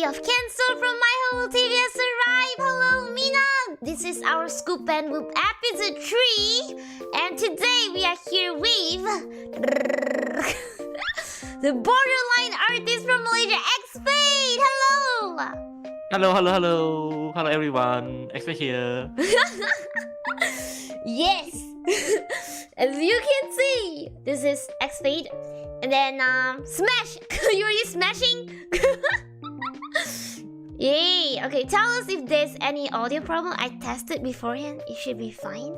of KENSOU from MyHoloTV has arrived. Hello, Mina. This is our Scoop and Loop episode 3, and today we are here with the borderline artist from Malaysia, xFate. Hello. Hello everyone. xFate here. Yes. As you can see, this is xFate. And then, smash! You're already smashing? Yay! Okay, tell us if there's any audio problem. I tested beforehand. It should be fine.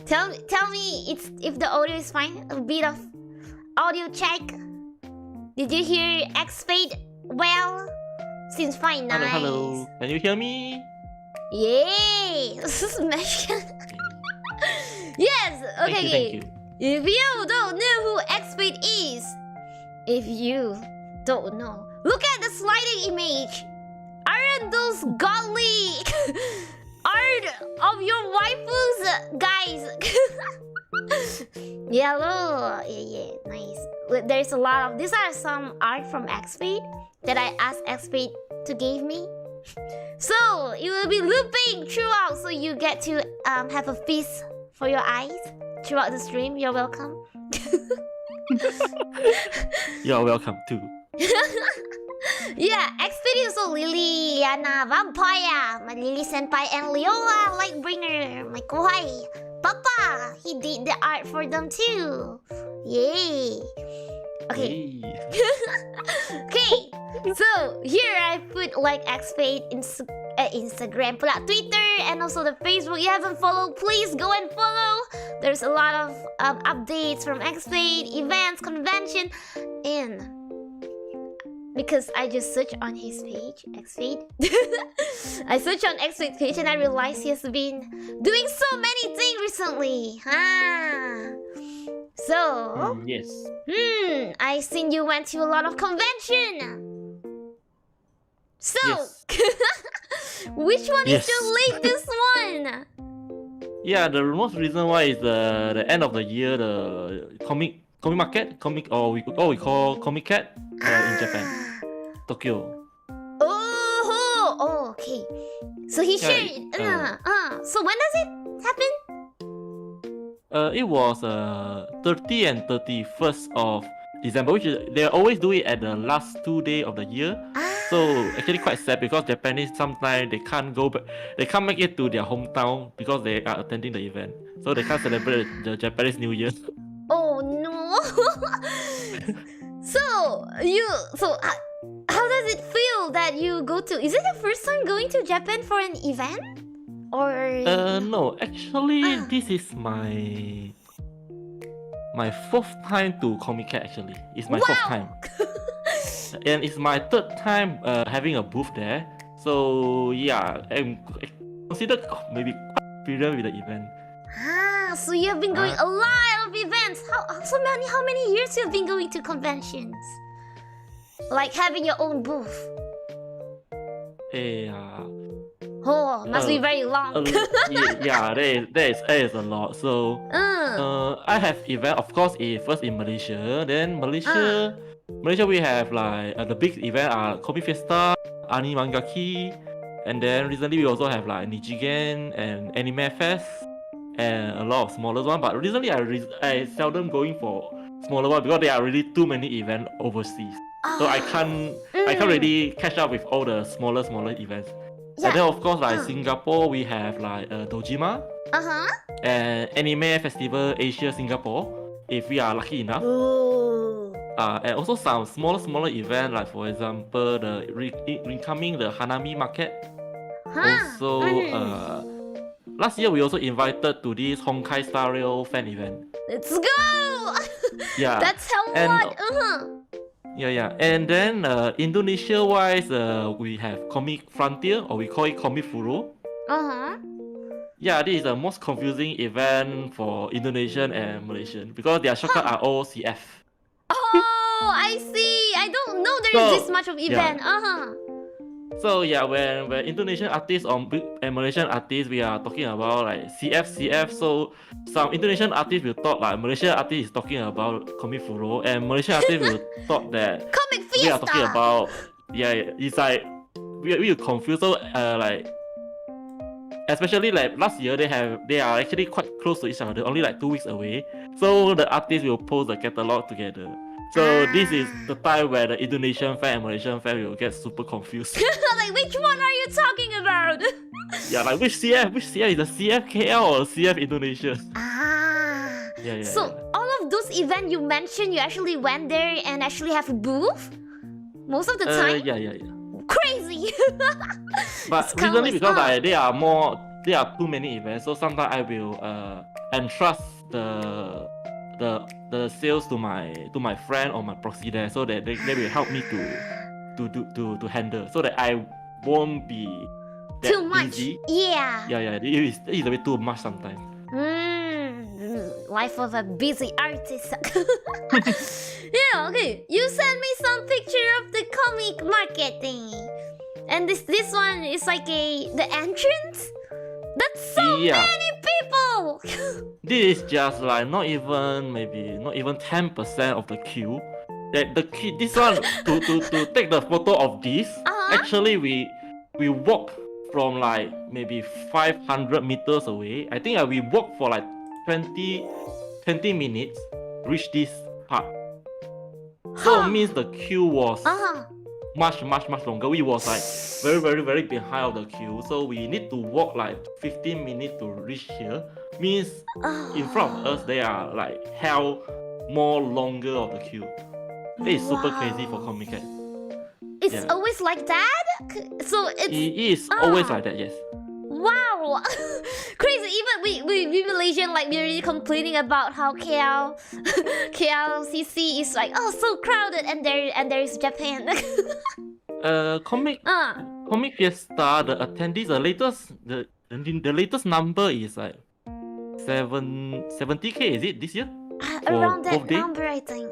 Tell me if the audio is fine. A bit of audio check. Did you hear xFate well? Seems fine, nice. Hello. Can you hear me? Yay! Smash! Yes! Okay. Thank you. If you don't know who xFate is, if you don't know, look at the sliding image. Aren't those godly art of your waifus, guys? Yellow. Yeah, nice. There's a lot of, these are some art from xFate that I asked xFate to give me. So it will be looping throughout, so you get to have a feast for your eyes throughout the stream. You're welcome. You're welcome too. Yeah, xFate is also Liliana Vampaia, my Lily Senpai, and Leola Lightbringer, my kohai. Papa, he did the art for them too. Yay. Okay. Okay. So here I put like xFate Instagram, put out Twitter, and also the Facebook. You haven't followed, please go and follow. There's a lot of updates from xFate, events, convention, and because I just searched on his page, xFate. I searched on xFate page and I realized he has been doing so many things recently. So yes. I seen you went to a lot of convention. So, yes. Which one is the latest one? Yeah, the most reason why is the end of the year, the comic market, or we call Comiket in Japan, Tokyo. Oh, okay. So he shared. So when does it happen? It was 30 and 31st of December, which is, they always do it at the last 2 days of the year. So actually quite sad because Japanese sometimes they can't go back, they can't make it to their hometown because they are attending the event. So they can't celebrate the Japanese New Year. Oh no! So how does it feel that you go to? Is it the first time going to Japan for an event? Or no, actually this is my fourth time to Comiket. Actually, it's my fourth time. And it's my third time having a booth there. So yeah, I'm considered maybe quite familiar with the event. So you have been going a lot of events. How many years you have been going to conventions? Like having your own booth? Oh, must be very long. Yeah, there is a lot. So I have event, of course, first in Malaysia. Then Malaysia we have like the big event are Comic Fiesta, Animangaki, and then recently we also have like Nichigen and Anime Fest and a lot of smaller ones. But recently I seldom going for smaller ones because there are really too many events overseas. So I can't really catch up with all the smaller events. Yeah. And then of course like Singapore we have like Dojima and Anime Festival Asia Singapore if we are lucky enough. And also some smaller event like for example the incoming the Hanami Market. Also last year we also invited to this Honkai Star Rail fan event. Let's go! Yeah. That's how what? Yeah. And then Indonesia wise we have Comic Frontier, or we call it Comic Furo. Yeah, this is the most confusing event for Indonesian and Malaysian because their shortcut are all CF. Oh, I see. I don't know there is this much of event. So yeah, when Indonesian artists and Malaysian artists, we are talking about like CF. So some Indonesian artists will talk like Malaysian artist is talking about Comic Furo, and Malaysian artists will talk that Comic Fiesta. we are talking about Yeah, it's like we confused. So like especially like last year they are actually quite close to each other, only like 2 weeks away. So the artists will post the catalog together. So this is the time where the Indonesian fan and Malaysian fan will get super confused. Like, which one are you talking about? Yeah, like which CF is the CF KL or CF Indonesia? Yeah. So all of those events you mentioned, you actually went there and actually have a booth most of the time? Yeah. Crazy. But recently because like there are too many events, so sometimes I will entrust the sales to my friend or my proxy there, so that they will help me to handle, so that I won't be that too much busy. Yeah, it's a bit too much sometimes. Life of a busy artist. Yeah, okay. You sent me some picture of the comic market thing. And this one is like the entrance? That's so many people! This is just like not even 10% of the queue. This one to take the photo of this, actually we walk from like maybe 500 meters away. I think we walked for like 20 minutes to reach this part. So it means the queue was much longer. We was like very behind of the queue. So we need to walk like 15 minutes to reach here. Means in front of us they are like hell more longer of the queue. It is super crazy for Comiket. It's always like that? So it is always like that, yes. Wow, crazy! Even we Malaysian, like, we're really complaining about how KLCC is like so crowded, and there is Japan. Comic Fiesta, the attendees, the latest number is like 70K. Is it this year? Around that number, I think.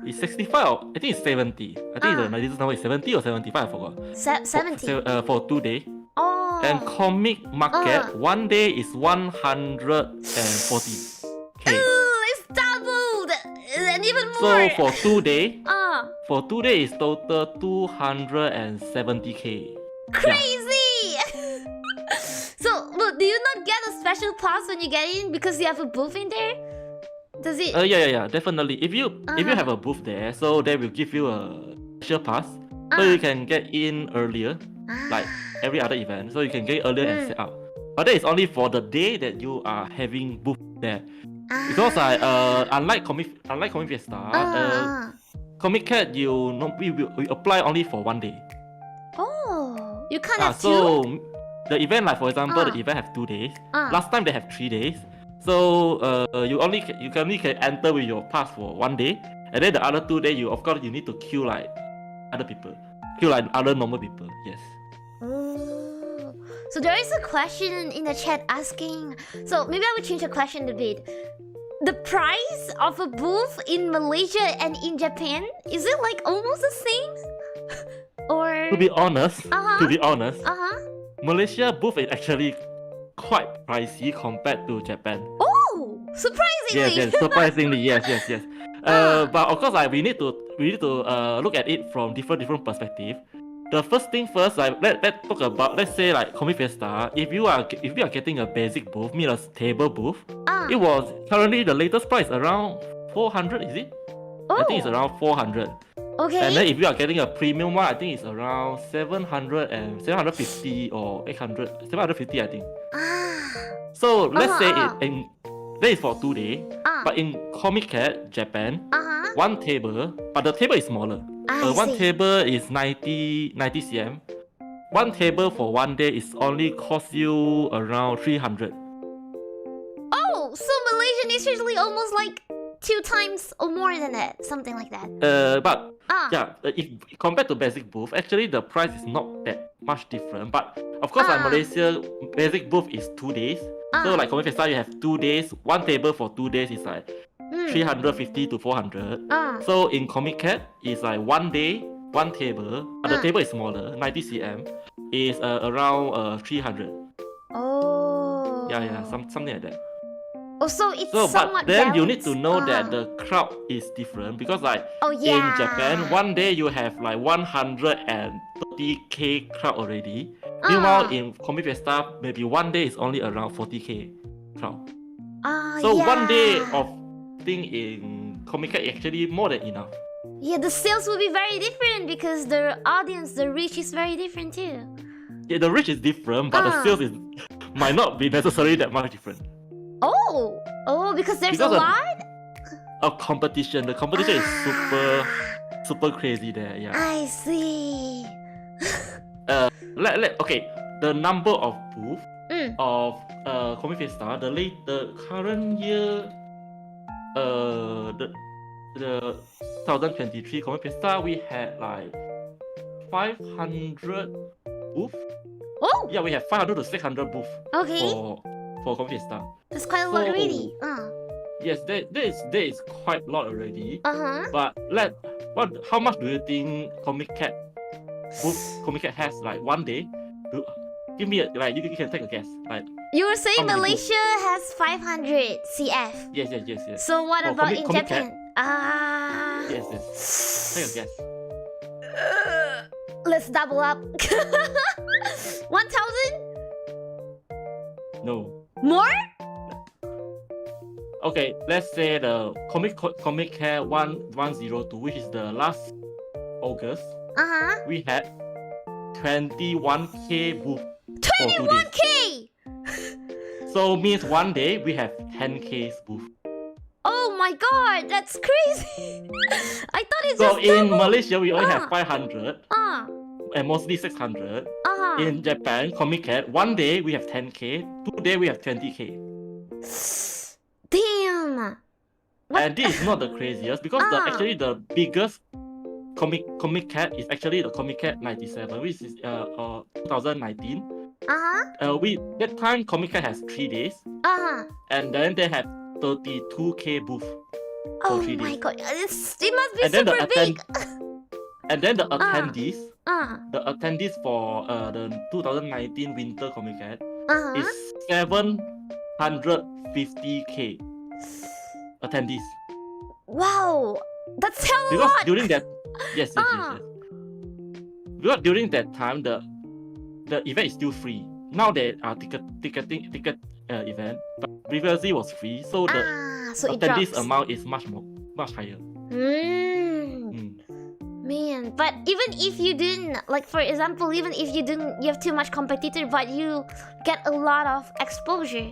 It's 65. I think it's 70. I think the latest number is 70 or 75. I forgot. 70. For 2 days. Oh. And comic market 1 day is 140K. It's doubled and even more. So for 2 days, is total 270K. Crazy. So, do you not get a special pass when you get in because you have a booth in there? Does it? Yeah, definitely. If you have a booth there, so they will give you a special pass, so you can get in earlier, like every other event. So you can get earlier and set up. But that is only for the day that you are having booth there. Because unlike Comic Fiesta, Comiket we apply only for 1 day. Oh, you can't have so two? The event, like for example, the event have 2 days. Last time they have 3 days. So you can only enter with your pass for 1 day, and then the other 2 days you need to queue like other people, other normal people. Yes. So there is a question in the chat asking. So maybe I will change the question a bit. The price of a booth in Malaysia and in Japan, is it like almost the same? Or to be honest, Malaysia booth is actually quite pricey compared to Japan. Oh, surprisingly! Yes, surprisingly, yes. But of course, like we need to look at it from different perspective. The first thing first, like let's talk about, let's say like Comic Fiesta. If you are getting a basic booth, mean a table booth, it was currently the latest price around 400. Is it? I think it's around 400. Okay. And then if you are getting a premium one, I think it's around 750 or 800. 750, I think. So let's say that is for 2 days. But in Comiket, Japan, 1 table, but the table is smaller. One table is 90 cm. 1 table for 1 day is only cost you around 300. Oh, so Malaysian is usually almost like 2 times or more than that, something like that. But if compared to basic booth, actually the price is not that much different. But of course, like Malaysia, basic booth is 2 days. So like Comic Fiesta, you have 2 days. 1 table for 2 days is like 350 to 400. So in Comiket, it's like 1 day, 1 table, but the table is smaller, 90 cm, is around 300. Oh. Yeah, something like that. Oh, so it's So, somewhat but then you balanced. need to know that the crowd is different because, like, Oh, in yeah. Japan, one day you have like 130k crowd already. Meanwhile, in Comic Fiesta, maybe one day is only around 40k crowd. So yeah. one day of thing in Comiket is actually more than enough. Yeah, the sales will be very different because the audience, the reach is very different too. Yeah, the reach is different, but the sales is might not be necessarily that much different. Oh, because there's Because a lot of competition. The competition is super crazy there. Yeah. I see. Okay, the number of booths of Comic Fiesta, the current year, the 2023 Comic Fiesta, we had like 500 booths. Oh, Yeah, we have 500 to 600 booths okay. for Comic Fiesta. That's quite a lot already. Yes, there is quite a lot already. Uh-huh. But how much do you think Comiket has like one day? Give me you can take a guess. Like You were saying how many Malaysia has 500 CF. Yes. So what For about in Comiket? Japan? Yes. Take a guess. Let's double up. 1,000? No. More? Okay, let's say the Comiket 102, which is the last August. We had 21k booth. 21k! So means one day we have 10k booth. Oh my god, that's crazy! I thought it's So just in double. Malaysia we only have 500 and mostly 600. In Japan, Comiket, one day we have 10k, 2 days we have 20k. Damn! What? And this is not the craziest because actually the biggest Comiket is actually the Comiket 97, which is 2019. That time Comiket has 3 days. And then they have 32k booth. Oh 3 my days. god, it must be And then super big. And then the attendees for the 2019 Winter Comiket is 750k attendees. Wow, that's hell Because lot. during that, yes. Because during that time, the event is still free. Now they are ticket event, but previously was free, so the so it attendees drops. amount is much higher. Man, but even if you didn't, like for example, even if you have too much competitor, but you get a lot of exposure.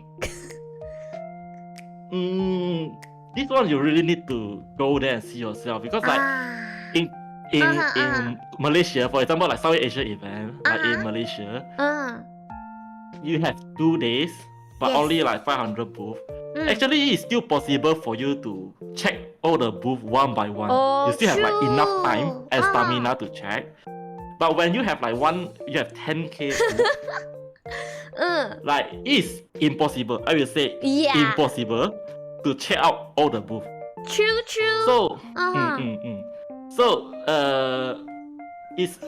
This one you really need to go there and see yourself because like in Malaysia, for example, like Southeast Asia event, like in Malaysia, you have 2 days, but only like 500 booths. Actually, it's still possible for you to check all the booths one by one. You still have like enough time and stamina to check. But when you have like you have 10k booths, like it's impossible. I will say impossible to check out all the booths. True. So, it's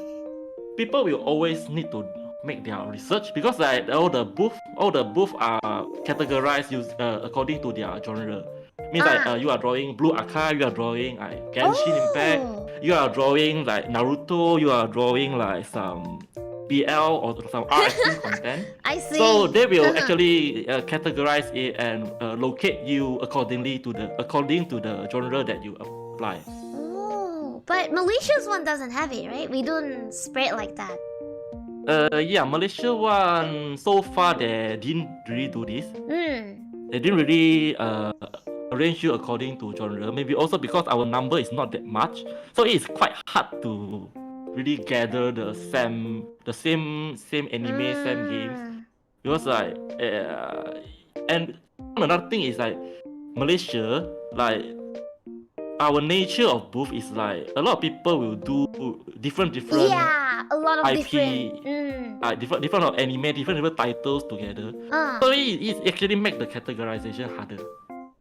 people will always need to make their research because like all the booths are categorized according to their genre. Means like you are drawing Blue Archive, you are drawing like Genshin Impact, you are drawing like Naruto, you are drawing like some BL or some RSP content. I see. So they will actually categorize it and locate you according to the genre that you apply. Oh, but Malaysia's one doesn't have it, right? We don't spread like that. Malaysia one so far they didn't really do this. They didn't really arrange you according to genre. Maybe also because our number is not that much, so it's quite hard to really gather the same anime, same games. Because like and another thing is like Malaysia, like our nature of booth is like a lot of people will do different a lot of IP, different of anime, different titles together. So it actually make the categorization harder.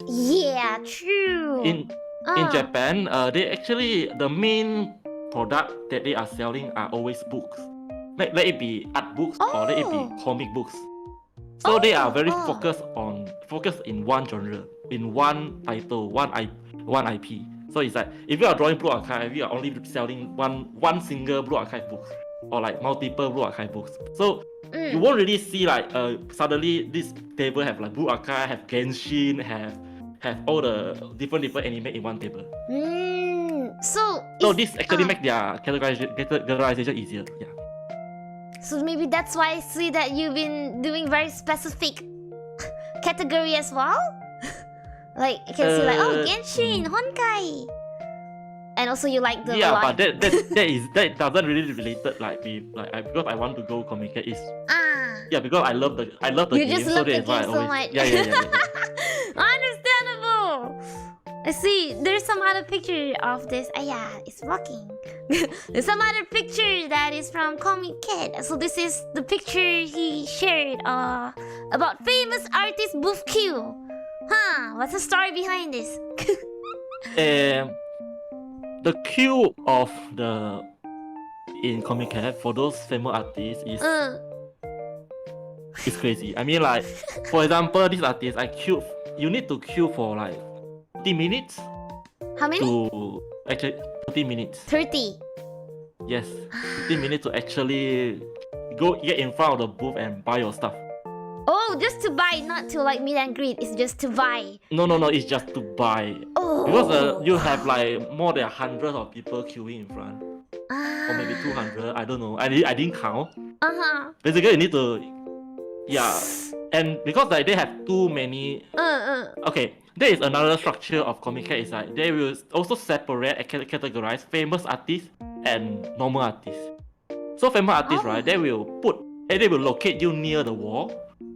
Yeah, true. In Japan, they actually the main product that they are selling are always books. Let it be art books or let it be comic books. So they are very focused on focus in one genre, in one title, one IP. So it's like if you are drawing Blue Archive, you are only selling one single Blue Archive book, or like multiple Blue Archive books. So you won't really see like suddenly this table have like Blue Archive, have Genshin, have all the different anime in one table. So this actually make their categorization easier. Yeah. So maybe that's why I see that you've been doing very specific category as well. Like you can see like Genshin, Honkai, and also you like the but that doesn't really related like because I want to go Comiket is because I love the you game, just love the game so much. Understandable. I see. There's some other picture of this. It's working. There's some other picture that is from Comiket. So this is the picture he shared about famous artist Boof Q. What's the story behind this? The queue of in Comiket for those famous artists is crazy. I mean, like for example, this artist you need to queue for like 30 minutes. How many? To actually 30 minutes. 30. Yes, 30 minutes to actually get in front of the booth and buy your stuff. Oh, just to buy, not to like meet and greet. It's just to buy. No, it's just to buy. Because you have like more than hundreds of people queuing in front, or maybe 200. I don't know. I didn't count. Basically, you need to, and because like they have too many. Okay, there is another structure of Comiket. Is like they will also separate and categorize famous artists and normal artists. So famous artists, right? They will locate you near the wall.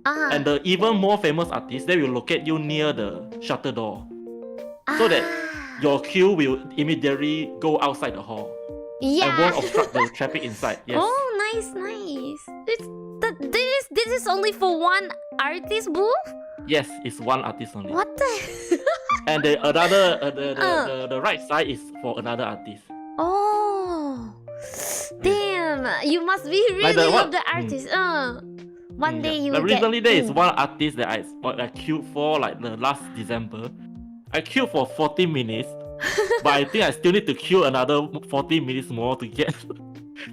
And the even more famous artists, they will locate you near the shutter door, so that your queue will immediately go outside the hall and won't obstruct the traffic inside. Yes. Oh, nice. This is only for one artist booth? Yes, it's one artist only. What the? And the the right side is for another artist. Oh, damn! You must be really love the artist. One day you will recently there is one artist that I queued for like the last December. I queued for 40 minutes, but I think I still need to queue another 40 minutes more to get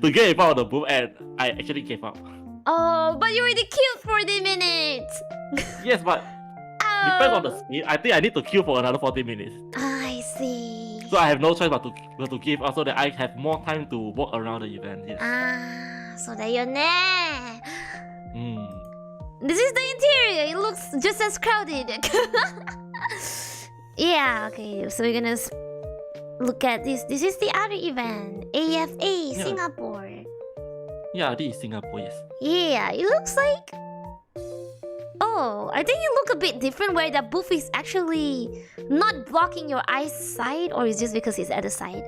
in front of the booth, and I actually gave up. Oh, but you already queued 40 minutes. Yes, but depends on the speed. I think I need to queue for another 40 minutes. I see. So I have no choice but to give up so that I have more time to walk around the event. Yes. So that you're there. This is the interior. It looks just as crowded. Okay. So we're gonna look at this. This is the other event, AFA Singapore. Yeah, this is Singapore. Yes. Yeah, it looks like. Oh, I think you look a bit different where the booth is actually not blocking your eyesight, or is just because it's at the side?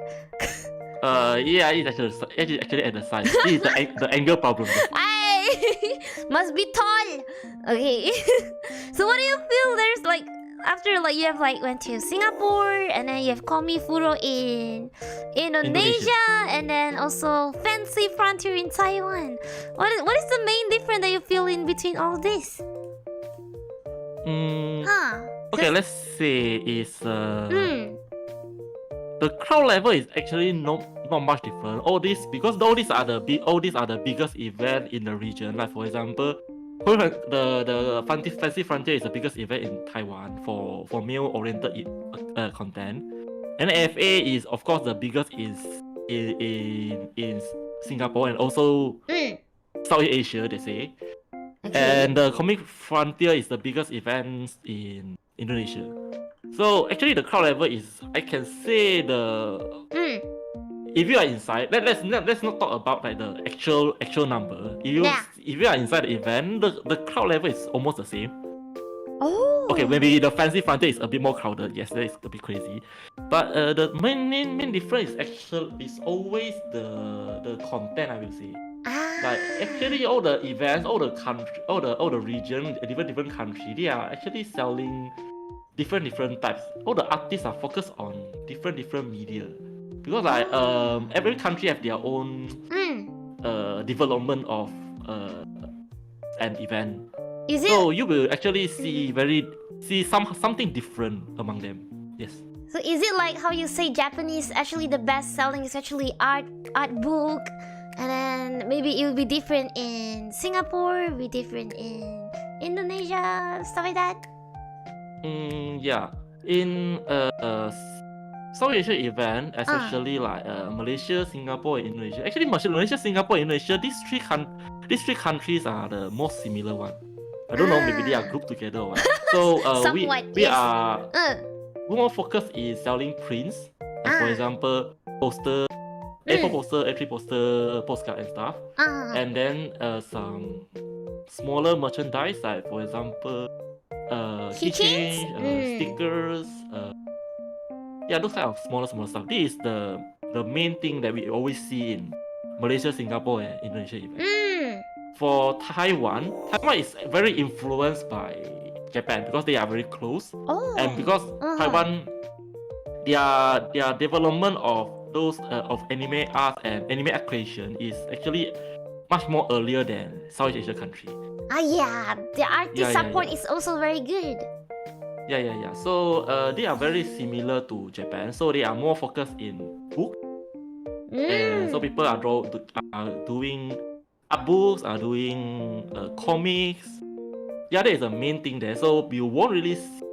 It's actually at the side. This is the angle problem. Must be tall. Okay. So what do you feel? There's like after like you have like went to Singapore, and then you have Komifuro in Indonesia, and then also Fancy Frontier in Taiwan. What is the main difference that you feel in between all this? Okay, let's say it's the crowd level is actually not much different. All these are the biggest event in the region. Like for example, the Fancy Frontier is the biggest event in Taiwan for male-oriented content, and AFA is of course the biggest in Singapore and also Southeast Asia, they say. And the Comic Frontier is the biggest event in Indonesia. So actually the crowd level is, I can say if you are inside, let's not talk about like the actual number. If you are inside the event, the crowd level is almost the same. Okay, maybe the Fancy Frontier is a bit more crowded. Yes, that is a bit crazy. But the main difference is always the content, I will say. Like actually all the events, all the country, all the region, different country, they are actually selling different types. All the artists are focused on different media, because like every country have their own development of an event. Is it? So you will actually see something different among them. Yes. So is it like how you say Japanese actually the best selling is actually art book, and then maybe it will be different in Singapore, be different in Indonesia, stuff like that? Yeah. In Southeast Asia event, especially like Malaysia, Singapore, and Indonesia. Actually, Malaysia, Singapore, Indonesia, these three countries are the most similar one. I don't know, maybe they are grouped together or what. So we are more focused in selling prints, like, for example, poster, A4 poster, A3 poster, postcard and stuff. And then some smaller merchandise, like for example, keychains, stickers, those kind of smaller stuff. This is the main thing that we always see in Malaysia, Singapore, and Indonesia even. For Taiwan is very influenced by Japan because they are very close. And because Taiwan, their development of those of anime art and anime art creation is actually much more earlier than Southeast Asia country. The artist support is also very good. So they are very similar to Japan. So they are more focused in book. And so people are doing art books, are doing comics. That is the main thing there. So you won't really see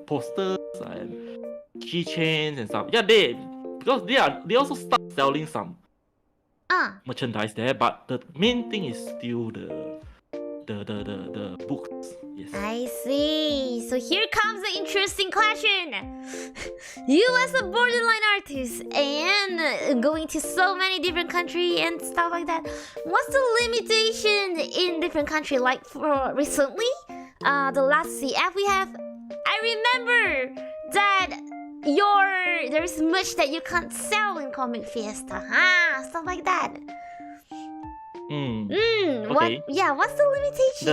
posters and keychains and stuff. Because they also start selling some merchandise there, but the main thing is still the books. Yes. I see. So here comes the interesting question. You as a borderline artist and going to so many different countries and stuff like that, what's the limitation in different countries? Like for recently, the last CF we have, I remember that there's much that you can't sell in Comic Fiesta, stuff like that. Okay. What's the limitation?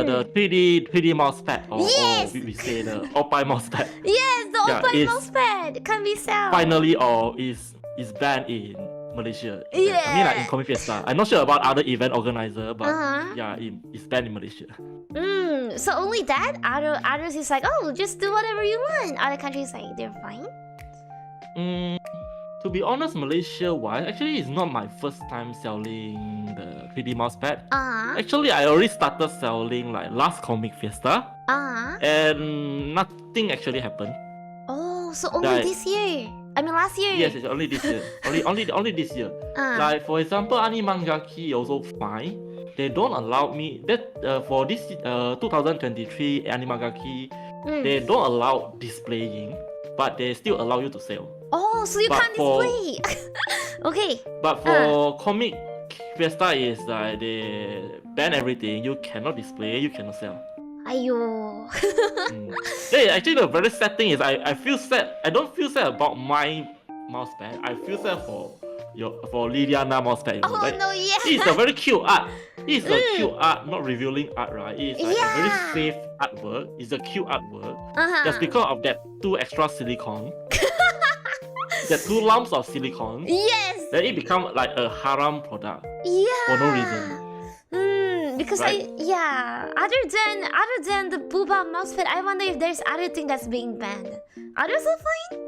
The 3D mouse pad, or we say the Oppai mouse pad. Yes, the Oppai mouse pad can be sold. Finally, or is banned in Malaysia. I mean, like in Comic Fiesta. I'm not sure about other event organizer, but it's banned in Malaysia. So only that? Others is like, oh, just do whatever you want. Other countries like they're fine. To be honest, Malaysia-wise, actually, it's not my first time selling the 3D mousepad. Actually, I already started selling like last Comic Fiesta. And nothing actually happened. Oh, so only this year? I mean, last year? Yes, it's only this year. only this year. Like, for example, Animangaki also fine. They don't allow me that for this 2023 Animangaki, they don't allow displaying, but they still allow you to sell. Oh, so you can't display. Okay. But for Comic Fiesta is like they ban everything. You cannot display, you cannot sell. Ayo. Actually, the very sad thing is I feel sad. I don't feel sad about my mousepad. I feel sad for Liliana mousepad. Oh like, no, yeah. It's a very cute art. It's a cute art, not revealing art, right? It's like a very safe artwork. It's a cute artwork. Just because of that 2 extra silicone. The 2 lumps of silicone. Yes. Then it become like a haram product. For no reason. Because other than the Booba mousepad, I wonder if there's other thing that's being banned. Others are fine?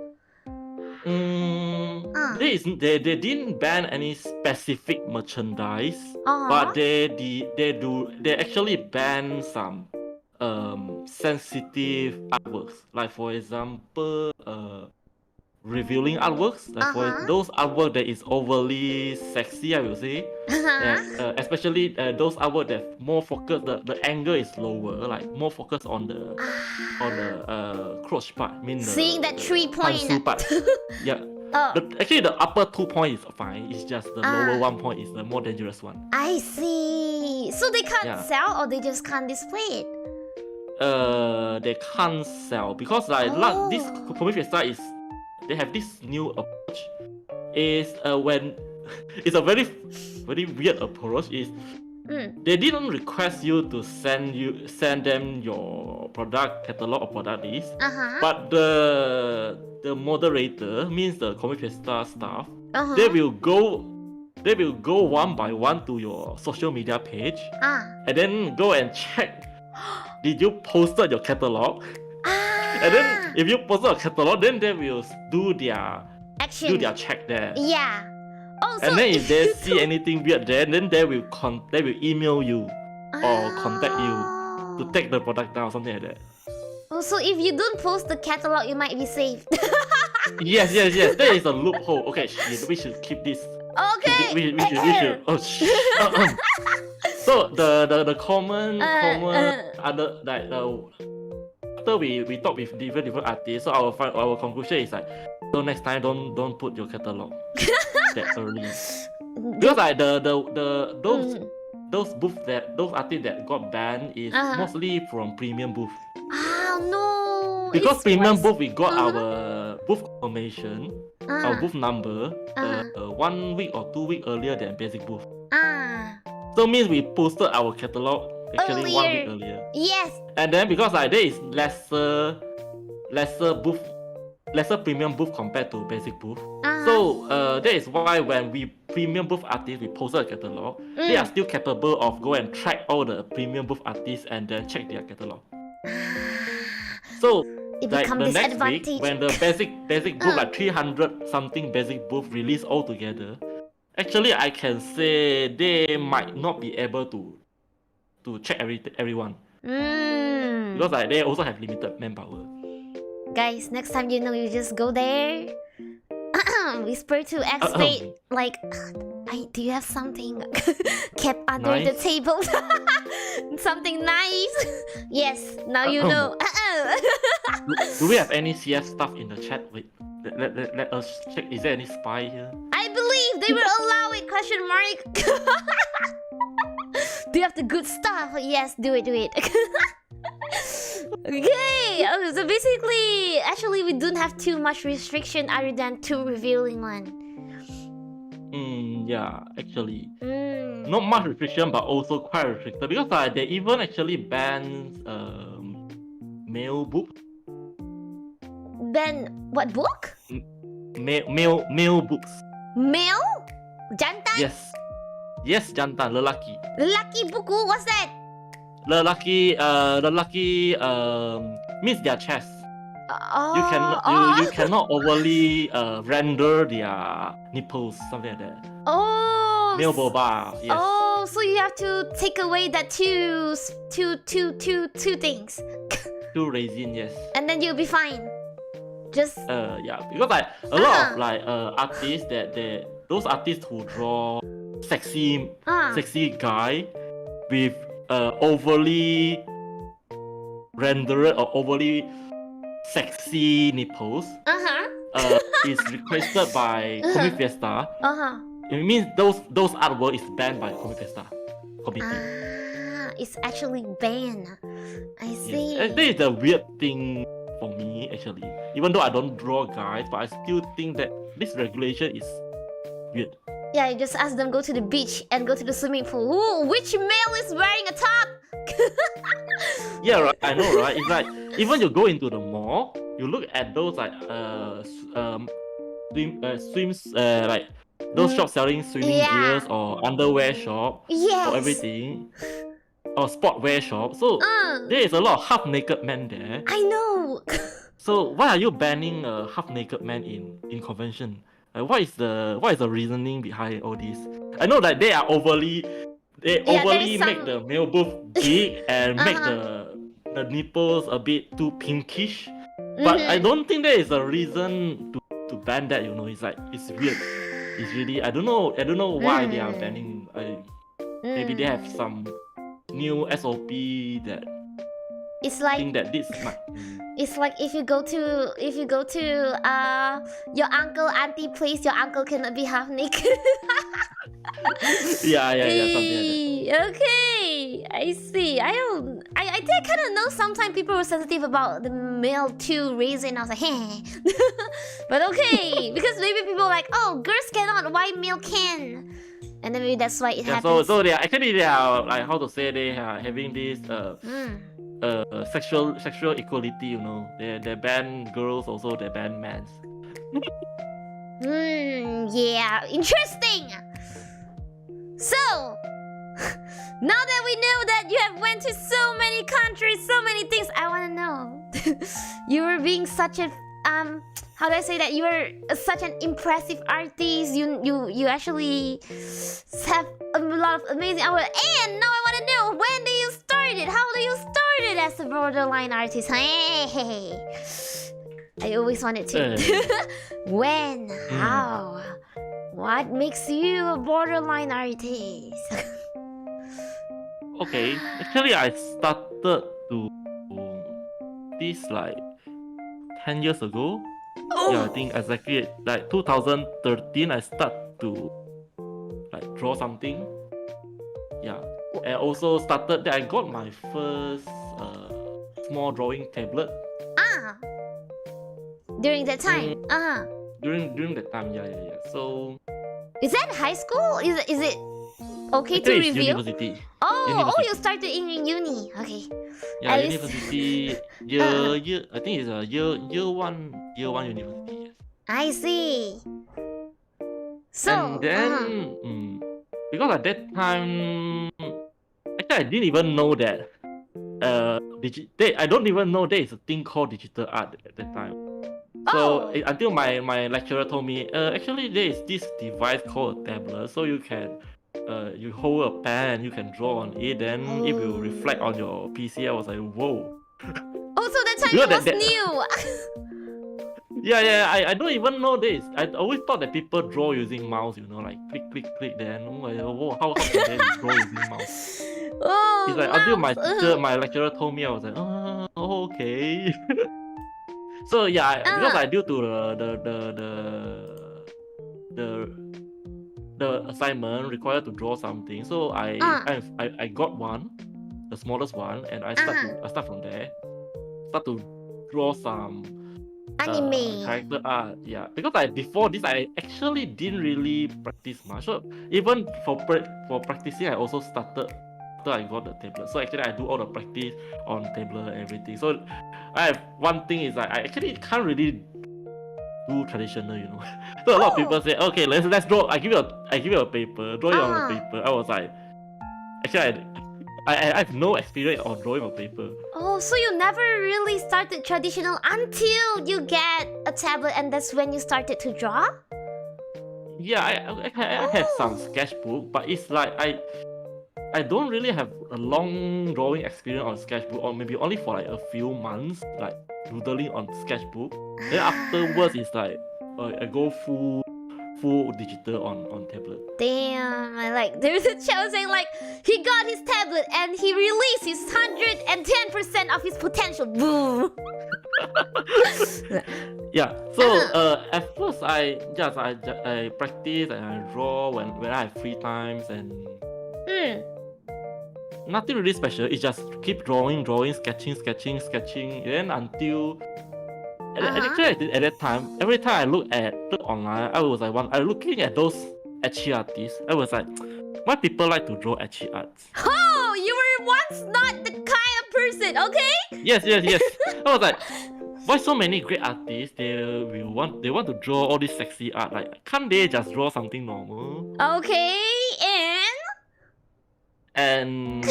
They didn't ban any specific merchandise, but they actually ban some sensitive artworks. Like for example, revealing artworks, like for those artwork that is overly sexy, I will say. Especially those artwork that more focused, the angle is lower, like more focused on the crotch part. Seeing that 3 point part. Actually, the upper 2 points is fine. It's just the lower 1 point is the more dangerous one. I see. So they can't sell, or they just can't display it? They can't sell because like this Comic Fiesta is. They have this new approach. Is when it's a very weird approach. Is they didn't request you to send them your product catalog or product list, but the moderator, means the Comic Fiesta staff, they will go they will go one by one to your social media page and then go and check did you posted your catalog. And then if you posted a catalog, then they will do their check there. Yeah. Oh, so and then if they see anything weird there, then they will email you or contact you to take the product down, something like that. Oh, so if you don't post the catalog, you might be saved. Yes. There is a loophole. Okay, shit, we should keep this. Okay. We should. Oh shit. So the common other like after we talk with different artists, so our conclusion is like, so next time don't put your catalog that early, because like those artists that got banned is mostly from premium booth. Oh no! Because premium booth we got our booth confirmation, our booth number 1 week or 2 weeks earlier than basic booth. So means we posted our catalog actually 1 week earlier. Yes. And then because like there is lesser premium booth compared to basic booth. So that is why when we premium booth artists we posted a catalog, they are still capable of go and track all the premium booth artists and then check their catalog. So it like the next disadvantage. week when the basic booth like 300 something basic booth release all together, actually I can say they might not be able to check everyone. Because like they also have limited manpower. Guys, next time you just go there, whisper to xFate like, do you have something kept under the table? Something nice? Yes, now you know. Do we have any CS stuff in the chat? Wait, let us check. Is there any spy here? I believe they will allow it, question mark. Do you have the good stuff? Yes, do it. Okay, so basically, actually we don't have too much restriction other than two revealing one. Yeah, actually. Not much restriction, but also quite restricted. Because they even actually banned male book. Ban what book? Male books. Male? Jantan? Yes, jantan, lelaki. Lelaki buku, what's that? Lelaki means their chest. You cannot overly render their nipples, something like that. Oh. Male boba, yes. Oh, so you have to take away that two things. Two resin, yes. And then you'll be fine. Just yeah, because like a lot of like artists those artists who draw sexy guy with overly rendered or overly sexy nipples is requested by Comic Fiesta. It means those artwork is banned by Comic Fiesta committee. It's actually banned. I see. Yes. This is a weird thing for me actually. Even though I don't draw guys, but I still think that this regulation is weird. Yeah, you just ask them go to the beach and go to the swimming pool. Ooh, which male is wearing a top? Yeah, right. I know, right? It's like even you go into the mall, you look at those like swims like those shops selling swimming gears or underwear shop or everything, or sportwear shop. So there is a lot of half naked men there. I know. So why are you banning a half naked man in convention? What is the reasoning behind all this? I know that they overly make the male booth big and make the nipples a bit too pinkish. But I don't think there is a reason to ban that. It's like it's weird. It's really I don't know why they are banning. Maybe they have some new SOP that. It's like think that this might. It's like if you go to your uncle auntie place, your uncle cannot be half naked. yeah, something like that. Okay, I see. I think I kind of know. Sometimes people were sensitive about the male too raising. I was like, hey, but okay, because maybe people are like, oh, girls cannot, why male can? And then maybe that's why it happens. So they are like how to say they are having this sexual equality, they ban girls also, they ban men. Yeah, interesting. So, now that we know that you have went to so many countries, so many things, I want to know. You were being such a how do I say that? You were such an impressive artist. You actually have a lot of amazing hours. And now I want to know, when do you start it? How do you start it as a borderline artist? Hey. I always wanted to. When? How? What makes you a borderline artist? Okay, actually I started to this like 10 years ago. Yeah, I think exactly like 2013 I start to like draw something. Yeah, and also started that I got my first small drawing tablet. During that time. During that time, yeah. So is that high school? Is it okay to it's reveal? University. University. You started in uni. Okay. Yeah, university year. I think it's a year one university. I see. So and then because at that time, actually I didn't even know that I don't even know there is a thing called digital art at that time. So until my lecturer told me, actually there is this device called a tablet, so you can you hold a pen and you can draw on it, then it will reflect on your PC. I was like, whoa. Oh, so that time it was new. Yeah, I don't even know this. I always thought that people draw using mouse, like click, then whoa, how can they draw using mouse? It's like until my lecturer told me, I was like, oh, okay. So yeah, because I due to the assignment required to draw something, so I got one, the smallest one, and I start from there, start to draw some anime character art. Yeah, because before this I actually didn't really practice much. So even for practicing, I also started after I got the tablet. So actually I do all the practice on tablet and everything. So I have one thing is I actually can't really do traditional, So a lot of people say, okay, let's draw. I give you a paper, draw it on a paper. I was like, actually I have no experience on drawing on paper. Oh, so you never really started traditional until you get a tablet, and that's when you started to draw? Yeah, I have some sketchbook, but it's like I don't really have a long drawing experience on sketchbook, or maybe only for like a few months, like doodling on sketchbook. Then afterwards, it's like I go full digital on tablet. Damn, there's a child saying like he got his tablet and he released his 110% of his potential. Boom. Yeah. So at first I practice and I draw when I have free times and nothing really special. It's just keep drawing, sketching, then until. Actually, at that time, every time I look online, I was like, I looking at those ecchi artists. I was like, why people like to draw ecchi arts? Oh, you were once not the kind of person, okay? Yes. I was like, why so many great artists they want to draw all this sexy art? Like, can't they just draw something normal? Okay, and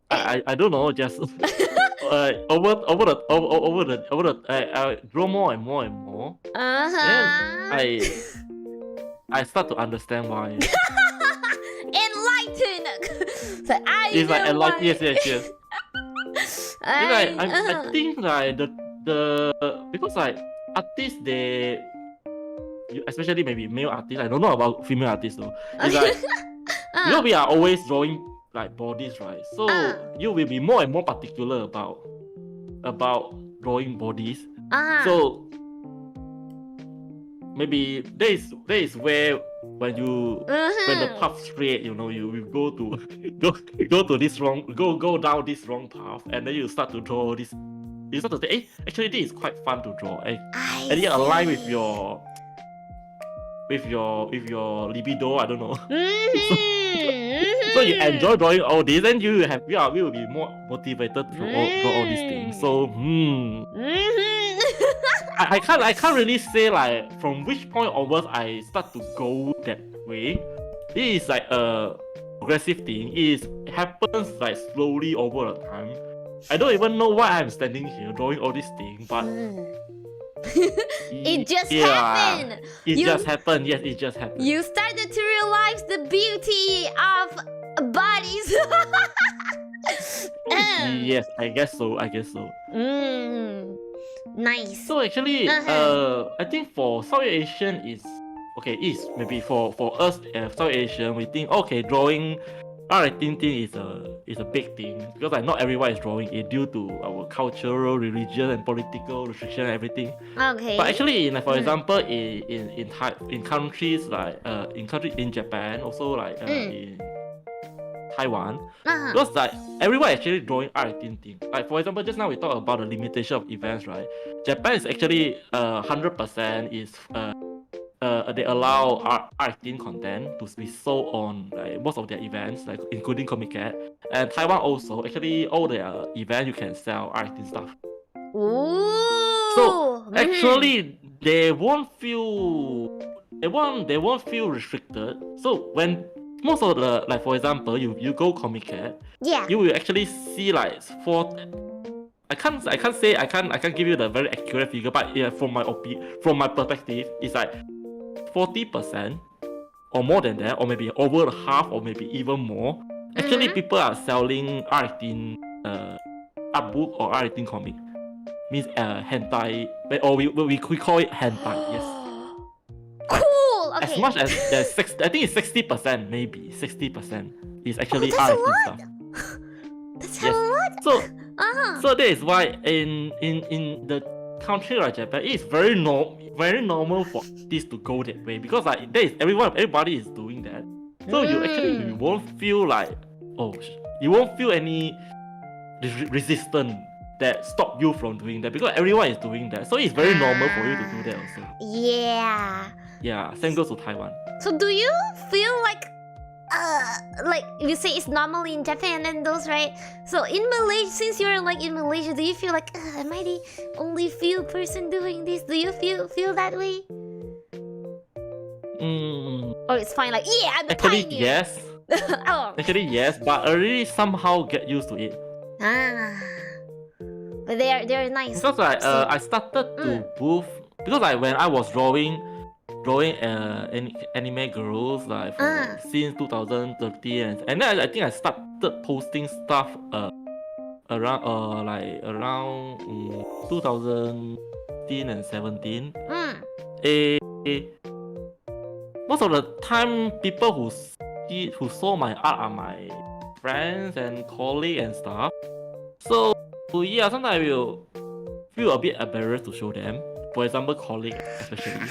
I don't know, just over the I draw more and more. Then I start to understand why. Enlighten. So it's like enlighten. Yes. I think like the because like artists especially maybe male artists. I don't know about female artists though. It's like we are always drawing like bodies, right? So you will be more and more particular about drawing bodies. So maybe there is where when the path straight, you go to this go down this wrong path, and then you start to draw this. You start to say, hey, actually this is quite fun to draw, and you align with your libido. I don't know. So you enjoy drawing all this, and you will be more motivated to draw all these things. So I can't really say like from which point onwards I start to go that way, it is like a progressive thing. It happens like slowly over the time. I don't even know why I'm standing here drawing all these things, but it just happened. It just happened. Yes, it just happened. You started to realize the beauty of bodies. Yes, I guess so. Nice. So actually, I think for South Asian is okay. Is maybe for us South Asian, we think okay, drawing art thing is a big thing because like not everyone is drawing it due to our cultural, religious, and political restriction and everything. Okay. But actually, for example, in countries like in Japan, also like in Taiwan, because like everyone actually drawing art thing. Like for example, just now we talked about the limitation of events, right? Japan is actually 100% is they allow art theme content to be sold on like most of their events, like including Comiket. And Taiwan also actually all their events you can sell art theme stuff. Ooh. So actually they won't feel restricted. So when most of the like for example you go Comiket, you will actually see like I can't give you the very accurate figure, but yeah, from my perspective, it's like 40% or more than that, or maybe over half, or maybe even more. Actually, people are selling art in art book or art in comic. Means hentai, or we call it hentai. Yes. Cool. Okay. As much as I think it's 60%, maybe 60% is actually that's art a lot. stuff. That's a lot. So that is why in the country like Japan, it's very normal for this to go that way because like there is everybody is doing that. So you won't feel like you won't feel any resistance that stop you from doing that because everyone is doing that. So it's very normal for you to do that also. Yeah, same goes to Taiwan. So do you feel like you say it's normal in Japan and those, right? So in Malaysia, since you're like in Malaysia, do you feel like am I the only few person doing this? Do you feel that way? Oh, it's fine. Like I'm the actually pioneer. Yes. Actually yes, but I really somehow get used to it. But they're nice. Because like I started to booth because like when I was drawing anime girls like since 2013 and then I think I started posting stuff around 2016 and 17. Most of the time people who saw my art are my friends and colleagues and stuff. So yeah, sometimes I will feel a bit embarrassed to show them. For example, colleagues especially.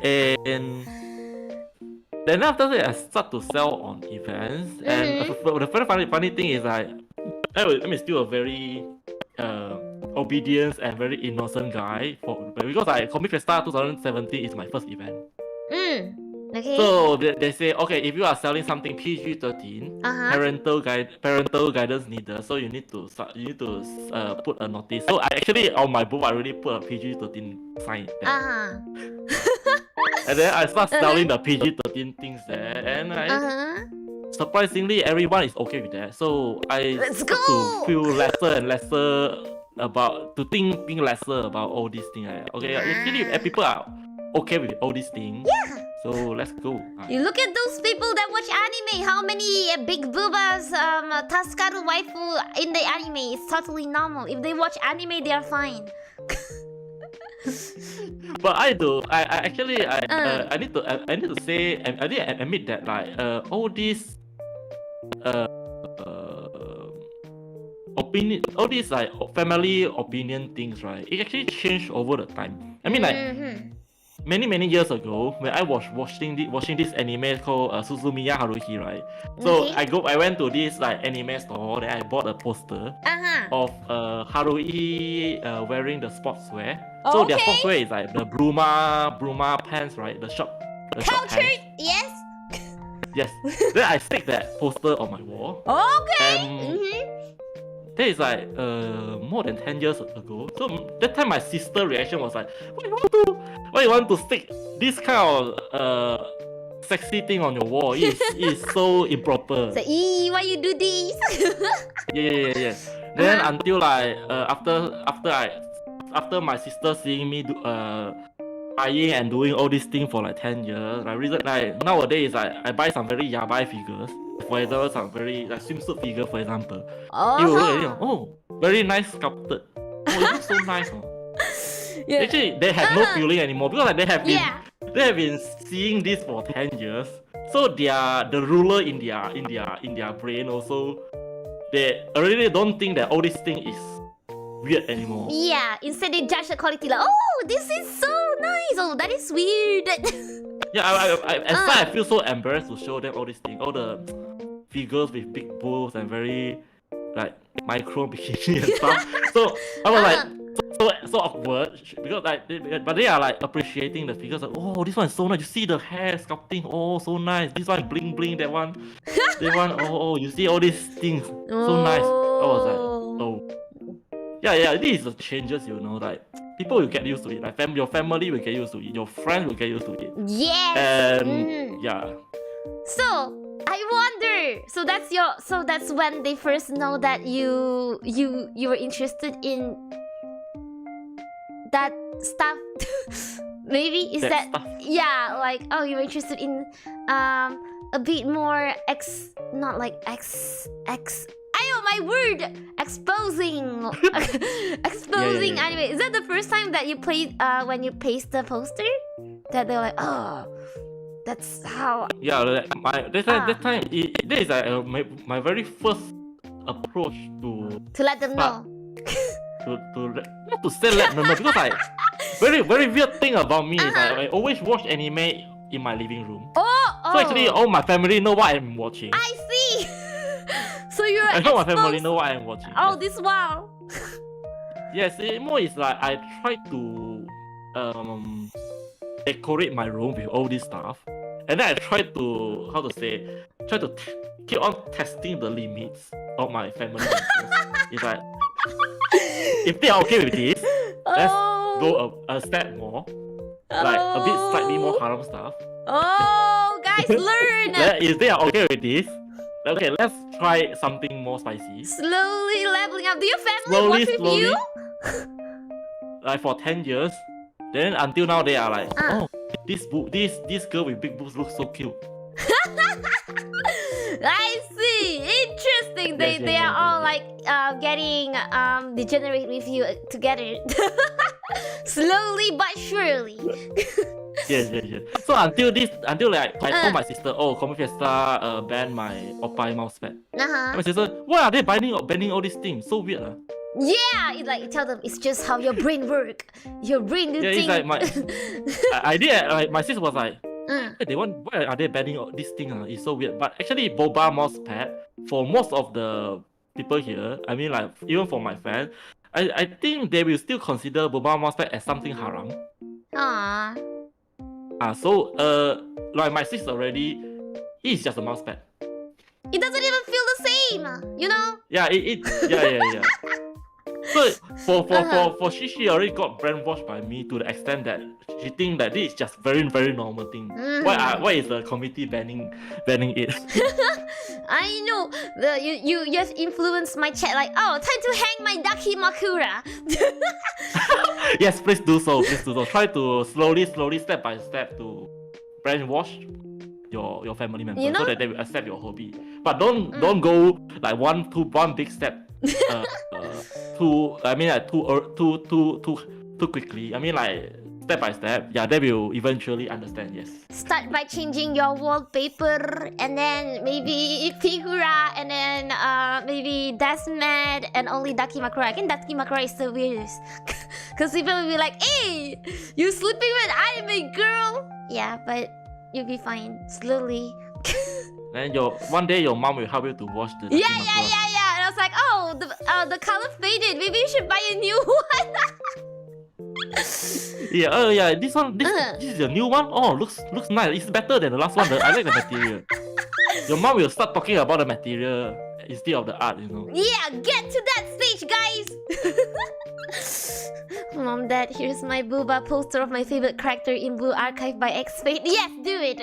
And then after that, I start to sell on events. And the very funny thing is like, I'm still a very obedient and very innocent guy because like Comic Festa 2017 is my first event. Okay. So they say, okay, if you are selling something PG-13, parental guidance needed. So you need to put a notice. So I actually on my booth I already put a PG-13 sign there. And then I start selling the PG-13 things there, and surprisingly everyone is okay with that. So I start to feel lesser and lesser about being lesser about all these things. Okay, actually people are okay with all these things. So let's go. You look at those people that watch anime. How many big boobas, Taskaru waifu in the anime? It's totally normal. If they watch anime, they are fine. But I do. I need to say. I need to admit that like all these opinion, all these like family opinion things, right? It actually changed over the time. I mean like. Many years ago, when I was watching this anime called Suzumiya Haruhi, right? So I went to this like anime store, then I bought a poster of Haruhi wearing the sportswear. So their sportswear is like the Bruma pants, right? The short pants. Yes. Yes. Then I stick that poster on my wall. That is like more than 10 years ago. So that time my sister reaction was like, why you want to stick this kind of sexy thing on your wall. It's so improper. So, why you do this? Yeah. Then until like after my sister seeing me buying and doing all these things for like 10 years, like nowadays I buy some very yabai figures. For example, some very like swimsuit figure, for example. You look at it, oh, very nice sculpted. Oh, it looks so nice. Yeah. Actually, they have no feeling anymore because like, they have been seeing this for 10 years. So they are the ruler in their brain also. They already don't think that all this thing is weird anymore. Yeah, instead they judge the quality like, oh, this is so nice. Oh, that is weird. Yeah, I feel so embarrassed to show them all these things, all the figures with big boobs and very like micro bikini and stuff. So I was like so awkward because like but they are like appreciating the figures like, oh, this one is so nice. You see the hair sculpting, oh, so nice. This one bling bling, that one oh, you see all these things, so nice. I was like, oh. Yeah, this is the changes, you know, like people will get used to it. Like your family will get used to it. Your friends will get used to it. Yes. And yeah. So I wonder. So that's when they first know that you were interested in that stuff. Maybe is that stuff. Yeah, like, oh, you were interested in a bit more not like my word, exposing anime. Is that the first time that you played when you paste the poster that they're like, oh, that's how? Yeah, that time it is like my very first approach to let them know. Not to say let them know, because like very weird thing about me is like, I always watch anime in my living room. So actually all my family know what I'm watching. I see. So you're I know my family know what I'm watching. Oh, this wow. Yes, more is like I try to decorate my room with all this stuff, and then I try to keep on testing the limits of my family members. It's like, if they are okay with this, let's go a step more, like a bit slightly more haram stuff. Oh, guys, learn. If they are okay with this, okay, let's try something more spicy. Slowly leveling up. Do your family watch with you? Like for 10 years, then until now they are like, oh, this girl with big boobs looks so cute. I see. Interesting. They are all like getting degenerate with you together. Slowly but surely. Yes. So until like I told my sister, oh, Comiket banned my Popeye mouse pad. My sister, why are they banning all these things? So weird. Yeah, you tell them it's just how your brain work. Your brain do things. It's like my idea. Like my sister was like, hey, why are they banning this thing? It's so weird. But actually, boba mouse pad for most of the people here, I mean, like even for my friends, I think they will still consider boba mouse pad as something haram. So like my sister already, it's just a mouse pad. It doesn't even feel the same, you know? Yeah, yeah. So for she already got brainwashed by me to the extent that she think that this is just very normal thing. Why is the committee banning it? I know. You just influenced my chat like, oh, time to hang my Dakimakura. Yes, please do so. Try to slowly, step by step to brainwash your family members, you know? So that they will accept your hobby. But don't go like one big step. Too quickly. I mean, like step by step. Yeah, they will eventually understand. Yes. Start by changing your wallpaper, and then maybe Figura, and then maybe Desmet, and only Dakimakura. I think Dakimakura is the weirdest, because people will be like, "Hey, you sleeping with anime girl?" Yeah, but you'll be fine. Slowly. Then one day your mom will help you to wash the Yeah. And I was like, oh, the color faded. Maybe you should buy a new one. Yeah. This is a new one. Oh, looks nice. It's better than the last one. I like the material. Your mom will start talking about the material instead of the art, you know. Yeah, get to that stage, guys. Mom, Dad, here's my booba poster of my favorite character in Blue Archive by xFate. Yes, do it.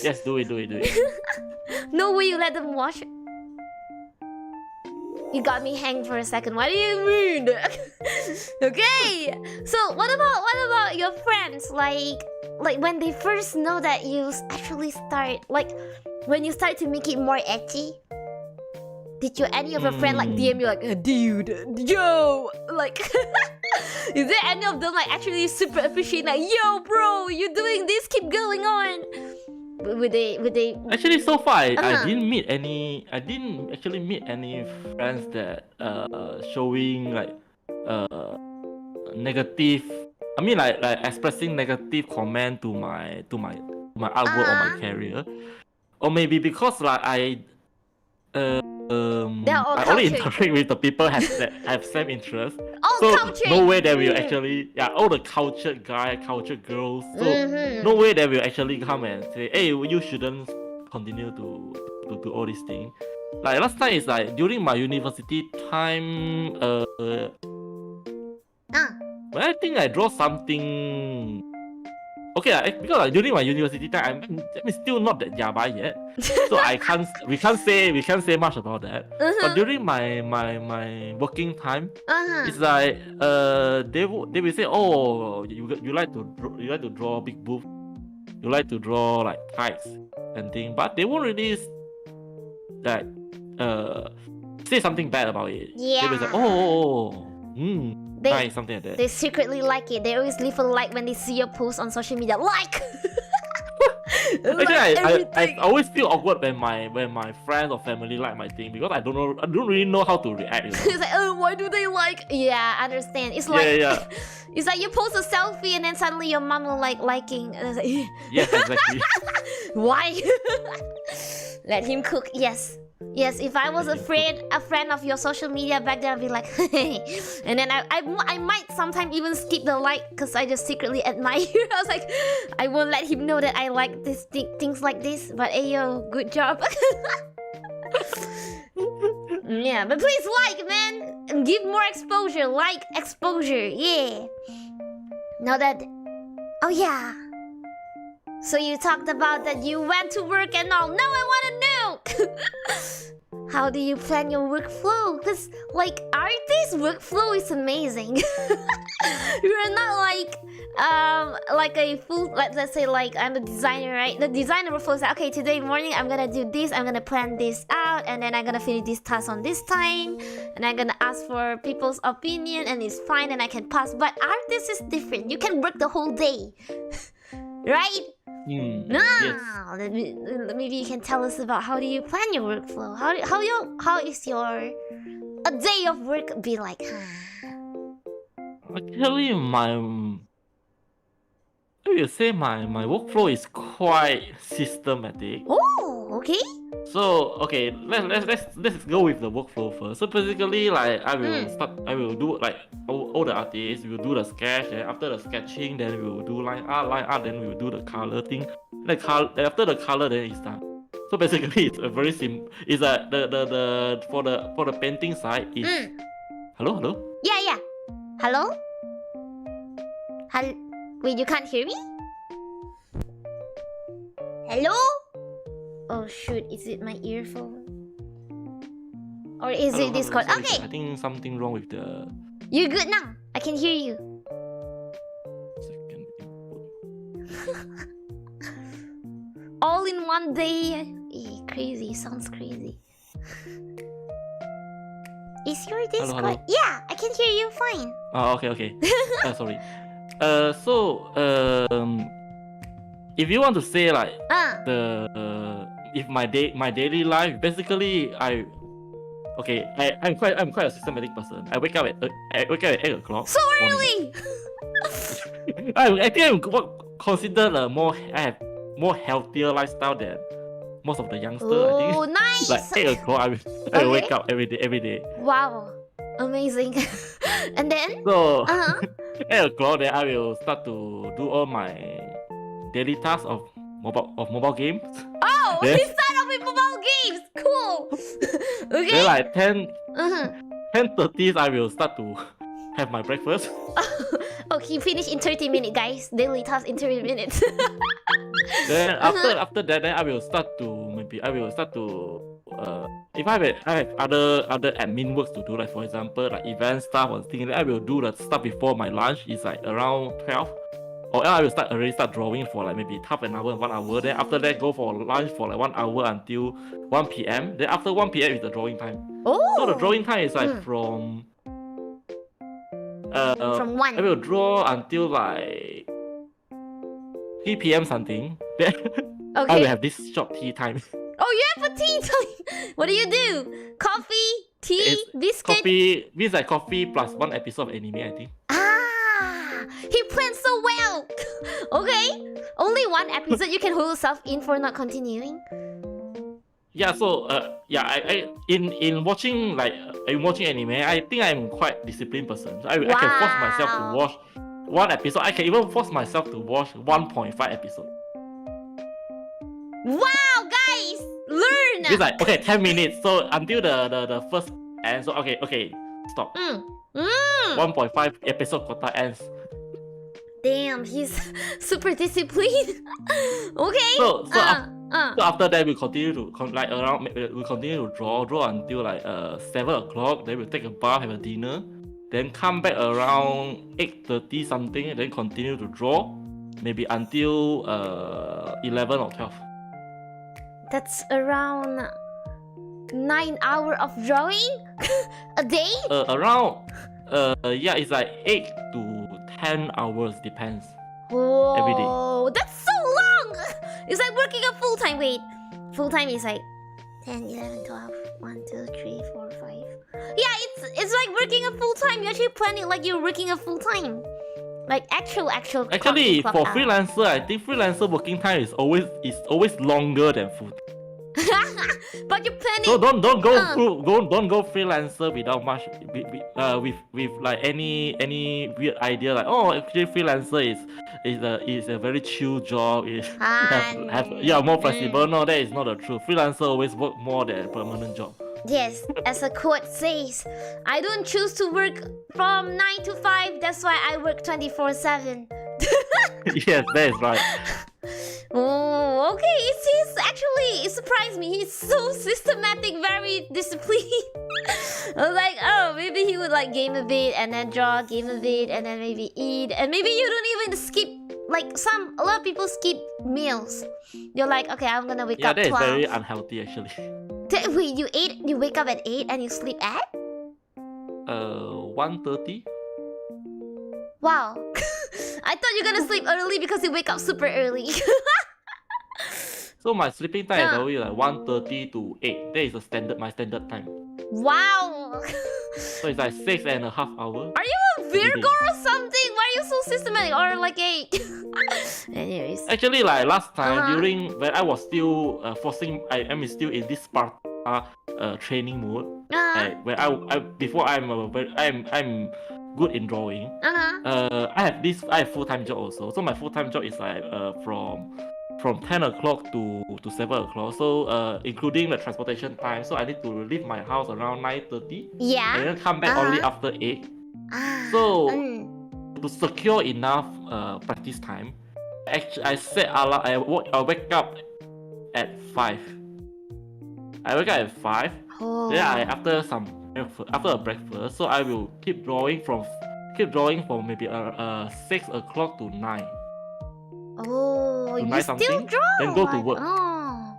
Yes, do it. No way you let them watch. You got me hanged for a second. What do you mean? Okay. So what about your friends? Like when they first know that you actually start, like when you start to make it more ecchi. Did you any of your friend like DM you like, dude, yo, like, is there any of them like actually super appreciate like, yo, bro, you doing this, keep going on? Would they? Actually, so far I didn't actually meet any friends that showing like negative. I mean like expressing negative comment to my artwork or my career, or maybe because like I only interact with the people that have same interest. So no way that will actually, all the cultured guy, cultured girls. So no way that will actually come and say, hey, you shouldn't continue to do all these things. Like last time is like during my university time. When I think I draw something. Okay, because like, during my university time, I'm still not that Yabai yet, so we can't say much about that. But during my working time, it's like they will say, oh, you like to draw big boobs, you like to draw like tights and things, but they won't really like say something bad about it. Yeah. They will say, nice, something like that. They secretly like it. They always leave a like when they see your post on social media. Like! Actually, I always feel awkward when my friends or family like my thing because I don't really know how to react. You know? It's like, oh, why do they like? Yeah, I understand. It's like, it's like you post a selfie and then suddenly your mom will like liking. And it's like, yes, exactly. Why? Let him cook. Yes, if I was a friend of your social media back then, I'd be like, hey. And then I might sometimes even skip the like because I just secretly admire. I was like, I won't let him know that I like this things like this. But hey yo, good job. Yeah, but please like, man, and give more exposure. Like exposure, yeah. Now that, oh yeah. So you talked about that you went to work and all. Now I want to know. How do you plan your workflow? Because like artist workflow is amazing. You're not like a full, let's say like I'm the designer, right? The designer workflow is like, okay, today morning I'm gonna do this, I'm gonna plan this out, and then I'm gonna finish this task on this time, and I'm gonna ask for people's opinion, and it's fine, and I can pass. But artist is different. You can work the whole day. Right? Yes. Maybe you can tell us about how do you plan your workflow? How is your a day of work be like? Actually, I will say my workflow is quite systematic. Oh, okay. So okay, let's go with the workflow first. So basically, like I will do like all the artists will do the sketch, and after the sketching, then we will do line art, then we will do the color thing. After the color, then it's done. So basically, it's a very simple. It's the for the painting side is. Hello. Yeah. Hello. Wait, you can't hear me? Hello? Oh shoot, is it my earphone? Or is it Discord? Sorry, okay. I think something wrong with the... You're good now. I can hear you. Second input. All in one day. Crazy. Sounds crazy. Is your Discord? Hello. Yeah, I can hear you fine. Oh, okay. Sorry. If you want to say like if my daily life, basically I'm quite a systematic person. I wake up at 8 o'clock. So early. I think I'm considered I have more healthier lifestyle than most of the youngsters. Oh, I think. nice. Like 8 o'clock, I will wake up every day. Wow, amazing. And then? So 8 o'clock, then I will start to do all my daily tasks of mobile games. Oh, he started off with mobile games. Cool. Okay. Then like 10:30, I will start to have my breakfast. Okay, finish in 30 minutes, guys. Daily task in 30 minutes. Then after that, then I will start to if I have other admin works to do, like for example like event stuff or things, I will do the stuff before my lunch is like around 12. Or I will already start drawing for like maybe half an hour, 1 hour. Then after that go for lunch for like 1 hour until 1 p.m. Then after 1 p.m. is the drawing time. Oh. So the drawing time is like from 1. I will draw until like 3 p.m. something. Then I will have this short tea time. Oh, you have a tea time. What do you do? Coffee, tea, biscuit? Coffee plus 1 episode of anime, I think. He planned so well. Okay, only 1 episode you can hold yourself in for not continuing. Yeah, so I in watching anime, I think I'm quite disciplined person. So I can force myself to watch 1 episode. I can even force myself to watch 1.5 episode. Wow, guys, learn. It's like 10 minutes. So until the first ends. So okay, stop. 1.5 episode quota ends. Damn, he's super disciplined. Okay. So after that we continue to draw until like 7 o'clock. Then we'll take a bath, have a dinner, then come back around 8:30 something, and then continue to draw, maybe until 11 or 12. That's around 9 hours of drawing a day. It's like 8 to 10 hours, depends. Whoa, every day. That's so long. It's like working a full time. Wait, full time is like 10, 11, 12, 1, 2, 3, 4, 5. Yeah, it's like working a full time. You actually plan it like you're working a full time, like actual. Actually, clock for out. freelancer, I think freelancer working time is always longer than full. But you're planning. So don't go freelancer without much with like any weird idea like, oh, actually freelancer is a very chill job. More flexible. No, that is not the truth. Freelancer always work more than a permanent job. Yes, as a quote says, I don't choose to work from 9 to 5. That's why I work 24/7. Yes, that is right. Oh, okay. It surprised me. He's so systematic, very disciplined. I was like, oh, maybe he would like game a bit and then draw, game a bit and then maybe eat, and maybe you don't even skip. Like a lot of people skip meals. You're like, okay, I'm gonna wake up 12. Yeah, that is very unhealthy actually. Wait, you wake up at 8 and you sleep at? 1:30. Wow. I thought you're gonna sleep early because you wake up super early. So my sleeping time is always like 1:30 to 8. That is my standard time. Wow. So it's like 6.5 hours. Are you a Virgo or something? Why are you so systematic? Or like a... Anyways. Actually, like last time during when I was still I am still in this Sparta training mode. Where I'm good in drawing. I have full-time job also. So my full-time job is like from 10 o'clock to 7 o'clock. So including the transportation time. So I need to leave my house around 9:30. Yeah. And then come back only after 8. So to secure enough practice time, actually I set alarm. I wake up at 5. I wake up at 5. Then after a breakfast, so I will keep drawing from maybe 6 o'clock to 9. Oh, you still something, draw? Then go to work. Oh.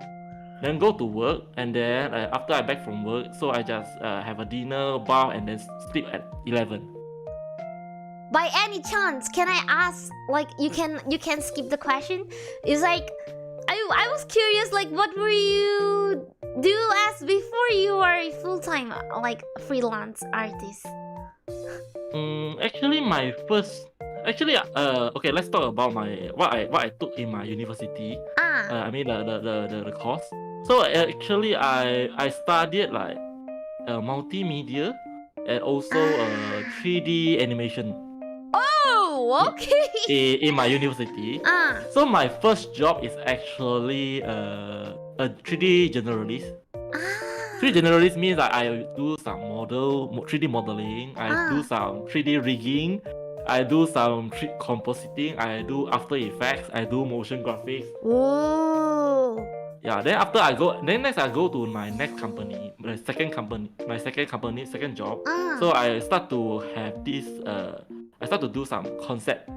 Then go to work, and then after I back from work, so I just have a dinner, bath, and then sleep at 11. By any chance, can I ask? Like, you can skip the question. It's like, I was curious. Like, what were you do as before you were a full-time like freelance artist? Okay, let's talk about what I took in my university. I mean the course. So actually I studied like multimedia and also 3D animation. Oh, okay. In my university. So my first job is actually a 3D generalist. 3D generalist means that I do some 3D modeling, I do some 3D rigging, I do some compositing, I do After Effects, I do motion graphics. Oh. Yeah, then next I go to my next company, my second job. So I start to have this, I start to do some concept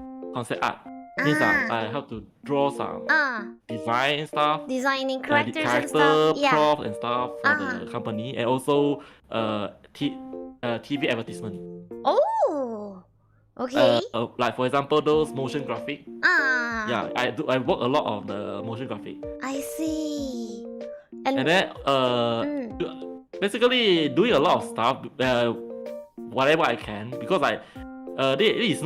art. Means I have to draw some design stuff, designing characters and stuff, props and stuff for the company, and also TV advertisement. Oh, okay. Like for example, those motion graphic. Yeah, I work a lot of the motion graphic. I see. And then basically doing a lot of stuff, whatever I can, because it is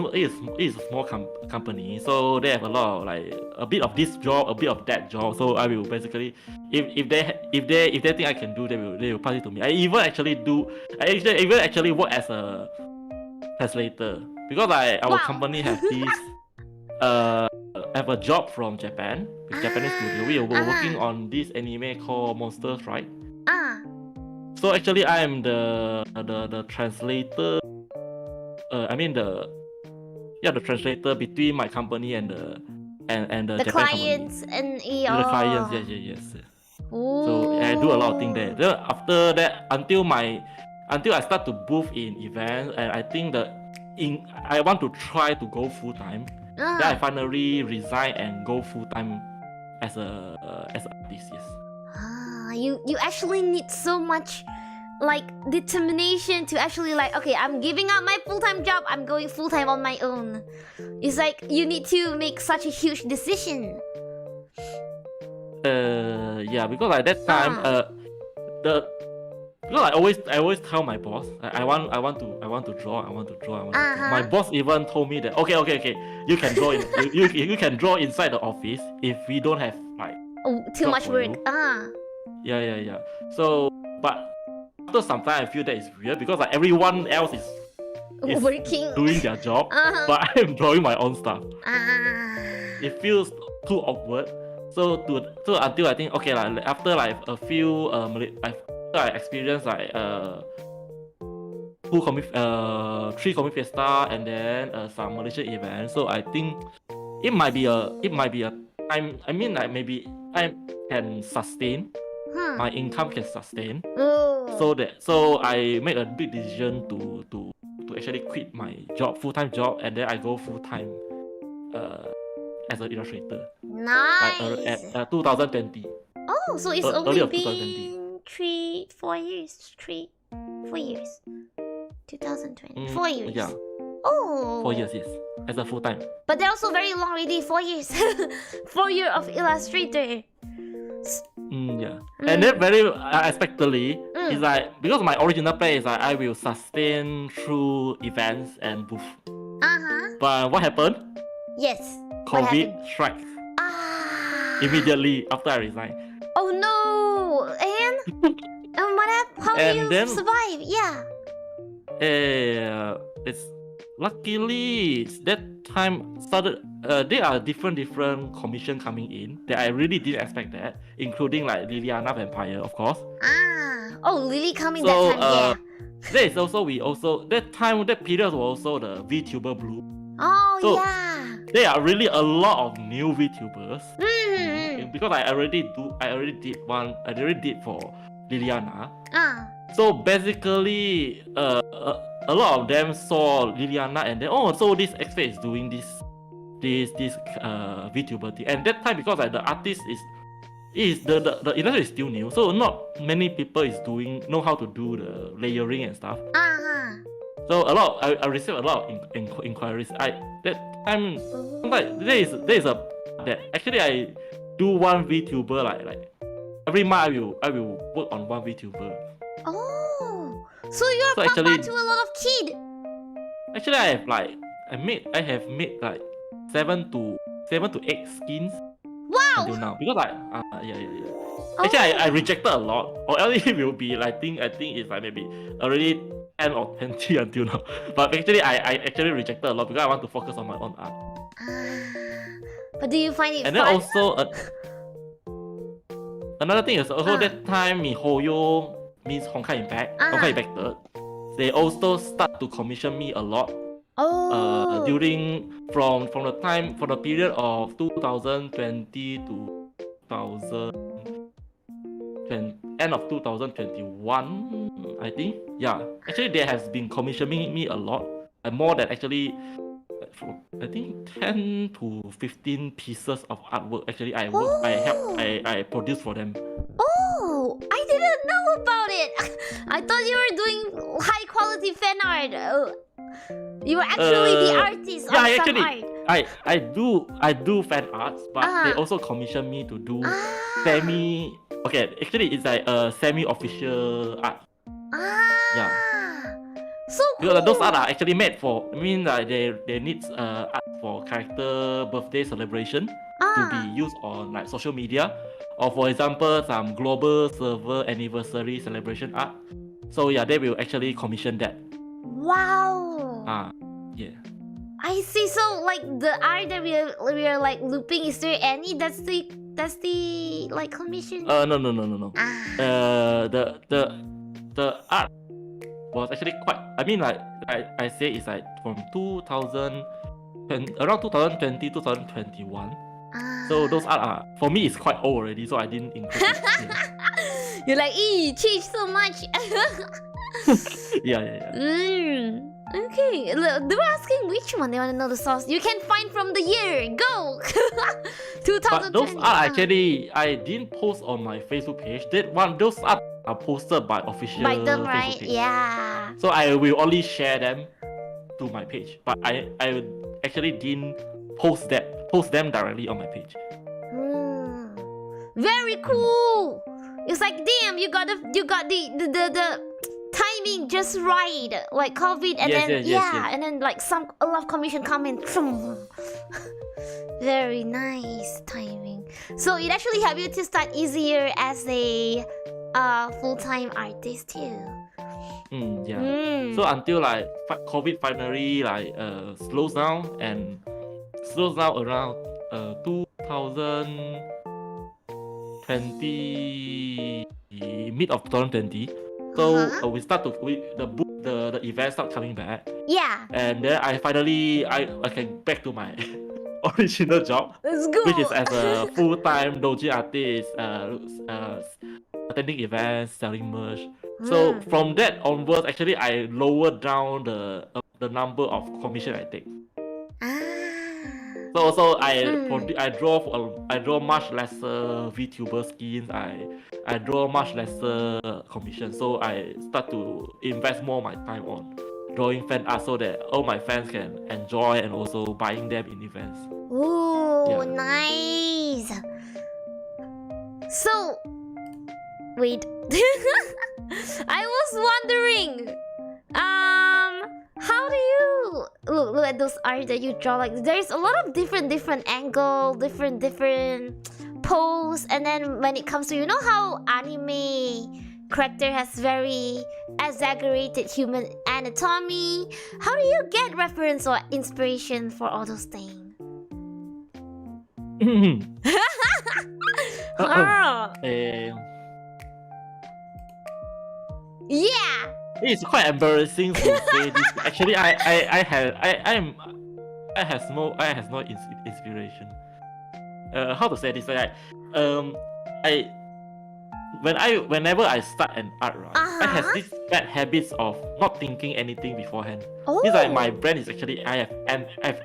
a small company, so they have a lot of like a bit of this job, a bit of that job. So I will basically, if they think I can do, they will pass it to me. I even actually work as a translator, because our company has this have a job from Japan, with Japanese studio. We were working on this anime called Monsters, right? So actually I am the translator. The translator between my company and the Japan clients company. and The clients, yes. So I do a lot of things there. Then after that, until I start to booth in events, and I think I want to try to go full time. Then I finally resign and go full time as an artist. Yes. You actually need so much like determination to actually like, okay, I'm giving up my full-time job, I'm going full-time on my own. It's like you need to make such a huge decision. Yeah, because at that time because I always tell my boss I want to draw. My boss even told me that okay, you can draw you can draw inside the office if we don't have like too much work. Yeah. So but after some time I feel that it's weird, because like everyone else is working, doing their job, but I'm drawing my own stuff. It feels too awkward. So until I think, okay, like after like a few after I experienced like 3 Comic Fiesta and then some Malaysian events. So I think it might be a time. I mean, like maybe I can sustain. My income can sustain. So I make a big decision to actually quit my full-time job, and then I go full-time as an illustrator. Nice. Like, at 2020. Oh, so it's only been 4 years. 4 years. 2020. 4 years. Yeah. Oh. 4 years, yes. As a full-time. But they're also very long already. 4 years. 4 years of illustrator. Yeah. And then very unexpectedly, it's like, because my original plan is like I will sustain through events and booth. But what happened? Yes. COVID strikes. Immediately after I resigned. Oh no! And what happened? How do you survive? Yeah. It's luckily that time started. There are different commission coming in that I really didn't expect that, including like Liliana Vampaia, of course. Oh, Lily coming that time, yeah. There is also that period was also the Vtuber Blue. Oh, so, yeah. There are really a lot of new Vtubers. Because I already did for Liliana. So basically, a lot of them saw Liliana and then, so this xFate is doing this Vtuber thing. And that time, because like the artist the industry is still new, so not many people know how to do the layering and stuff. So I received a lot of inquiries. That time, like there is a that actually I do one Vtuber like every month I will work on one Vtuber. Oh, so you're papa to a lot of kids. Actually, I have made like 7 to 8 skins. Wow. Until now, because yeah. Actually, I rejected a lot, or else it will be like I think it's like maybe already 10 or 20 until now. But actually, I actually rejected a lot because I want to focus on my own art. But do you find it and fun? Then also another thing is also that time MyHoloTV means Honkai Impact, Honkai Impacted, they also start to commission me a lot. During from the period of 2020 to 2020, end of 2021, I think. Yeah, actually they has been commissioning me a lot, more than actually, I think 10 to 15 pieces of artwork. Actually, I produced for them. Oh, I didn't know about it. I thought you were doing high quality fan art. You were actually the artist of some art. I do fan arts, but they also commission me to do semi. Okay, actually it's like a semi-official art. Yeah. So cool. Because those art are actually made for. I mean, like they need art for character birthday celebration to be used on like social media, or for example some global server anniversary celebration art. So yeah, they will actually commission that. Wow. Yeah. I see. So like the art that we are like looping, is there any that's the like commission? No. The art was actually quite. I mean, like I say, it's like from around 2020 2021. So those art are, for me, it's quite old already. So I didn't include it. Yeah. You're like, changed so much. Yeah. Okay, they were asking which one they want to know the source. You can find from the year. Go. 2020. But those art actually, I didn't post on my Facebook page. Those art are posted by official by them, right? Facebook page. Yeah. So I will only share them to my page, but I actually didn't post them directly on my page. Very cool. It's like, damn, you got the timing just right, like COVID, and yes. And then like a lot of commission coming. Very nice timing. So it actually helped you to start easier as a full-time artist too. Yeah. So until like COVID finally like slows down around 2020, mid of 2020. So we start to the events start coming back. Yeah. And then I finally I can back to my original job. Let's go. Which is as a full-time doji artist, attending events, selling merch. So from that onwards, actually I lowered down the number of commission I take. So also I draw much lesser Vtuber skins. I draw much lesser commission. So I start to invest more of my time on drawing fan art so that all my fans can enjoy and also buying them in events. Ooh, nice. So, wait. I was wondering, how do you look at those art that you draw? Like, there's a lot of different angle, different pose, and then when it comes to, you know how anime character has very exaggerated human anatomy, how do you get reference or inspiration for all those things? Yeah. It's quite embarrassing to say this. Actually, I has no inspiration. How to say this? Like, whenever I start an art, right, I have this bad habits of not thinking anything beforehand. It's like my brain is actually I have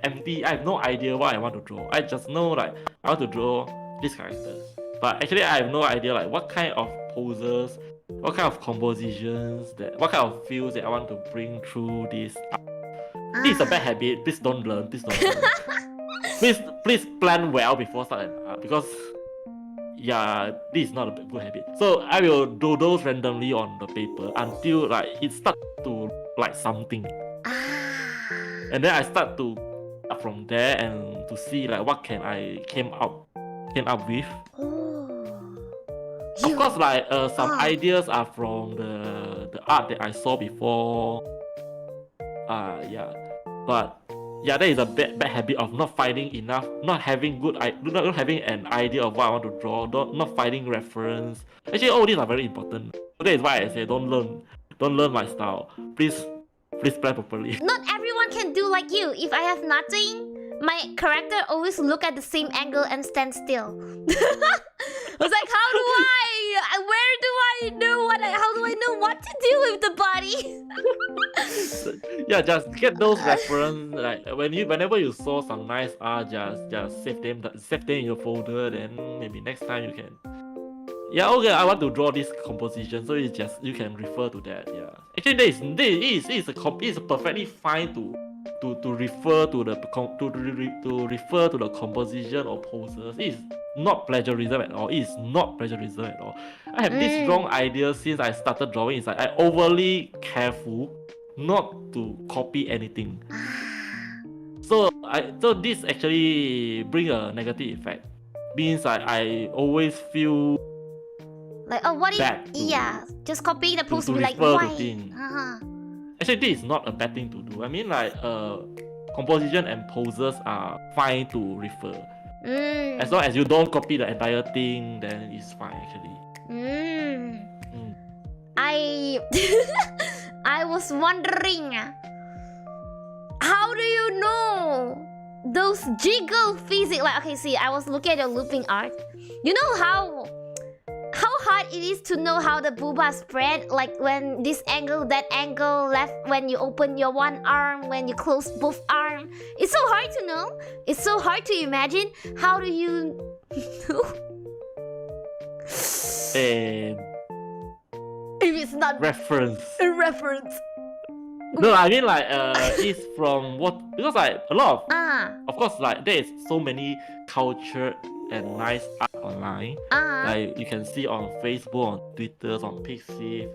empty. I have no idea what I want to draw. I just know like I want to draw these characters, but actually I have no idea like what kind of poses, what kind of compositions, what kind of feels that I want to bring through this art. This is a bad habit. Please don't learn. Please plan well before starting art, because this is not a good habit. So I will do those randomly on the paper until like it starts to look like something, and then I start to start from there and to see like what can I came up with. Of course, like some ideas are from the art that I saw before. But that is a bad habit of not finding enough, not having an idea of what I want to draw, not finding reference. Actually, all these are very important. that is why I say don't learn my style. Please play properly. Not everyone can do like you. If I have nothing, my character always look at the same angle and stand still. I was like, how do I? Where do I know how do I know what to do with the body? Yeah, just get those reference. Like whenever you saw some nice art, just save them in your folder. Then maybe next time you can. Yeah, okay. I want to draw this composition, so it's just you can refer to that. Yeah, actually, it's perfectly fine to refer to the composition or poses. It's not plagiarism at all. It's not plagiarism at all. I have this wrong idea since I started drawing. It's like I overly careful not to copy anything. So this actually bring a negative effect. Means I always feel like, oh, what if just copying the pose to be like, why? Actually, this is not a bad thing to do. I mean, like, composition and poses are fine to refer. As long as you don't copy the entire thing, then it's fine, actually. I was wondering, how do you know those jiggle physics? Like, okay, see, I was looking at your looping art. You know how hard it is to know how the booba spread, like when this angle, that angle, left when you open your one arm, when you close both arms. It's so hard to know. It's so hard to imagine. How do you know? If it's not reference. A reference. No, I mean like it's from what, because like a lot of course, like there is so many culture and nice art online. Like you can see on Facebook, on Twitter, on Pixiv,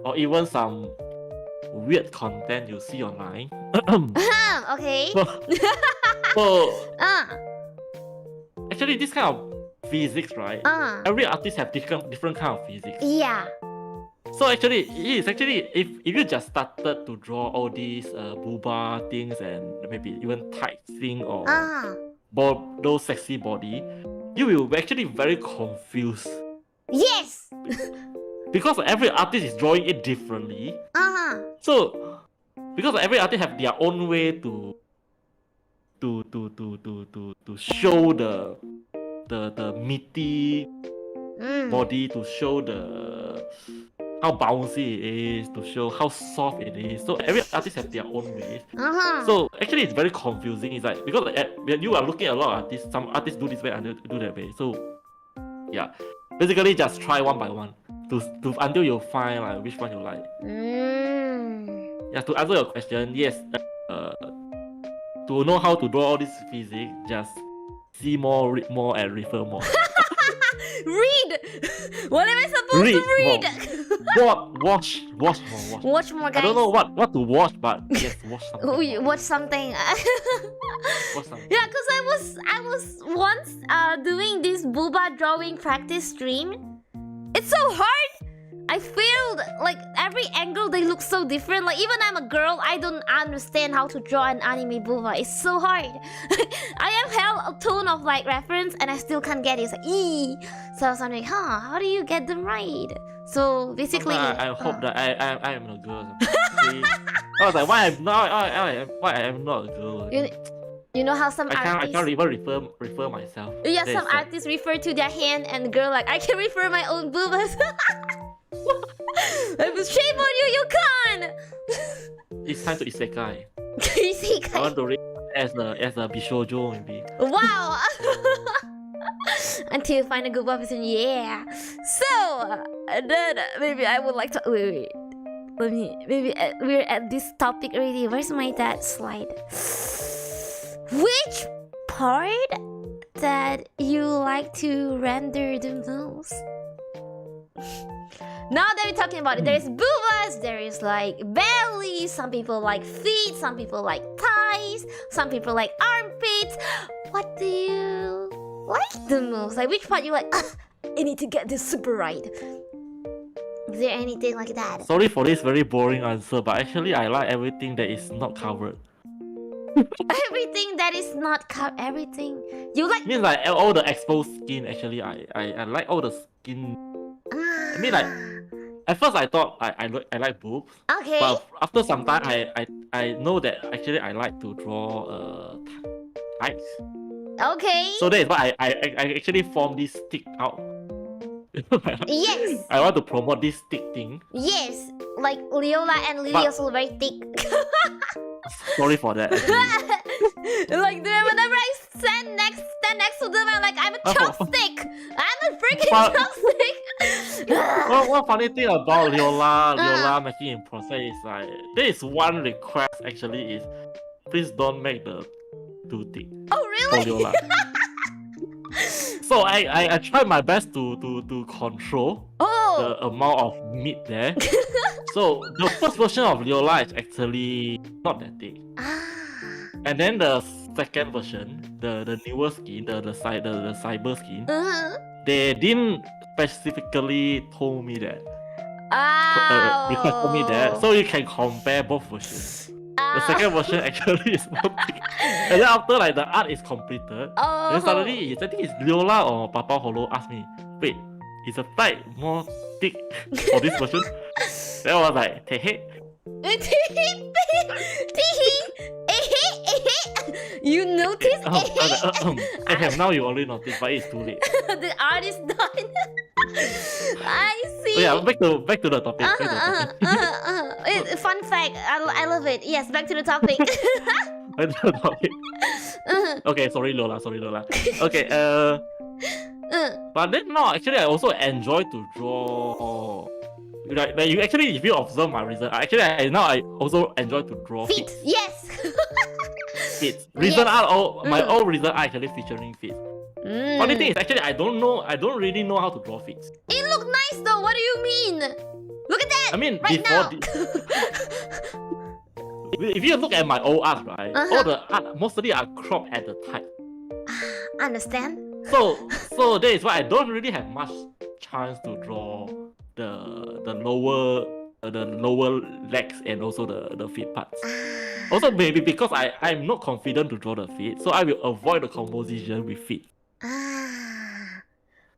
or even some weird content you see online. Okay. So actually, this kind of physics, right? Every artist have different kind of physics. Yeah. So actually, if you just started to draw all these booba things and maybe even tight thing or those sexy body, you will be actually very confused. Yes. Because every artist is drawing it differently. So because every artist have their own way to show the meaty body, to show the how bouncy it is, to show how soft it is. So every artist have their own ways. So actually it's very confusing. It's like, because when you are looking at a lot of artists, some artists do this way and do that way. So yeah, basically just try one by one until you find like which one you like. Yeah, to answer your question, yes, to know how to draw all this physics, just see more, read more, and refer more. Read! What am I supposed to read? Watch more. Watch more, guys. I don't know what to watch, but yes, watch something. Oh, you watch something. Watch something. Yeah, because I was once doing this booba drawing practice stream. It's so hard. I failed. Like every angle, they look so different. Like even I'm a girl, I don't understand how to draw an anime booba. It's so hard. I have held a ton of like reference and I still can't get it. It's like So I was wondering, how do you get them right? So basically, I hope that I am a girl. I was like, why I'm not a girl? You know how some artists... I can't even refer myself. Yeah, some artists refer to their hand and girl like, I can refer my own boobas. Shame on you, you can't! It's time to isekai. Isekai? I want to read as a bishoujo maybe. Wow! Until you find a good person, yeah. So, then maybe I would like to... Wait. Maybe we're at this topic already. Where's my slide? Which part that you like to render the most? Now that we're talking about it, there's boobas, there is like belly, some people like feet, some people like thighs, some people like armpits. What do you like the most? Like which part you like, I need to get this super right? Is there anything like that? Sorry for this very boring answer, but actually I like everything that is not covered. Everything that is not covered, everything you like. Means like all the exposed skin. Actually, I like all the skin. I mean like at first I thought I like boobs. Okay. But after some time, I know that actually I like to draw tights. Okay. So that is why I actually formed this stick out. Yes. I want to promote this stick thing. Yes. Like Leola and Lily But- also very thick. Sorry for that. Like whenever I stand next to them, I'm like, I'm a chopstick. I'm a freaking chopstick. One funny thing about Leola making in process is like there is one request actually is please don't make the too thick. Oh For really? Leola. So I try my best to control the amount of meat there. So the first version of Leola is actually not that thick. And then the second version, the newer skin, the cyber skin, they didn't specifically told me that. Requested me that, so you can compare both versions. The second version actually is more thick. And then after like the art is completed, then suddenly I think it's Leola or Papa Holo asked me, wait, is the tight more thick for this version? Then I was like, hey. You noticed? Now you already noticed, but it's too late. The art is done. I see. So yeah, back to the topic. Fun fact, I love it. Yes, back to the topic. Back to the topic. Okay, sorry Lola. Okay, but then no, actually I also enjoy to draw. Like you actually, if you observe my reason, I also enjoy to draw Feet. Yes. feet. Reason art, my own reason art actually featuring feet. Funny thing is actually I don't really know how to draw feet. It look nice though. What do you mean? Look at that. I mean, right before now. if you look at my old art, right, all the art mostly are cropped at the type. Understand? So that is why I don't really have much chance to draw the lower legs and also the feet parts. Also maybe because I'm not confident to draw the feet, so I will avoid the composition with feet.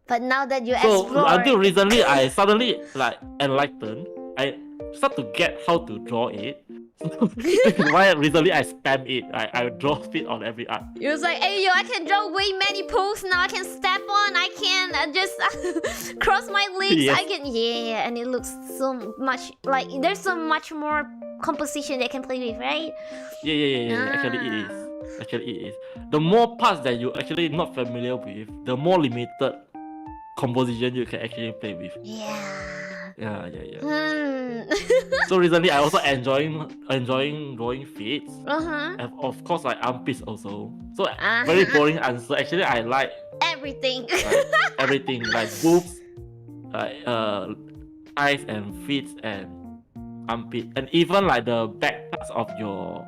But now that you So explore, until recently I suddenly like enlightened. I start to get how to draw it. So why recently I spam it. I draw feet on every art. it was like, hey yo, I can draw way many poses now. I can step on. I can just cross my legs. Yes. I can and it looks so much like there's so much more composition they can play with, right? Yeah. Actually it is. The more parts that you actually not familiar with, the more limited composition you can actually play with. Yeah. So recently I also enjoying drawing feet. And of course like armpits also. So very boring answer. Actually I like Everything. everything like boobs, like eyes and feet and armpit, and even like the back parts of your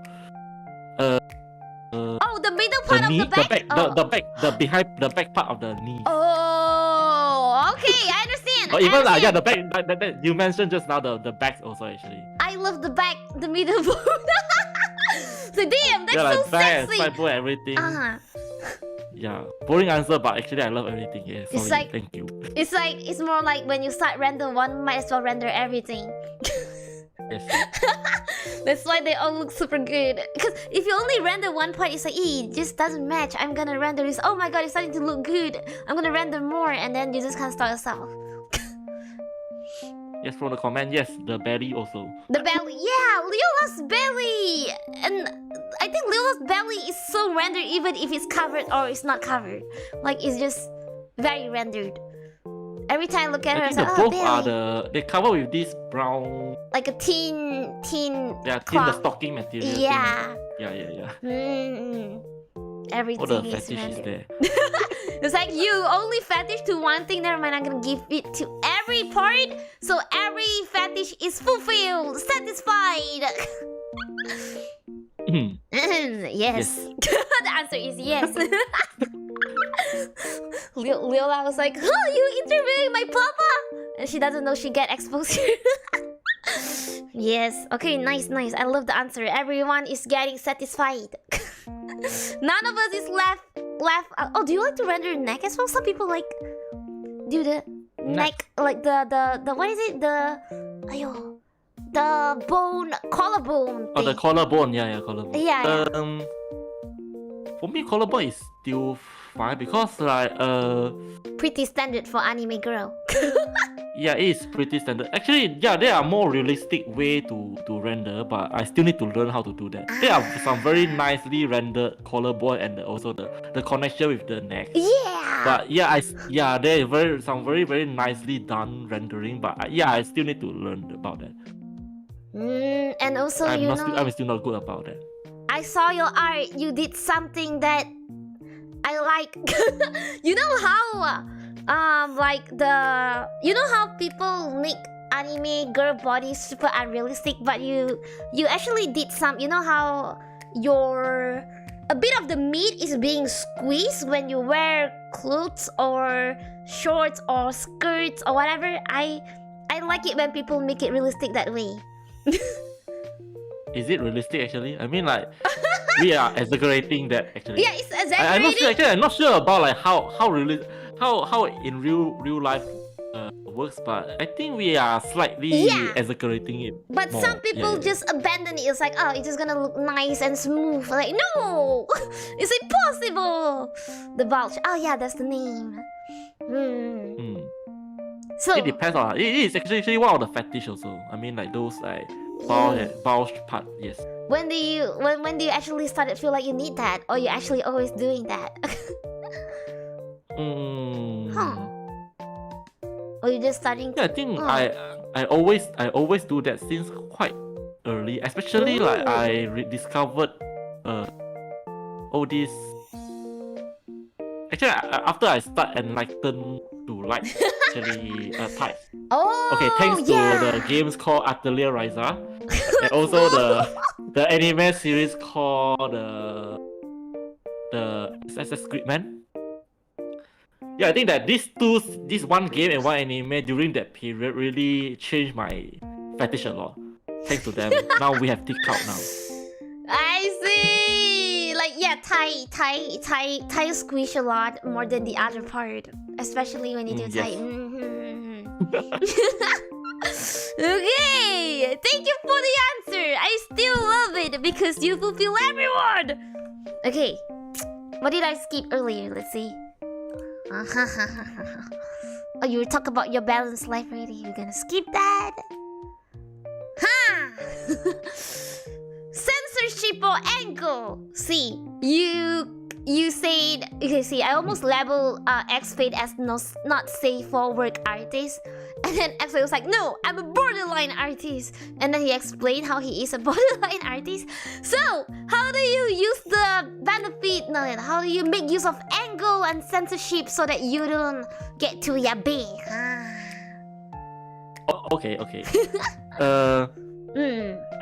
The middle part of knee, the back. the behind the back part of the knee. Oh, okay, I understand. Or even I the understand. back that you mentioned just now, the back also actually. I love the back, the middle part. So damn, that's Yeah, so like back and sexy. side bone, everything. Yeah, boring answer, but actually I love everything. Yeah, sorry, It's like- thank you. It's more like when you start render one, might as well render everything. Yes. That's why they all look super good. Because if you only render one part, it's like, it just doesn't match. I'm gonna render this. Oh my god, it's starting to look good. I'm gonna render more, and then you just can't start yourself. Yes, from the comment, yes, the belly also. The belly, yeah, Leola's belly, and I think Leola's belly is so rendered even if it's covered or it's not covered. Like it's just very rendered. Every time I look at her, I it's think like, the oh, both belly. are they cover with this brown. Like a teen. Yeah, the cloth. stocking material. Yeah. Yeah. Everything All the is fetishes rendered. there. It's like you only fetish to one thing. Never mind, I'm gonna give it to every part, so every fetish is fulfilled, satisfied. Yes. The answer is yes. Leola was like, "Oh, you interviewing my papa?" And she doesn't know she get exposed here. Yes. Okay. Nice. I love the answer. Everyone is getting satisfied. None of us is left. Oh, do you like to render neck as well? Some people like do the neck, like the what is it? The bone, collarbone. Oh, the collarbone. Yeah, collarbone. Yeah. For me, collarbone is still fine because like Pretty standard for anime girl. yeah, it is pretty standard. Actually, yeah, there are more realistic way to render, but I still need to learn how to do that. There are some very nicely rendered collarbone and also the connection with the neck. Yeah. But yeah, there is some very nicely done rendering. But I still need to learn about that. And also, I'm still not good about that. I saw your art. You did something that I like. You know how you know how people make anime girl bodies super unrealistic, but you actually did some. You know how a bit of the meat is being squeezed when you wear clothes or shorts or skirts or whatever. I like it when people make it realistic that way. Is it realistic actually? I mean, like we are exaggerating that actually. Yeah, it's exaggerating. I'm not sure about like how in real life works, but I think we are slightly exaggerating it. But more. some people just abandon it. It's like, oh, it's just gonna look nice and smooth. Like, no, it's impossible. The bulge. Oh yeah, that's the name. So it depends on. It is actually one of the fetish also. I mean, like those like bulge part. Yes. When do you actually start to feel like you need that, or you actually always doing that? Or you just starting? Yeah, I think I always do that since quite early. Especially like I rediscovered all this. Actually, after I start enlightened to like actually types. Oh. Okay, thanks to the games called Atelier Ryza, and also the anime series called the SS Gridman. Yeah, I think that this one game and one anime during that period really changed my fetish a lot. Thanks to them, now we have TikTok now. I see. Like Thai squish a lot more than the other part, especially when you do Thai. Okay, thank you for the answer. I still love it because you fulfill everyone. Okay, what did I skip earlier? Let's see. Oh, you talk about your balanced life already. You're gonna skip that. Censorship or angle. See, you said, okay, see, I almost labeled xFate as not safe for work artist, and then xFate was like, no, I'm a borderline artist, and then he explained how he is a borderline artist. So how do you use the benefit? No, how do you make use of angle and censorship so that you don't get too yabai? Okay.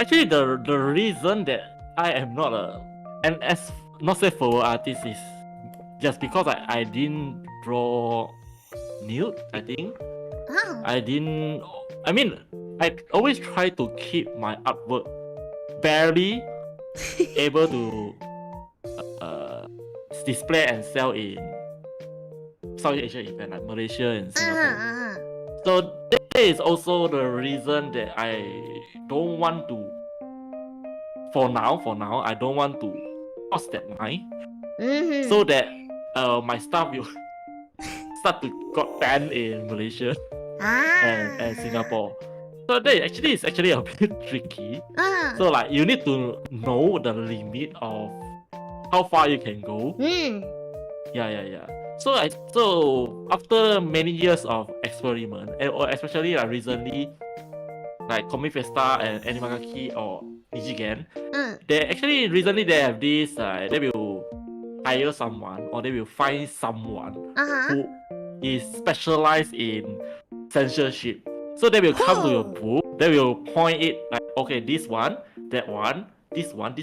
Actually, the reason that I am not not safe for artist is just because I didn't draw nude. I think I always try to keep my artwork barely able to display and sell in Southeast Asia event like Malaysia and Singapore. So that is also the reason that I don't want to. For now, I don't want to cross that line, so that my stuff will start to got banned in Malaysia and Singapore. So that is actually a bit tricky. So like you need to know the limit of how far you can go. Yeah. So after many years of experiment, and especially like recently, like Comic Festa and Animagaki or Nijigen, they actually recently they have this they will hire someone or they will find someone who is specialized in censorship. So they will come to your booth, they will point it like, okay, this one, that one, this one,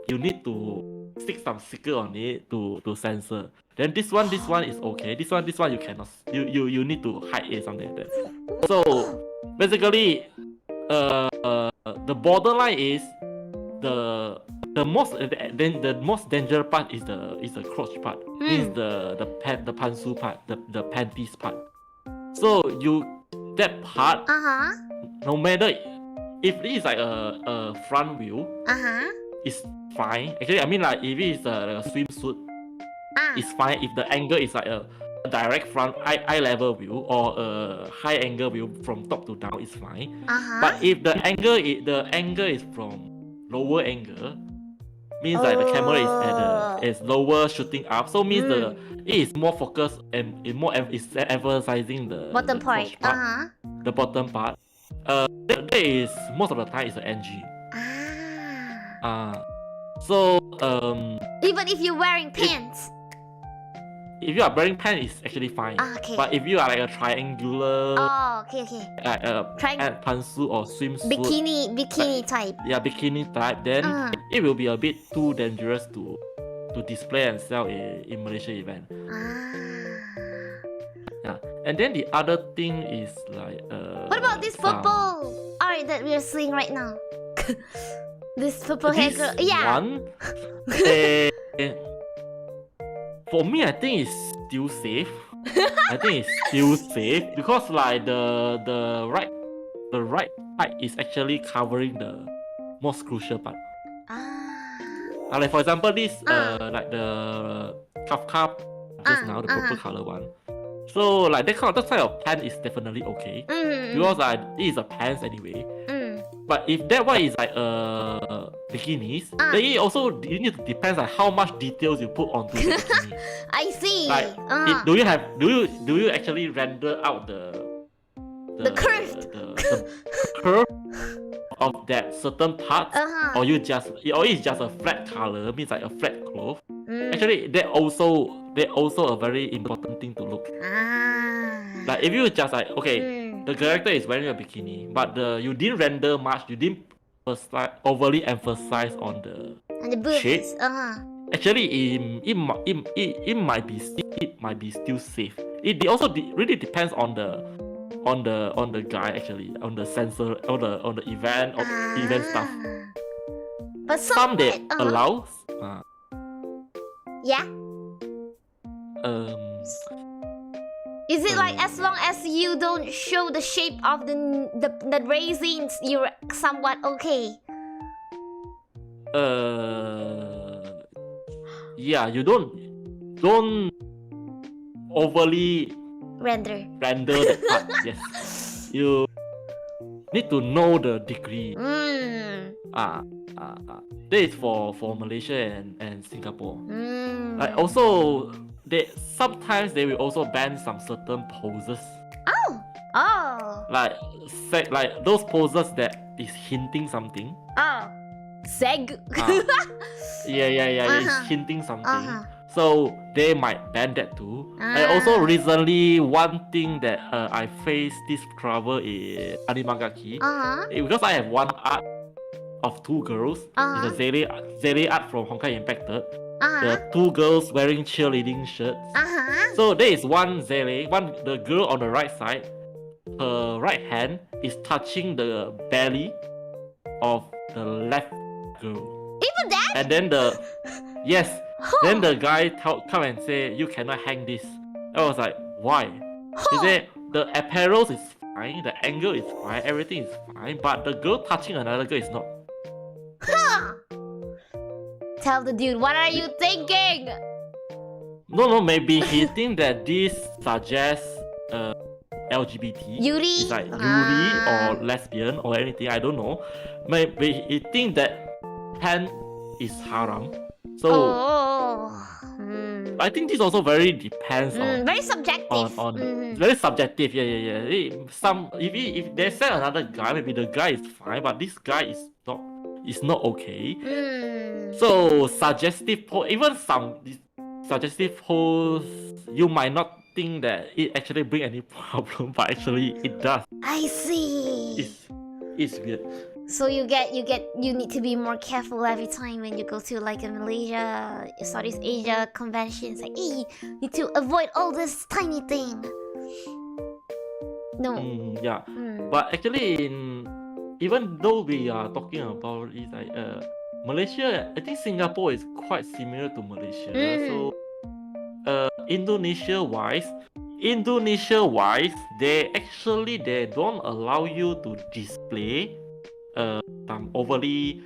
you need to stick some sticker on it to censor. Then this one is okay. This one you cannot. You need to hide it, something like that. So basically, the borderline is the most dangerous part is the crotch part. Means the pantsu part, the panties part. So that part, Uh-huh. no matter if it is like a front view, Uh-huh. it's fine. Actually, I mean like if it is like a swimsuit, it's fine. If the angle is like a direct front eye level view or a high angle view from top to down, it's fine. Uh-huh. But if the angle is from lower angle, means like the camera is at is lower shooting up, so means it is more focused and is emphasizing the bottom part. crotch part, the bottom part. That is most of the time is an NG. So even if you're wearing pants. If you are wearing pants, it's actually fine. Okay. But if you are like a triangular, okay. like a pantsuit or swimsuit, bikini type. Yeah, bikini type, then it will be a bit too dangerous to display and sell in Malaysia event. Yeah, and then the other thing is like what about this purple art that we are seeing right now? This purple hair girl. Yeah. One, for me, I think it's still safe. I think it's still safe because like the right side is actually covering the most crucial part. Like for example, this like the cuff just now, the purple color one. So like that type of pant is definitely okay because like it is a pants anyway. But if that one is like bikinis, then it need to depends on how much details you put onto the bikini. I see. Like, do you actually render out the curve the curve of that certain part, or it's just a flat color, means like a flat cloth. Actually, that also a very important thing to look. Like if you just like the character is wearing a bikini, but you didn't render much, you didn't overly emphasize on the shape. Actually, it might be still safe. It also really depends on the guy, actually, on the censor, on the event stuff. But some they allow. Yeah. Is it like as long as you don't show the shape of the raisins, you're somewhat okay? Yeah, you don't overly render that part. Yes, you need to know the degree. That is for Malaysia and Singapore. Like also, sometimes they will also ban some certain poses. Like those poses that is hinting something. Seg. It's hinting something. So they might ban that too. And also recently, one thing that I faced this trouble is animagaki. Because I have one art of two girls. It's a Zele art from Honkai Impacted. The two girls wearing cheerleading shirts. So there is one Zele, the girl on the right side. Her right hand is touching the belly of the left girl. Even that? And then then the guy come and say, you cannot hang this. I was like, why? He said the apparel is fine, the angle is fine, everything is fine, but the girl touching another girl is not. Tell the dude, what are you thinking? No, maybe he think that this suggests LGBT. Yuri? It's like Yuri or lesbian or anything, I don't know. Maybe he think that pan is haram. So I think this also very depends on very subjective. Very subjective. Yeah. If they send another guy, maybe the guy is fine, but this guy is not okay. So suggestive even some suggestive posts, you might not think that it actually bring any problem, but actually it does. I see. It's weird. So you need to be more careful every time when you go to like a Malaysia, Southeast Asia conventions. Like, you need to avoid all this tiny thing. No. But actually, even though we are talking about it, like Malaysia, I think Singapore is quite similar to Malaysia. So Indonesia wise, Indonesia wise, they don't allow you to display some overly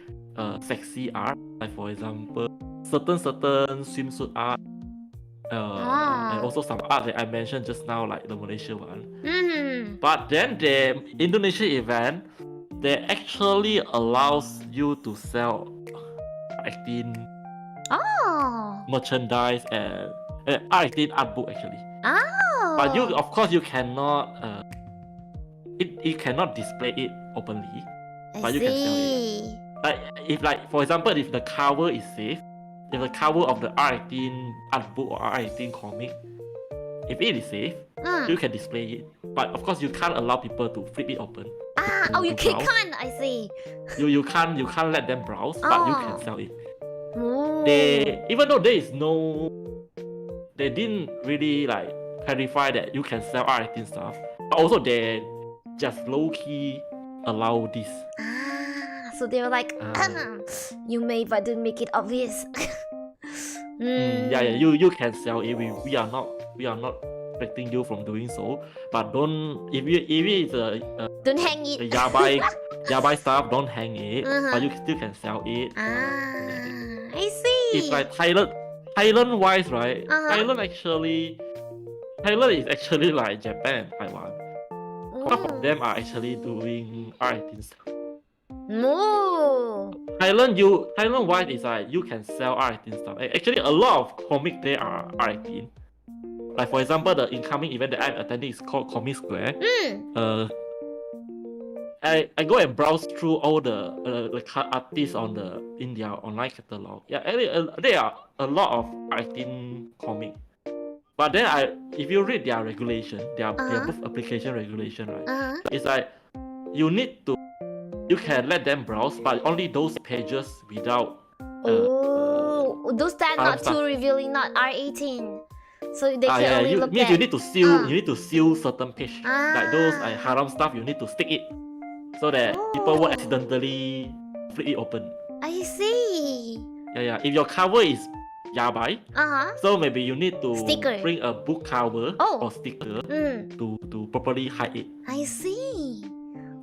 sexy art, like for example certain swimsuit art, and also some art that I mentioned just now, like the Malaysia one. But then the Indonesia event, they actually allows you to sell acting merchandise and acting art book actually. But you, of course, you cannot you cannot display it openly, but you can sell it. Like for example, if the cover is safe, if the cover of the R18 art book or R18 comic, if it is safe, you can display it. But of course, you can't allow people to flip it open. You can't. I see. You can't let them browse, but you can sell it. Even though there is no, they didn't really like clarify that you can sell R18 stuff, but also they just low key allow this. So they were like, you may, but don't make it obvious. Yeah, you can sell it. We are not restricting you from doing so, but don't, if it's don't hang it. The Yabai stuff, don't hang it, but you still can sell it. I see. It's like Thailand wise, right? Thailand is actually like Japan and Taiwan. Half of them are actually doing R18 stuff. Thailand wise is like you can sell R18 stuff. Actually, a lot of comics there are R18. Like for example, the incoming event that I'm attending is called Comic Square. I go and browse through all the artists in their online catalog. Yeah, there are a lot of R18 comics. But then if you read their regulation, their book application regulation, right? It's like you can let them browse, but only those pages without. Those that are not too revealing, not R18. So they can only look at. You need to seal. You need to seal certain page, like those haram stuff. You need to stick it so that people won't accidentally flip it open. I see. Yeah. If your cover is Yabai, so maybe you need to bring a book cover or sticker to properly hide it. I see.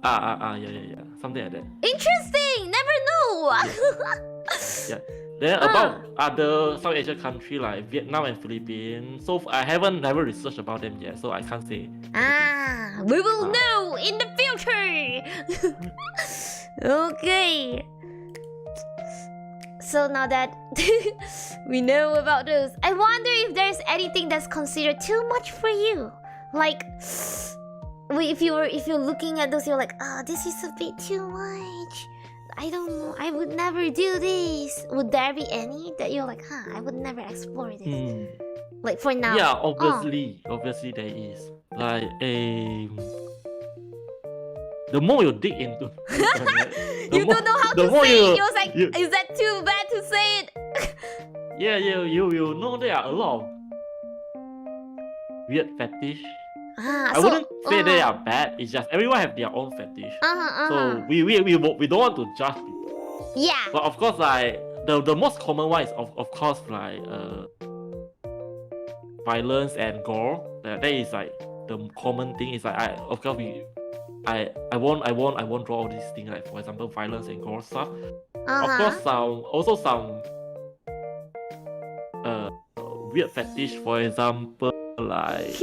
Yeah. Something like that. Interesting. Never know. Yeah. Then about other South Asian countries like Vietnam and Philippines, so I haven't never researched about them yet, so I can't say. We will know in the future. Okay. So now that we know about those, I wonder if there's anything that's considered too much for you. Like, if you're looking at those, you're like, this is a bit too much. I don't know. I would never do this. Would there be any that you're like, I would never explore this? Like for now. Yeah, obviously there is. Like the more you dig into, you don't know how to say it. You're like, is that too bad to say it? Yeah, you know there are a lot of weird fetish. I wouldn't say they are bad. It's just everyone have their own fetish. So we don't want to judge people. Yeah. But of course, like the most common one is of course like violence and gore. That is like the common thing. Is like I won't draw all these things, like for example violence and gore stuff. Of course, some weird fetish, for example, like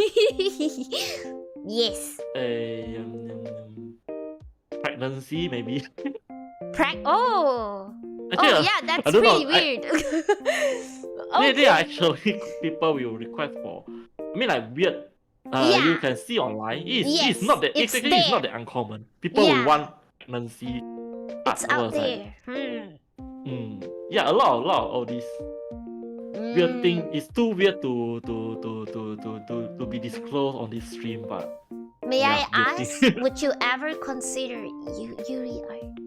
yes, pregnancy maybe. Actually, yeah, that's pretty weird. There are actually people will request for. I mean, like weird. You can see online. It's not that. It's not that uncommon. People will want pregnancy. It's out there. Yeah, a lot of all these weird thing. It's too weird to be disclosed on this stream. But may I ask, would you ever consider Yuri art?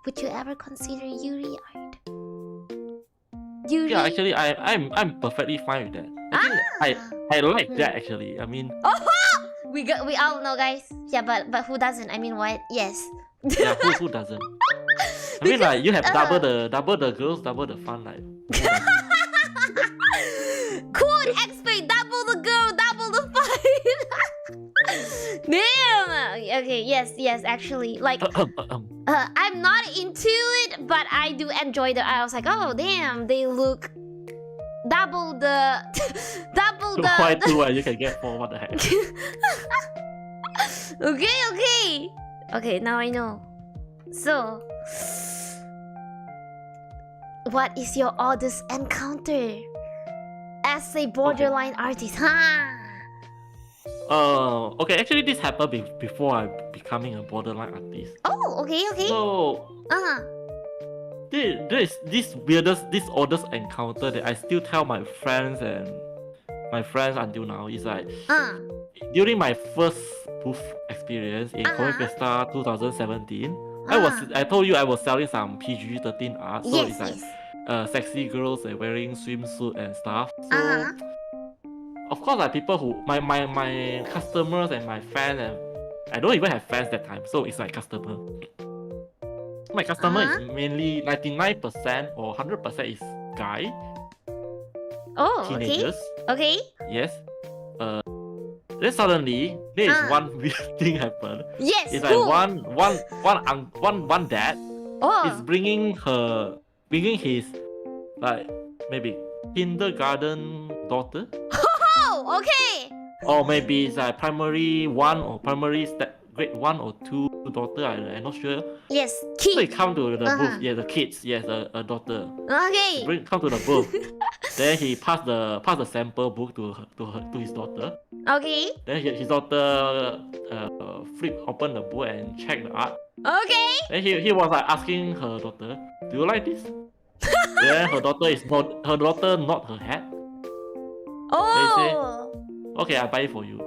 Would you ever consider Yuri art? Yeah, actually, I'm perfectly fine with that. I like that actually. I mean, we all know, guys. Yeah, but who doesn't? I mean, what? Yes. Yeah, who doesn't? I mean, like you have double the girls, double the fun, like. Cool, xFate, double the girl, double okay. Yes, actually. Like, I'm not into it, but I do enjoy the. I was like, oh damn, they look double the Why two you can get four? What the heck? Okay, now I know. So, what is your oddest encounter as a borderline artist? Okay, actually this happened before I becoming a borderline artist. Oh, okay. So, this oddest encounter that I still tell my friends until now is like, during my first booth experience in Comiket Festa 2017, I told you I was selling some PG-13 art, so it's like sexy girls wearing swimsuit and stuff. So of course, like people who my customers and my fans, and I don't even have fans that time, so it's like customer. My customer is mainly 99% or 100% is guy. Oh, teenagers. Okay. Yes. Then suddenly there is one weird thing happen. Yes. It's like one dad is bringing his like maybe kindergarten daughter. Oh, okay. Or maybe it's like primary 1 or grade 1 or 2 daughter. I'm not sure. Yes, kid. So he come to the booth. Yeah, the kids. Yes, a daughter. Okay. Come to the booth. Then he passed the sample book to his daughter. Okay. Then his daughter open the book and check the art. Okay. Then he was like asking her daughter, "Do you like this?" Then her daughter nod her head. Oh. They say, "Okay, I buy it for you."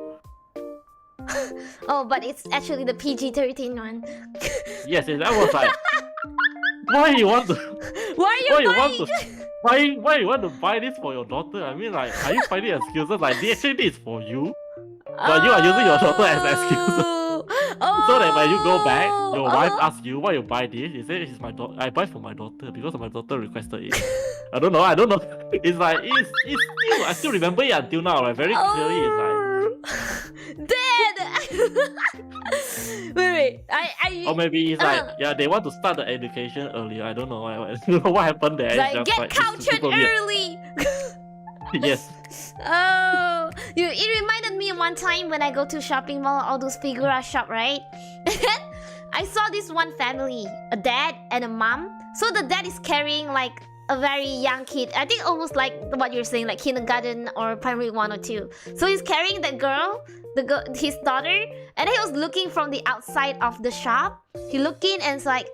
Oh, but it's actually the PG-13 one. Yes, I was like, why you want to buy this for your daughter? I mean, like, are you finding excuses? Like, actually this is for you, but you are using your daughter as an excuse. So that when you go back, your wife asks you why you buy this. You say it's my daughter. I buy for my daughter because my daughter requested it. I don't know. It's like it's still I still remember it until now. Like very clearly, it's like. Dead. wait. Or maybe it's like they want to start the education earlier. I don't know. I don't know what happened there. Like get cultured early. Yes. Oh, it reminded me one time when I go to shopping mall, all those figura shop, right? And then I saw this one family, a dad and a mom. So the dad is carrying like a very young kid. I think almost like what you're saying, like kindergarten or primary 1 or 2. So he's carrying the girl, his daughter, and he was looking from the outside of the shop. He looked in and it's like,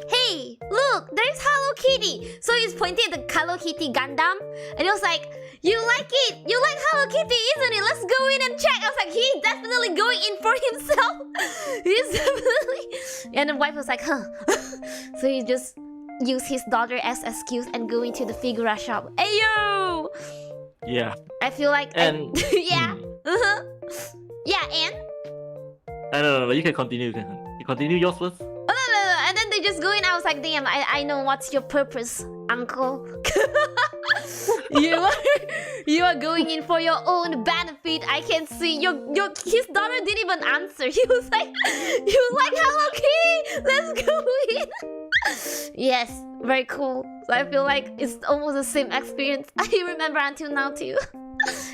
hey, look, there's Hello Kitty. So he's pointing at the Hello Kitty Gundam, and he was like, you like it? You like Hello Kitty, isn't it? Let's go in and check. I was like, he's definitely going in for himself. He's definitely. And the wife was like, huh. So he just use his daughter as excuse and go into the figura shop. Ayo! Yeah. I feel like and yeah. Yeah, and no, you can continue. You continue yours first. No. And then they just go in. I was like, damn, I know what's your purpose, uncle. You are going in for your own benefit. I can see his daughter didn't even answer. He was like, you like Hello Kitty? Let's go in. Yes, very cool. So I feel like it's almost the same experience I remember until now too.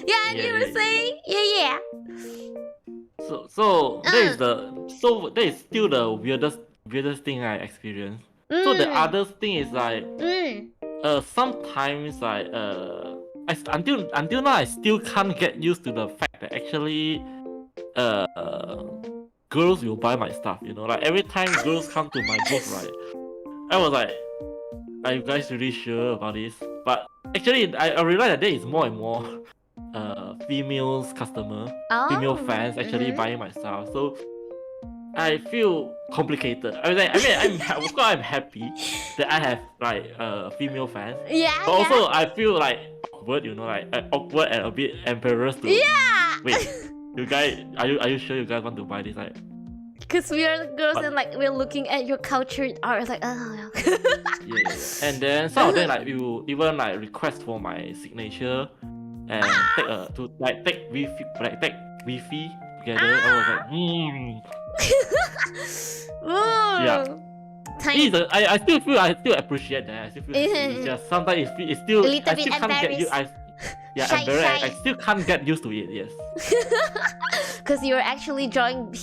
You were saying? Yeah. So that is still the weirdest thing I experienced. So the other thing is like sometimes like until now I still can't get used to the fact that actually girls will buy my stuff, you know, like every time girls come to my booth, right, I was like, are you guys really sure about this? But actually I realized that there is more and more female fans actually buying my stuff, so I feel complicated. I mean, of course I'm happy that I have like female fans. Yeah. But also I feel like awkward, you know, like awkward and a bit embarrassed to. Yeah. Wait, you guys, are you sure you guys want to buy this? Like, because we are girls and like we're looking at your cultured art, like yeah. And then some of them like you even like request for my signature and take Wi-Fi together. I was like, Yeah. I still feel I still appreciate that. I still feel it's just sometimes it's still a little I bit still can't get you. Shy, I still can't get used to it. Yes. Because you're actually drawing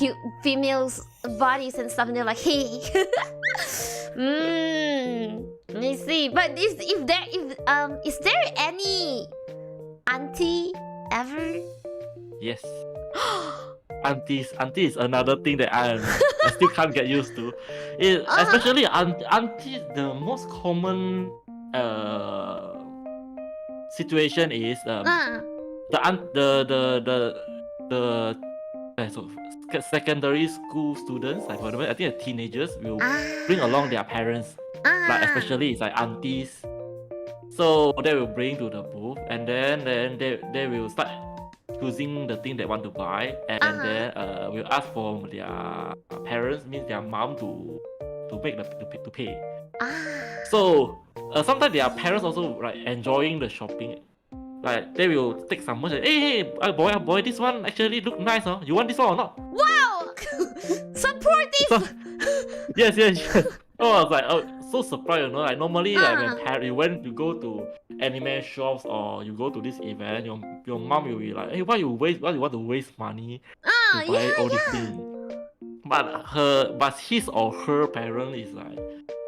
females' bodies and stuff, and they're like, hey. Let me see. But is there any auntie ever? Yes. Auntie is another thing that I still can't get used to. Especially auntie, the most common situation is secondary school students, like for example, I think the teenagers will bring along their parents, like especially it's like aunties. So they will bring to the booth, and then they will start choosing the thing they want to buy, and then we'll ask for their parents, means their mom, to pay. So sometimes their parents also like enjoying the shopping. Like they will take some money. Hey, boy, this one actually look nice, huh? You want this one or not? Wow, supportive. So, yes. Oh, I was like, so surprised, you know. Like normally, like when you went to go to anime shops or you go to this event, your mom will be like, hey, why you want to waste money to buy all these things? But his or her parent is like,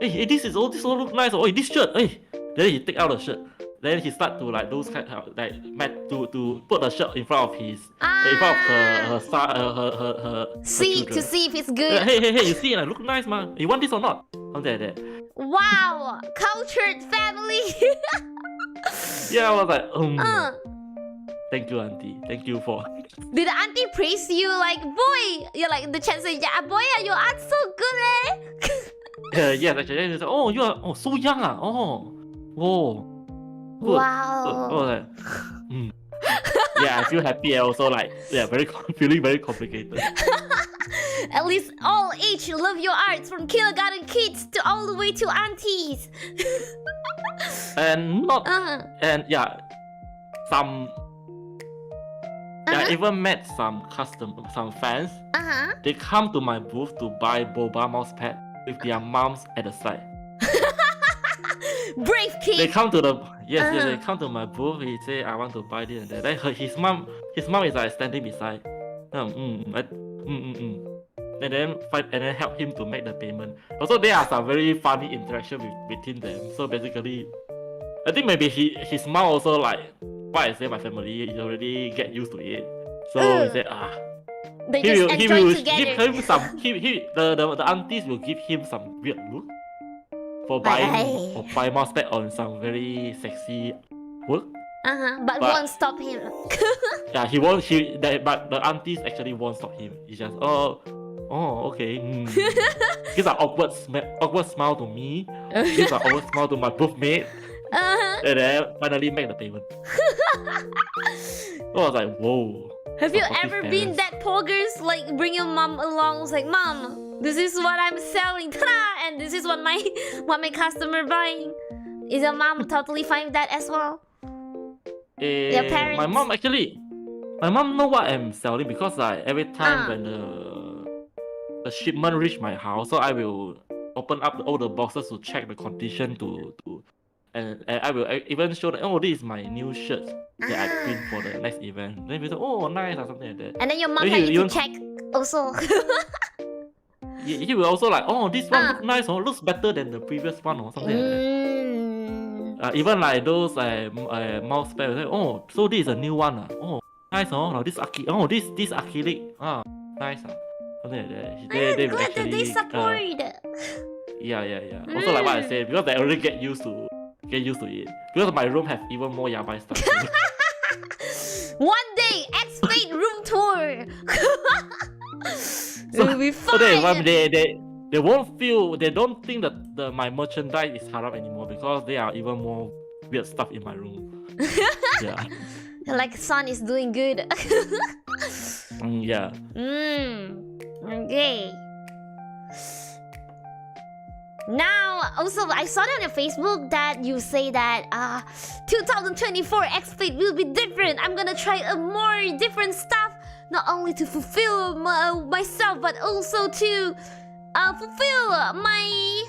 hey, this all look nice. Oh, this shirt, hey. Then he take out the shirt. Then he start to like those kind of like to put the shirt in front of his in front of her see children. To see if it's good. Hey, you see, like, look nice, man. You want this or not? Something like that. Wow, cultured family. Yeah, I was like, thank you, auntie. Thank you for. Did the auntie praise you like, boy? You're like the chance say, yeah, boy, your aunt's so good, eh? Yes, actually, like, oh, you are so young, ah. Oh, whoa. Good. Wow. Like, yeah, I feel happy and also like feeling very complicated. At least all age love your arts, from kindergarten kids to all the way to aunties. And not some. I even met some fans. They come to my booth to buy boba mouse pad with their moms at the side. Brave kid. They come to they come to my booth. He say, I want to buy this and that. Then his mom is like standing beside. And then help him to make the payment. Also, there are some very funny interaction between them. So basically, I think maybe his mom also like what I say. My family is already get used to it. So he said, they just enjoy together. Give him some. The aunties will give him some weird look for buying mouse pad on some very sexy work. But won't stop him. Yeah, he won't. But the aunties actually won't stop him. He just okay. Gives an awkward smile to me. Gives an awkward smile to my booth mate. And then finally make the payment. So I was like, whoa. Have you ever been that poggers? Like bring your mom along. It's like, mom, this is what I'm selling, ta-da! And this is what my customer buying. Is your mom totally fine with that as well? Your parents? My mom know what I'm selling, because like every time when the shipment reach my house, so I will open up all the boxes to check the condition and I will even show that, oh, this is my new shirt that I print for the next event. Then we say, oh, nice, or something like that. And then your mom had to check also. He will also like, oh, this one looks nice, or looks better than the previous one, or something like that. Even like those mouse pads, like, oh, so this is a new one. Oh, nice, this acrylic. Nice. Something like that. They good actually, that they support. Yeah. Also like what I said, because they already get used to it. Because my room has even more yabai stuff. One day, xFate room tour. It'll be fun. So they won't feel, they don't think that my merchandise is haram anymore, because there are even more weird stuff in my room. Yeah. Like Son is doing good. Yeah. Okay. Now, also, I saw that on your Facebook that you say that 2024 xFate will be different. I'm gonna try a more different stuff not only to fulfill myself, but also to fulfill my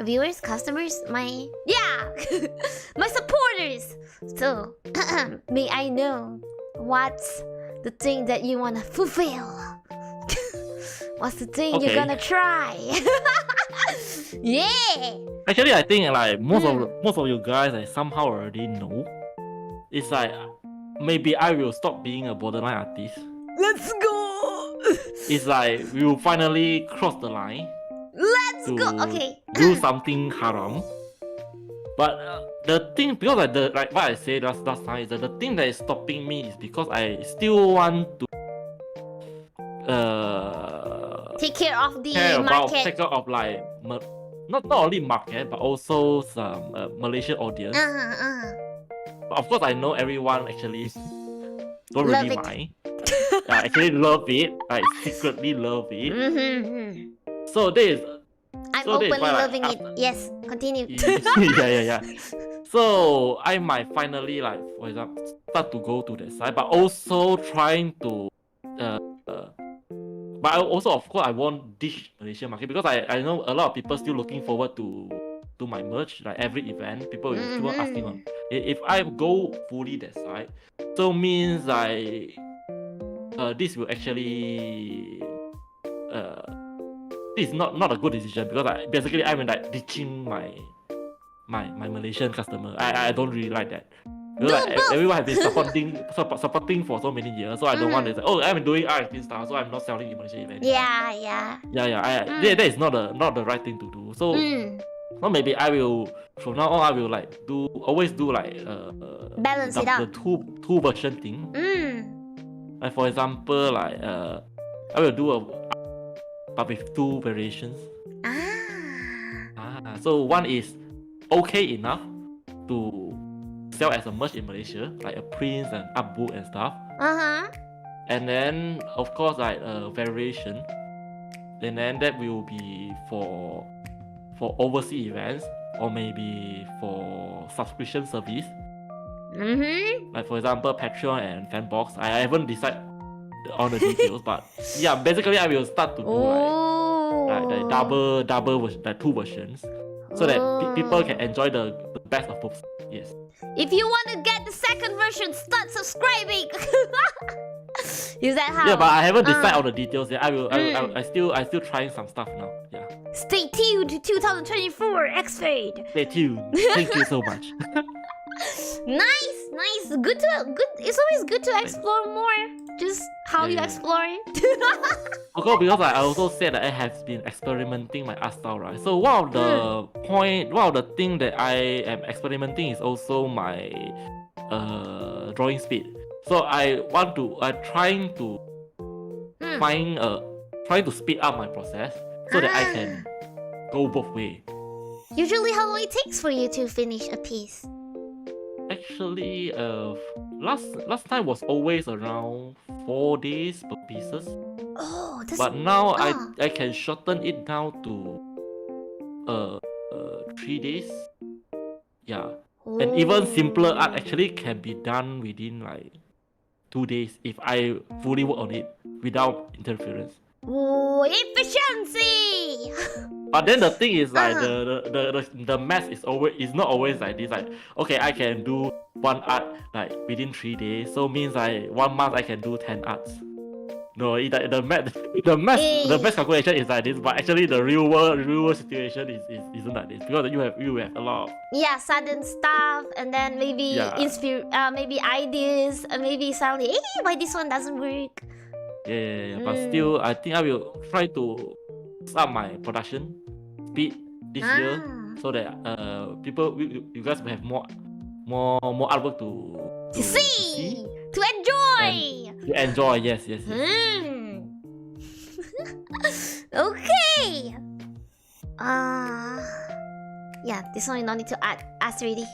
viewers, customers, my my supporters. So, may I know what's the thing that you wanna fulfill? What's the thing you're gonna try? Yeah. Actually, I think like most of you guys like somehow already know. It's like maybe I will stop being a borderline artist. Let's go. It's like we will finally cross the line. Let's go. Okay. Do something haram. But the thing, because like what I said last time, is that the thing that is stopping me is because I still want to take care of the take market. care of like not only market but also some Malaysian audience. But of course, I know everyone actually don't really mind. Actually love it, like secretly love it. So this. I'm openly loving it. Yes, continue. yeah. So I might finally, like, for example, start to go to that side, but also trying to but also, of course, I won't ditch Malaysian market because I know a lot of people still looking forward to my merch. Like every event, people will still asking on if I go fully that side. So means like this will actually this is not a good decision because basically I'm like ditching my Malaysian customer. I don't really like that. Like, everyone has been supporting for so many years, so I don't want to say, oh, I'm doing R&D stuff, so I'm not selling in Malaysia event. Yeah. That is not the right thing to do. So maybe I will from now on I will like always do like balance it out. The two version thing. Like for example, like I will do but with two variations. So one is okay enough to sell as a merch in Malaysia, like a prints and art book and stuff. And then of course like a variation, and then that will be for overseas events or maybe for subscription service. Like for example Patreon and Fanbox. I haven't decided on the details, but yeah, basically I will start to do like double version, like two versions, so that people can enjoy the best of both. Yes. If you want to get the second version, start subscribing. Is that how? Yeah, but I haven't decided on the details yet. I still trying some stuff now. Yeah. Stay tuned to 2024 xFate. Stay tuned. Thank you so much. Nice. Good. It's always good to explore more. Just how you explore it. Okay, because I also said that I have been experimenting my art style, right? So one of the thing that I am experimenting is also my drawing speed. So trying to speed up my process so that I can go both ways. Usually, how long it takes for you to finish a piece? Actually, last time was always around 4 days per pieces. Oh, that's... But now I can shorten it down to 3 days. Yeah. And even simpler art actually can be done within like 2 days if I fully work on it without interference. Oh, efficiency! But then the thing is like the math is not always like this. Like okay, I can do one art like within 3 days, so means like 1 month I can do 10 arts. No, the math calculation is like this, but actually the real world situation isn't like this because you have a lot of sudden stuff, and then maybe maybe ideas, and maybe suddenly why this one doesn't work. But still I think I will try to up my production speed this year so that you guys will have more artwork to see, to enjoy. To enjoy, yes. Okay. This one you don't need to ask already.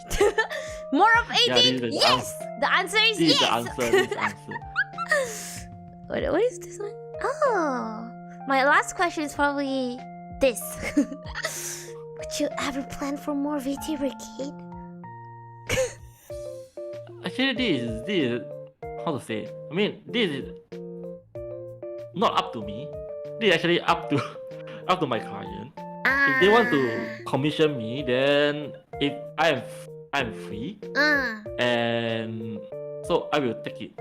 More of 18? Yes! The answer is yes! This answer. What is this one? Oh, my last question is probably this. Would you ever plan for more Vtuber, kid? Actually, this is how to say it? I mean, this is not up to me. This is actually up to up to my client. If they want to commission me, then if I'm free, and so I will take it.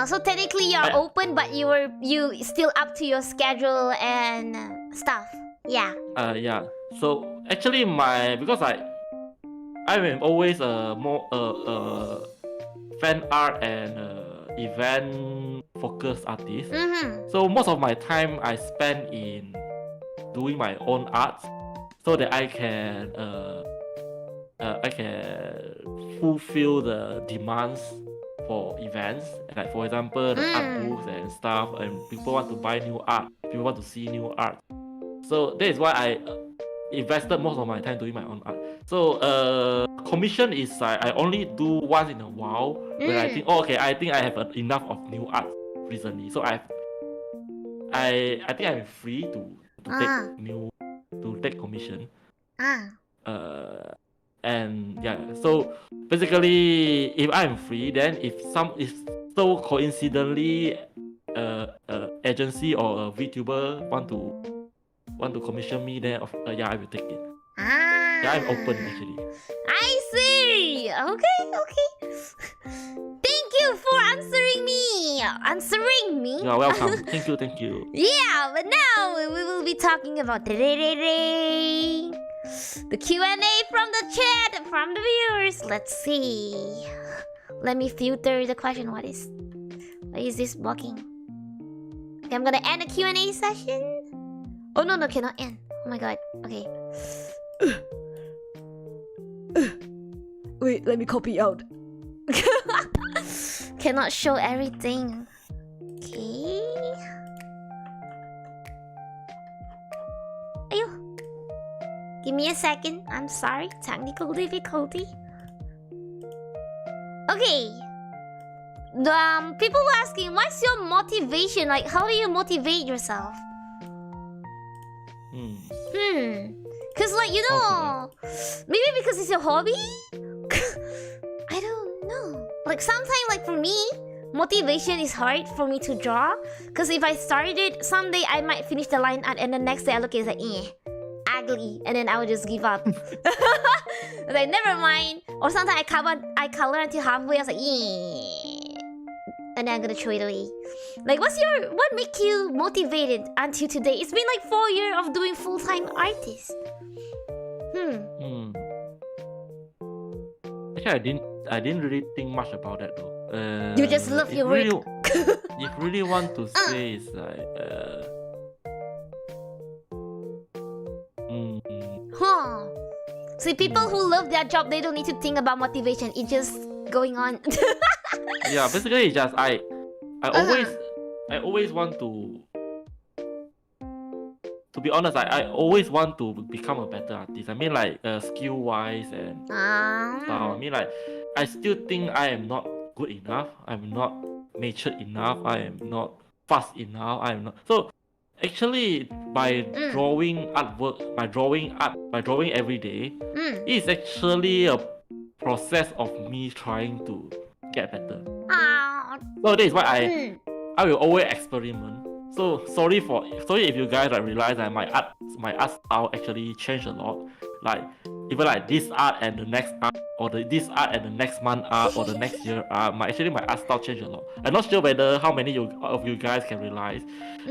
So technically you're open, but you still up to your schedule and stuff. Yeah. Yeah. So actually, because I'm always a more fan art and event focused artist. So most of my time I spend in doing my own art, so that I can fulfill the demands for events. Like for example, the art books and stuff, and people want to buy new art, people want to see new art. So that is why I invested most of my time doing my own art. So commission is I only do once in a while when I think, oh, okay, I think I have enough of new art recently. So I think I'm free to take commission. And yeah, so basically, if I'm free, then if so coincidentally, agency or a Vtuber want to commission me, then yeah, I will take it. Yeah, I'm open actually. I see. Okay. Thank you for answering me. You're welcome. Thank you. Yeah, but now we will be talking about the Q&A from the chat, from the viewers. Let's see. Let me filter the question. What is this blocking? Okay, I'm gonna end the Q&A session. Oh no, cannot end. Oh my god. Okay. Wait, let me copy out. Cannot show everything. Okay. Ayo. Give me a second. I'm sorry. Technical difficulty. Okay. People were asking, what's your motivation? Like, how do you motivate yourself? Cause like, you know, maybe because it's your hobby? I don't know. Like sometimes, like for me, motivation is hard for me to draw. Cause if I started it, someday I might finish the line art and the next day I look at it, it's like, ugly. And then I would just give up. Like, never mind. Or sometimes I color until halfway, I was like, and then I'm gonna throw it away. Like, what makes you motivated until today? It's been like 4 years of doing full-time artist. Actually, I didn't really think much about that though. You just love your work. If really want to say, it's like See, people who love their job, they don't need to think about motivation. It's just going on. Yeah, basically it's just I always want to be honest, I always want to become a better artist. I mean, like skill wise and stuff. I mean, like I still think I am not good enough. I'm not matured enough. I am not fast enough. I am not. So actually, by drawing artwork, by drawing every day, it's actually a process of me trying to get better. So that is why I will always experiment. So sorry if you guys like realize that my art style actually changed a lot. Like even like this art and the next art, or this art and the next month art, or the next year art. My art style changed a lot. I'm not sure whether how many of you guys can realize,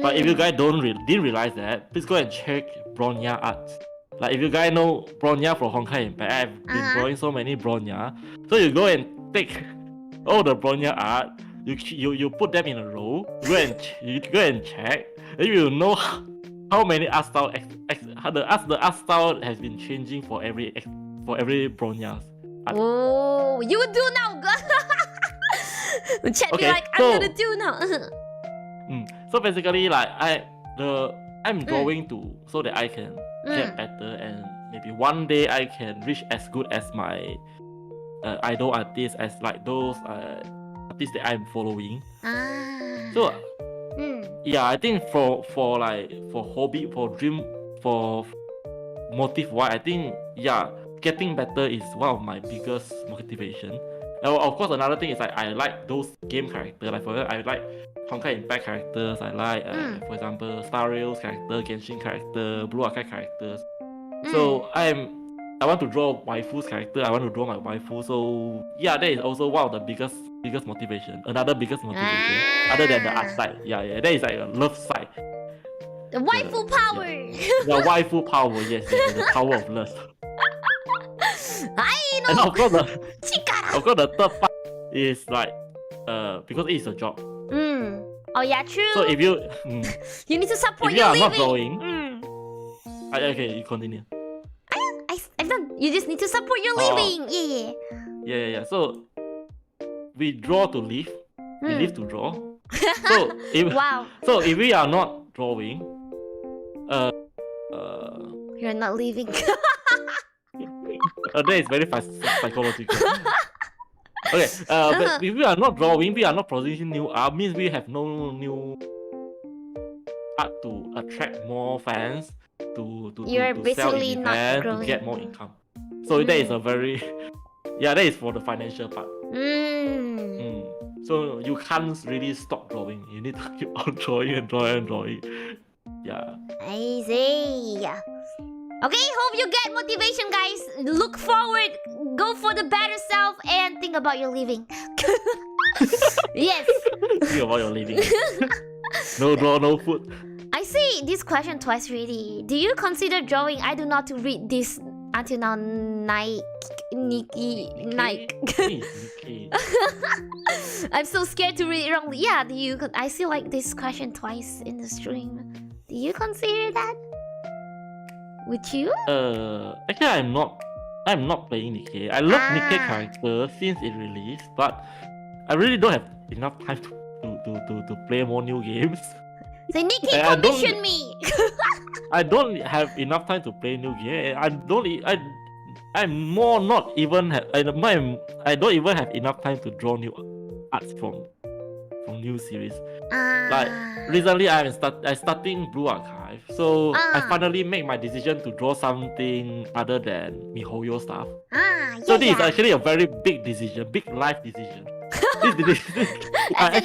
but if you guys didn't realize that, please go and check Bronya art. Like if you guys know Bronya from Honkai Impact, I've been drawing so many Bronya. So you go and take all the Bronya art. You put them in a row. You go and check. Then you will know how many art style the art style has been changing for every Bronya. Oh, you do now, God. Chat me like I'm gonna do now. So basically, like I'm drawing so that I can get better, and maybe one day I can reach as good as my idol artists, as like those artists that I'm following. So yeah, I think for hobby, for dream, for motive wise, I think getting better is one of my biggest motivation. Of course, another thing is like I like those game characters. Like for example, I like Honkai Impact characters. I like, for example, Star Rail's character, Genshin character, Blue Archive characters. So I want to draw waifu's character. I want to draw my waifu. So yeah, that is also one of the biggest motivation. Another biggest motivation, other than the art side. Yeah, that is like a love side. The waifu power. The waifu power, yes, the power of love. I know. And of course, the third part is like, because it is a job. Oh yeah, true. So if you you need to support if you your are living. not drawing, okay, you continue. I've done. You just need to support your living. Yeah. So we draw to live. We live to draw. So if so if we are not drawing, you're not living. that is very psychological. Okay, but if we are not drawing, we are not producing new art, means we have no new art to attract more fans, to sell in event, to get more income. So that is a very, that is for the financial part. So you can't really stop drawing. You need to keep on drawing and drawing. Yeah. I see. Okay, hope you get motivation, guys. Look forward, go for the better self, and think about your living. Yes. Think about your living. No draw, no food. I see this question twice already. Do you consider drawing? I do not to read this until now. Nike. I'm so scared to read it wrongly. Yeah, do you? I see like this question twice in the stream. Do you consider that? Would you? Actually, I'm not playing Nikkei. I love Nikkei character since it released, but I really don't have enough time to play more new games. So Nikkei commission me. I don't have enough time to play new game. I'm more not even I don't even have enough time to draw new arts from new series. Like recently, I'm starting Blue Archive, so I finally make my decision to draw something other than MiHoYo stuff. So this is actually a very big decision, big life decision. I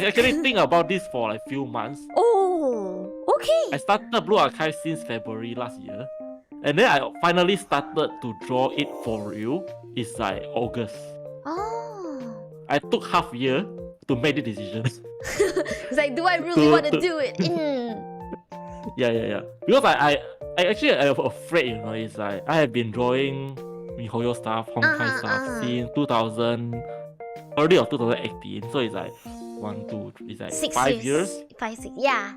actually think about this for like few months. Oh, okay. I started Blue Archive since February last year, and then I finally started to draw it for real. It's like August. Oh. I took half year to make the decision. It's like, do I really want to do it? Yeah. Because I actually am afraid, you know. It's like I have been drawing MiHoYo stuff, Honkai stuff since 2000, early of 2018. So it's like 1, 2, 3, it's like 6 5 years. 5, 6, yeah.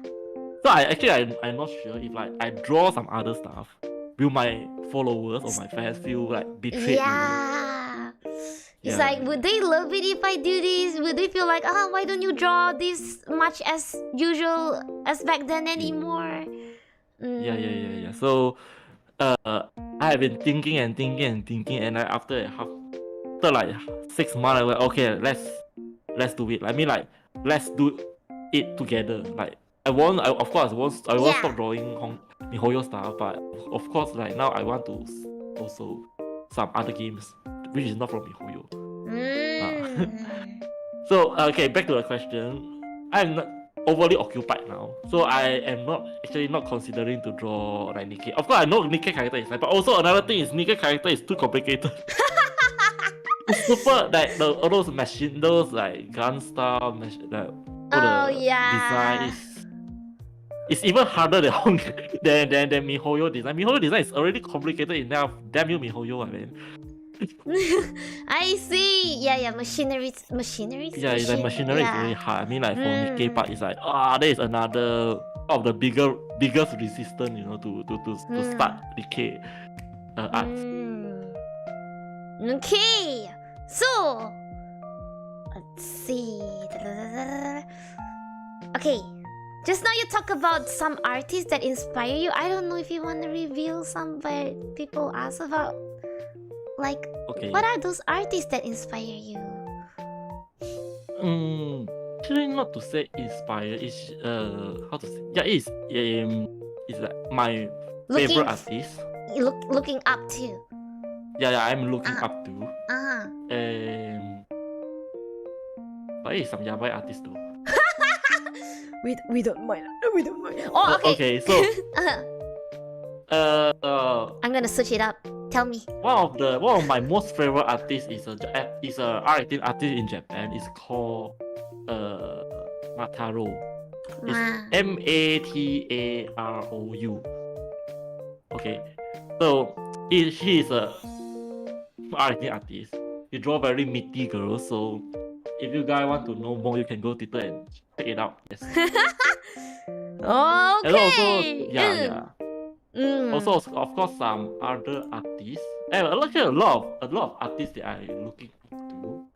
So I'm not sure if like I draw some other stuff, will my followers or my fans feel like betrayed? Yeah. It's like, would they love it if I do this? Would they feel like, why don't you draw this much as usual as back then anymore? Yeah. So, I have been thinking, and after like 6 months, I was like, okay, let's do it. I mean, like, let's do it together. Like, I won't stop drawing MiHoYo stuff, but of course, like now I want to also some other games which is not from MiHoYo. So okay, back to the question. I'm not overly occupied now, so I am not considering to draw like Nikkei. Of course, I know Nikkei character is like, but also another thing is Nikkei character is too complicated. It's super like all those machine, those like gun style, design it's even harder than MiHoYo design. MiHoYo design is already complicated enough. Damn you, MiHoYo, I mean. I see. Yeah, machinery. Yeah, it's like machinery is really hard. I mean, like for Nikkei part, it's like there is another of the biggest resistance, you know, to start Nikkei arts. Okay, so let's see. Okay. Just now you talk about some artists that inspire you. I don't know if you want to reveal some, but people ask about, like, what are those artists that inspire you? Actually, not to say inspire. It's how to say? Yeah, it's like my favorite artist. Looking up to. I'm looking up to. But hey, some Yabai artists though. We don't mind. We don't mind. Oh, okay. Okay, so I'm gonna search it up. Tell me. one of my most favorite artists is a R18 artist in Japan. It's called Mataro. It's Matarou. Okay, so she is a R18 artist. He draw very meaty girls. So if you guys want to know more, you can go Twitter and check it out. Yes. Okay. And also, also, of course, some other artists. Actually, a lot of artists that I looking up to.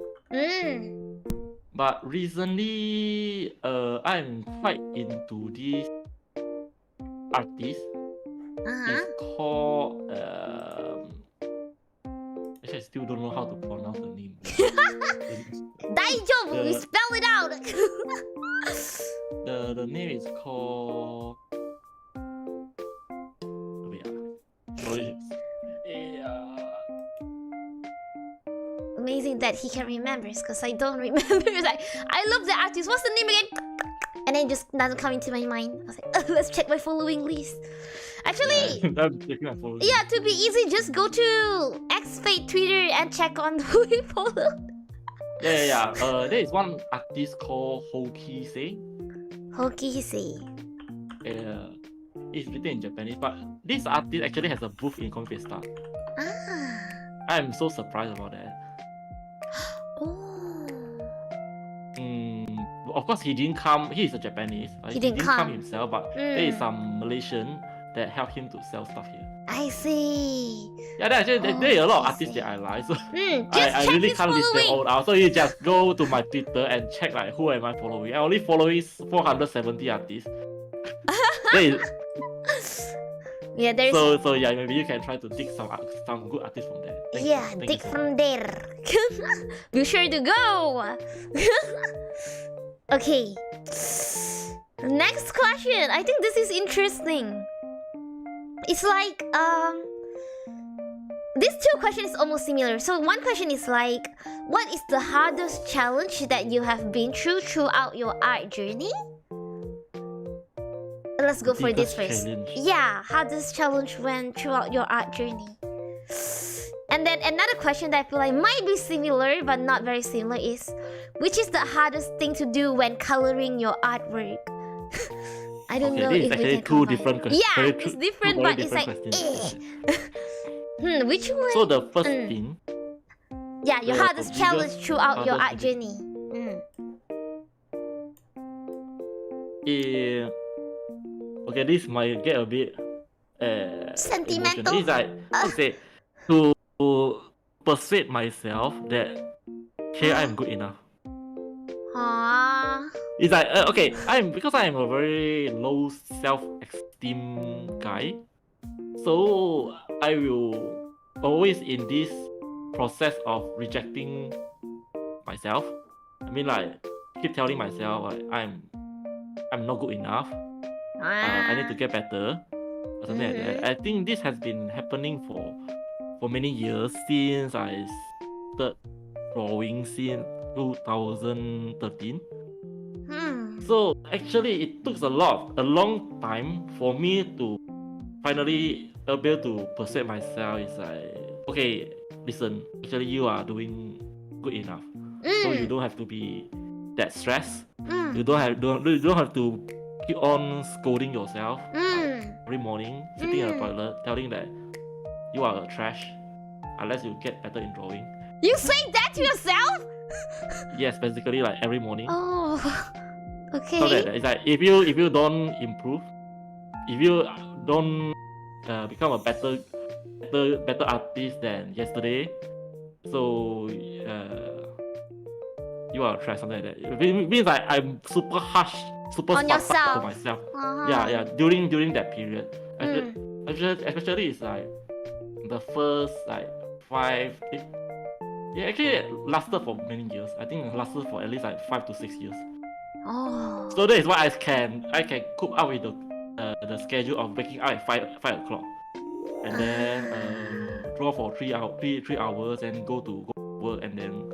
But recently, I'm quite into this artist. It's called actually, I still don't know how to pronounce the name. Daijobu, we spell it out. The name is called. Amazing that he can remember, because I don't remember. Like, I love the artist. What's the name again? And then it just doesn't come into my mind. I was like, let's check my following list. Actually, yeah, to be easy, just go to xFate Twitter and check on who he followed. There is one artist called Hokise. It's written in Japanese, but this artist actually has a booth in Comiket. I'm so surprised about that. Of course, he didn't come. He is a Japanese. He didn't come himself, but there is some Malaysian that help him to sell stuff here. I see. Yeah, there are a lot of artists that I like. So I really can't list them all out. So you just go to my Twitter and check like who am I following. I only following 470 artists. Yeah, there's. So yeah, maybe you can try to dig some good artists from there. Thank you from there. Be sure to go. Okay. Next question. I think this is interesting. It's like these two questions is almost similar. So one question is like, what is the hardest challenge that you have been throughout your art journey? Let's go for this first. Yeah, hardest challenge when throughout your art journey. And then another question that I feel like might be similar but not very similar is, which is the hardest thing to do when coloring your artwork? I don't know if we can two different questions. Yeah, it's different, but it's like which one? So the first thing. Yeah, your hardest challenge throughout your art journey. Okay, this might get a bit sentimental. It's like to persuade myself that I'm good enough. It's like because I'm a very low self-esteem guy, so I will always in this process of rejecting myself. I mean, like keep telling myself like I'm not good enough. I need to get better or something like that. I think this has been happening for many years since I started drawing since 2013. So actually it took a long time for me to finally able to persuade myself. It's like, okay, listen, actually you are doing good enough. So you don't have to be that stressed. You don't have to keep on scolding yourself every morning, sitting in the toilet, telling that you are a trash unless you get better in drawing. You say that to yourself? Yes, basically like every morning. Oh, okay. So that it's like if you don't improve, if you don't become a better artist than yesterday, so you are a trash, something like that. It means like I'm super harsh, super on yourself to myself. Yeah. During that period, especially it's like the first like 5. Actually it lasted for many years. I think it lasted for at least like 5 to 6 years. So that is why I can cope up with the schedule of waking up at 5 o'clock, and then draw for 3 hours and go to work and then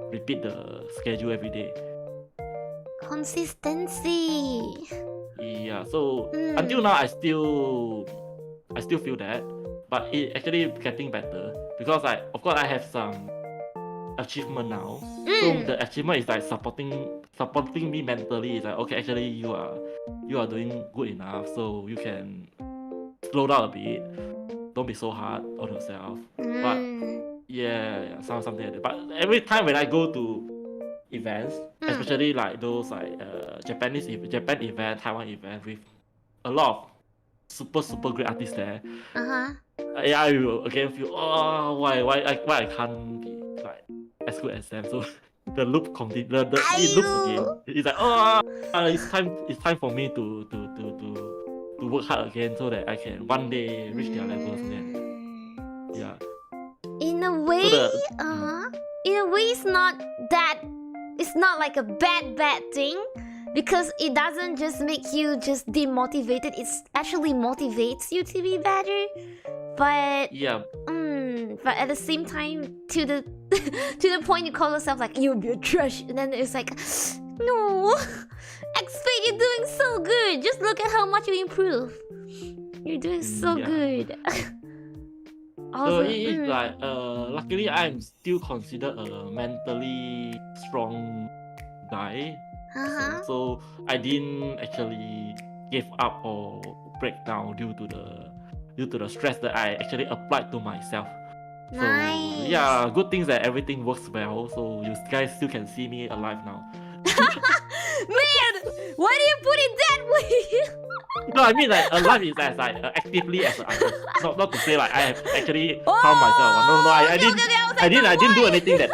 repeat the schedule every day. Consistency. Yeah, so until now I still feel that, but it actually getting better because of course I have some achievement now. So the achievement is like supporting me mentally. It's like, okay, actually you are doing good enough, so you can slow down a bit. Don't be so hard on yourself. But yeah, something like that. But every time when I go to events, especially like those like Japan event, Taiwan event with a lot of super great artists there. I will again feel why I can't be like as good as them. So the loop continue. It loops again. It's like it's time for me to work hard again so that I can one day reach their levels. Yeah. In a way, it's not like a bad thing, because it doesn't just make you just demotivated, it actually motivates you to be better. But but at the same time, to the to the point you call yourself like you'll be a trash, and then it's like, no, xFate, you're doing so good. Just look at how much you improve. You're doing so good. So it is like luckily I'm still considered a mentally strong guy. So I didn't actually give up or break down due to the stress that I actually applied to myself. Nice. So yeah, good things that everything works well. So you guys still can see me alive now. Man, why do you put it that way? No, I mean like alive is as like actively as an artist. Not to say like I have actually found myself. No, I didn't do anything that.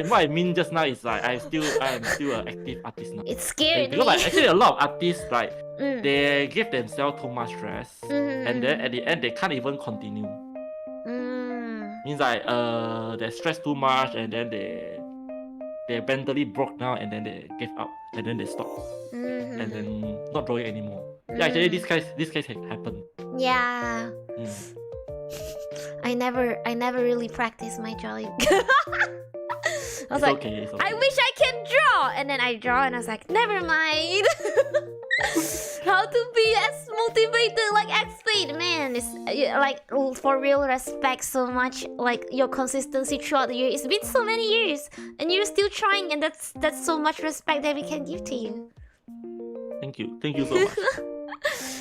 What I mean just now is like I am still an active artist now. It's scary because like actually a lot of artists like they give themselves too much stress and then at the end they can't even continue. Means like they stress too much and then they mentally broke down and then they give up and then they stop and then not drawing anymore. Yeah, actually this case happened. Yeah. I never really practiced my drawing. I was like, okay. I wish I can draw, and then I draw, and I was like, never mind. How to be as motivated like xFate, man? It's like for real, respect so much like your consistency throughout the year. It's been so many years, and you're still trying, and that's so much respect that we can give to you. Thank you so much.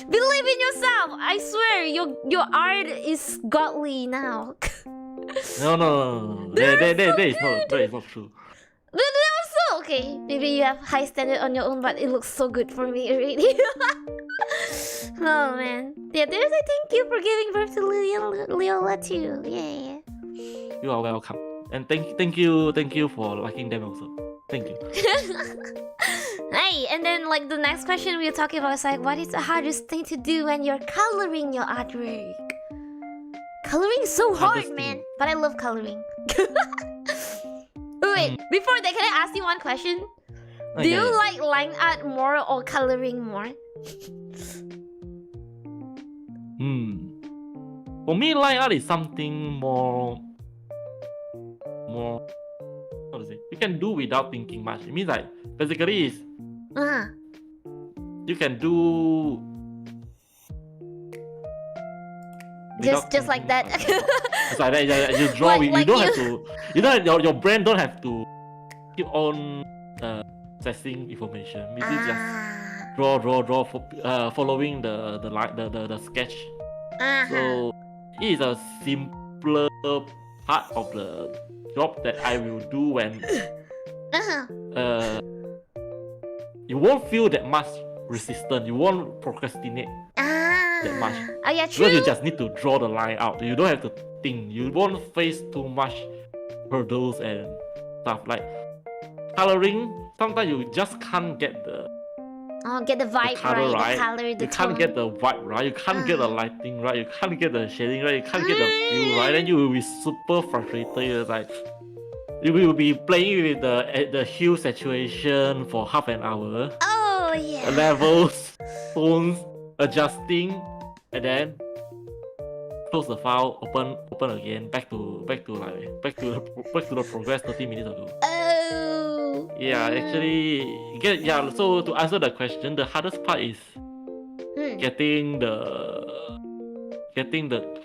Believe in yourself. I swear, your art is godly now. No. That is not true. So okay, maybe you have high standard on your own, but it looks so good for me already. Oh man, yeah. There's a thank you for giving birth to Leola too. Yeah. You are welcome, and thank you for liking them also. Thank you. Hey, and then like the next question we were talking about is like, what is the hardest thing to do when you're coloring your artwork? Coloring is so hard, man. But I love coloring. Wait, before that, can I ask you one question? Okay. Do you like line art more or coloring more? For me, line art is something more. How to say? You can do without thinking much. It means like basically is. You can do. Just like that. It's like that. You draw. You don't have to. You know, your brain don't have to keep on processing information. Maybe just draw. Following the sketch. So it is a simpler part of the job that I will do when you won't feel that much resistance. You won't procrastinate that much. Oh yeah, true. Because you just need to draw the line out. You don't have to think. You won't face too much hurdles and stuff. Like coloring, sometimes you just can't get the vibe color right. The color, the you tone. Can't get the vibe right. You can't get the lighting right. You can't get the shading right. You can't get the feel right. Then you will be super frustrated. It's like you will be playing with the hue saturation for half an hour. Oh yeah. Levels, tones, adjusting, and then close the file, open again, back to the progress 30 minutes ago. Oh. Yeah, actually, so to answer the question, the hardest part is getting the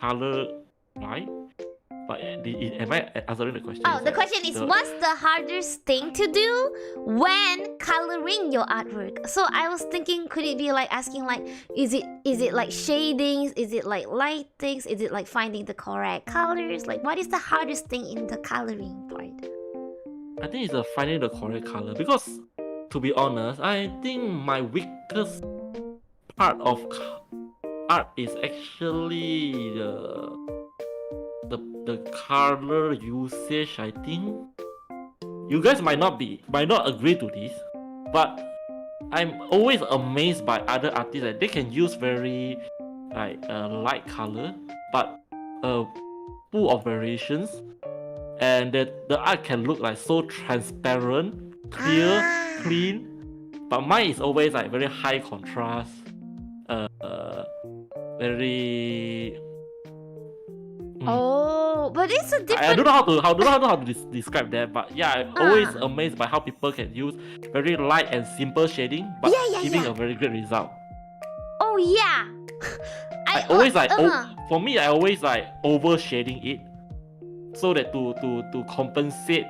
color right. But am I answering the question? Oh, the question is, what's the hardest thing to do when coloring your artwork? So I was thinking, could it be like asking like, is it like shadings? Is it like lightings? Is it like finding the correct colors? Like, what is the hardest thing in the coloring part? I think it's finding the correct color, because to be honest, I think my weakest part of art is actually the color usage. I think you guys might not agree to this, but I'm always amazed by other artists that they can use very light color, but full of variations, and that the art can look like so transparent, clear, clean. But mine is always like very high contrast, very. Oh, but it's a different. I don't know how to describe that, but yeah, I'm always amazed by how people can use very light and simple shading, but giving a very great result. Oh yeah. I always for me, I always like over shading it, so that to compensate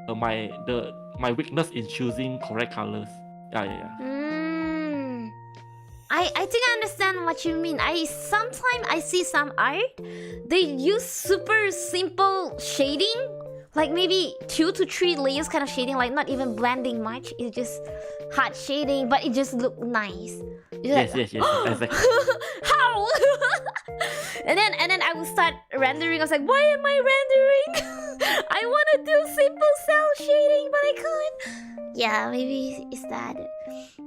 my weakness in choosing correct colors. Yeah. I think I understand what you mean. Sometimes I see some art, they use super simple shading, like maybe 2 to 3 layers kind of shading, like not even blending much. It's just hard shading, but it just look nice. Yes, exactly. How? and then I would start rendering. I was like, why am I rendering? I want to do simple cell shading, but I can't. Yeah, maybe it's that.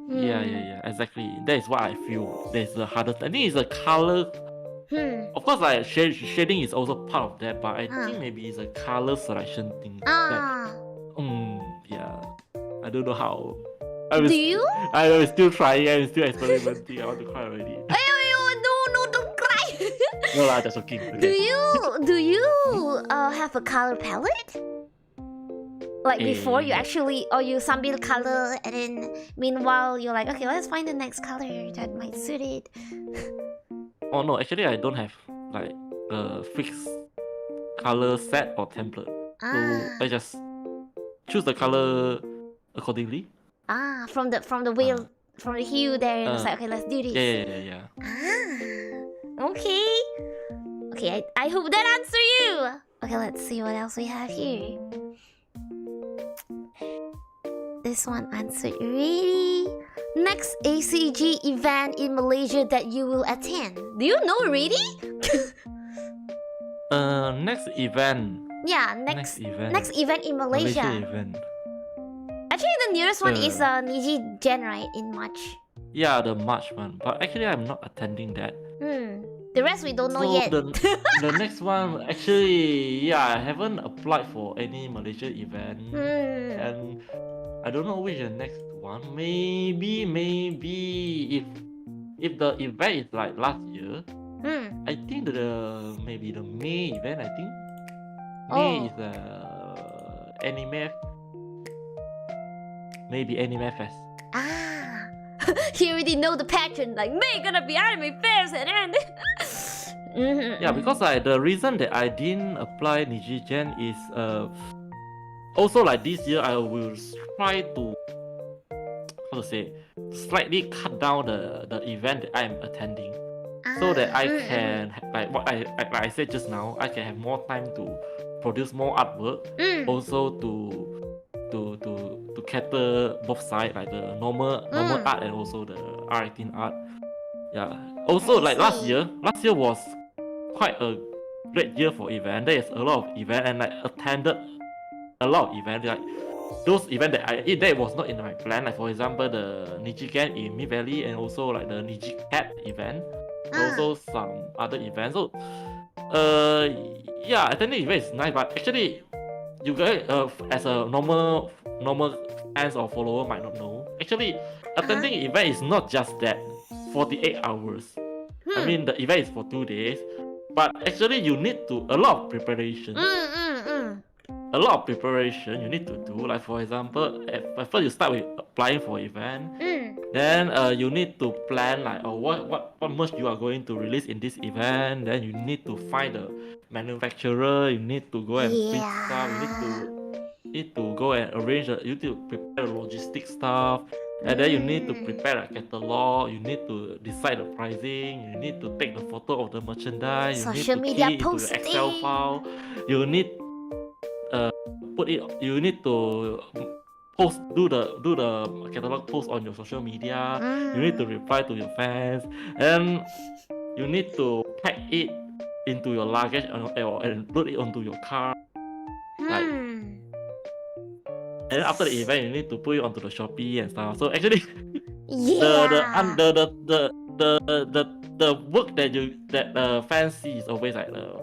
Yeah, exactly. That is what I feel. That's the hardest. I think it's the color. Of course, like shading is also part of that, but I think maybe it's a color selection thing. Yeah. I don't know how. I'm still trying. I'm still experimenting. I want to cry already. No, don't cry. No lah, just joking. Okay. Do you have a color palette? Like before you actually, or you sambil color, and then meanwhile you're like, okay, let's find the next color that might suit it. Oh no, actually I don't have like a fixed color set or template. So I just choose the color accordingly. From the wheel, from the hue there, and it's like, okay, let's do this. Yeah. Okay, I hope that answers you. Okay, let's see what else we have here. This one answered already. Next ACG event in Malaysia that you will attend. Do you know already? Next event. Yeah, next event in Malaysia. Event. Actually, the nearest one is Niji Gen, right? In March. Yeah, the March one. But actually, I'm not attending that. The rest we don't know yet. The next one, actually, I haven't applied for any Malaysia event. And I don't know which the next one. Maybe if the event is like last year, I think maybe the May event. I think May is the anime. Maybe Anime Fest. He already know the pattern. Like, May gonna be Anime Fest, and then yeah, because the reason that I didn't apply Niji Gen is also like this year I will try to slightly cut down the event that I am attending, so that I can like I said just now, I can have more time to produce more artwork, also to cater both sides, like the normal art and also the R18 art. Yeah. Also, like last year was quite a great year for event. There is a lot of event, and I attended a lot of events. Like those events that was not in my plan. Like for example, the Nijigen in Mid Valley, and also like the Nijicat event. Also some other events. So attending event is nice, but actually you guys as a normal fans or follower might not know. Actually, attending event is not just that 48 hours. I mean, the event is for 2 days, but actually you need to a lot of preparation. A lot of preparation you need to do. Like for example, at first you start with applying for event. Then you need to plan like what merch you are going to release in this event. Then you need to find the manufacturer. You need to go and print stuff. You need to go and arrange. You need to prepare the logistic stuff. And then you need to prepare a catalog. You need to decide the pricing. You need to take the photo of the merchandise. Social you need to media key into your Excel file. You need put it. You need to do the catalog post on your social media. You need to reply to your fans, and you need to pack it into your luggage and put it onto your car. Like, and after the event, you need to put it onto the Shopee and stuff. So actually, the work that the fans see is always like the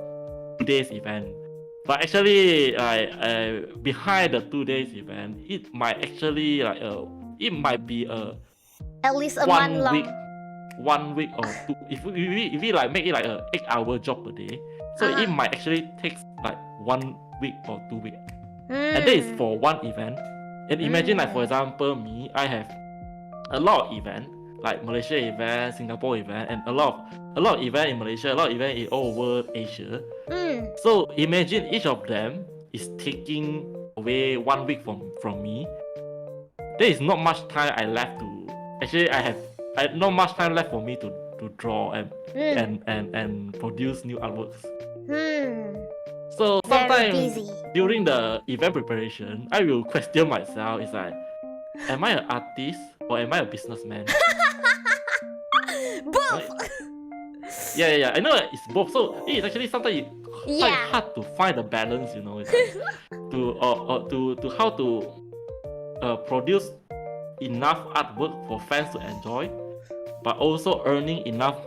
2 days event. But actually, behind the 2 days event, it might actually it might be at least a month long. 1 week or two. If we like make it like a 8-hour job per day, so it might actually take like 1 week or 2 weeks. And that is for one event. And imagine like for example me, I have a lot of events like Malaysia event, Singapore event, and a lot of event in Malaysia, a lot of event in all over Asia. So imagine each of them is taking away 1 week from me. There is not much time I left to actually I have not much time left for me to draw and produce new artworks. So sometimes during the event preparation, I will question myself. It's like, am I an artist or am I a businessman? Both. Right? Yeah. I know it's both. So it's actually sometimes quite hard to find the balance. You know, it's like, to how to produce enough artwork for fans to enjoy, but also earning enough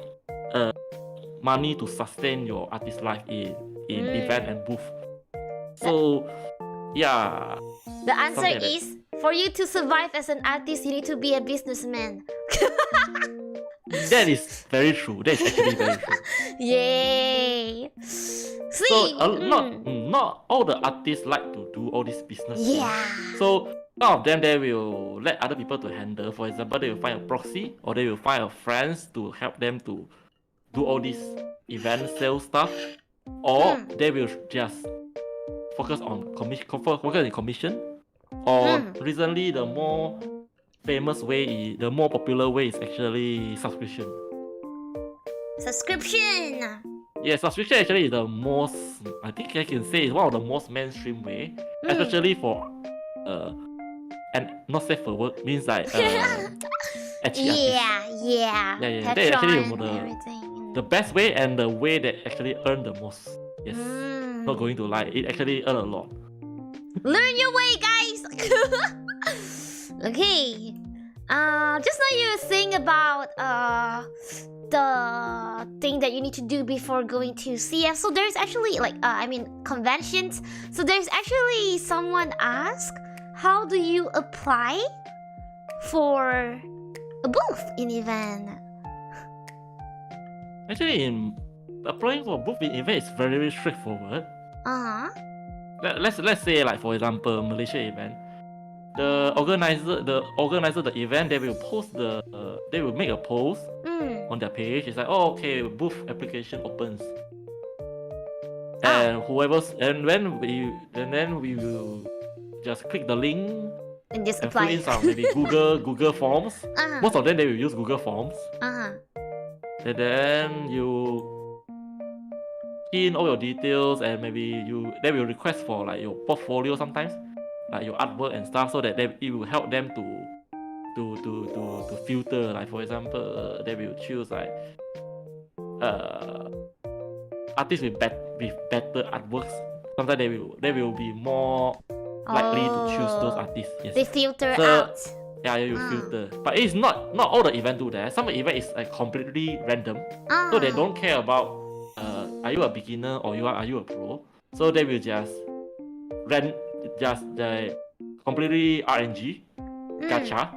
money to sustain your artist life in event and booth. So yeah, the answer is for you to survive as an artist, you need to be a businessman. That is very true. That is actually very true. Yay! See, so not all the artists like to do all this business. Yeah. So some of them they will let other people to handle. For example, they will find a proxy or they will find a friends to help them to do all this event sales stuff, or they will just focus on commission. Or recently, the more famous way, the more popular way is actually subscription. Yeah, subscription actually is the most, I think I can say, is one of the most mainstream way, especially for and not safe for work means like yeah. That is actually the best way and the way that actually earn the most. Yes, not going to lie, it actually earn a lot. Learn your way, guys. Okay. Just now you were saying about the thing that you need to do before going to CF. So there's actually like conventions. So there's actually someone asked, how do you apply for a booth in event? Actually, in applying for a booth in event is very, very straightforward. Let's say like for example Malaysia event, the organizer of the event, they will post they will make a post on their page. It's like, oh okay, booth application opens, and then we will just click the link and just and fill in some maybe Google Forms. Most of them they will use Google Forms. And then you key in all your details, and maybe they will request for like your portfolio sometimes, like your artwork and stuff, so that it will help them to filter. Like for example, they will choose like artists with better artworks. Sometimes they will be more likely to choose those artists. Yes. They filter out. Yeah, you filter. But it's not all the event do that. Some event is like completely random. So they don't care about are you a beginner or are you a pro. So they will just completely RNG gacha.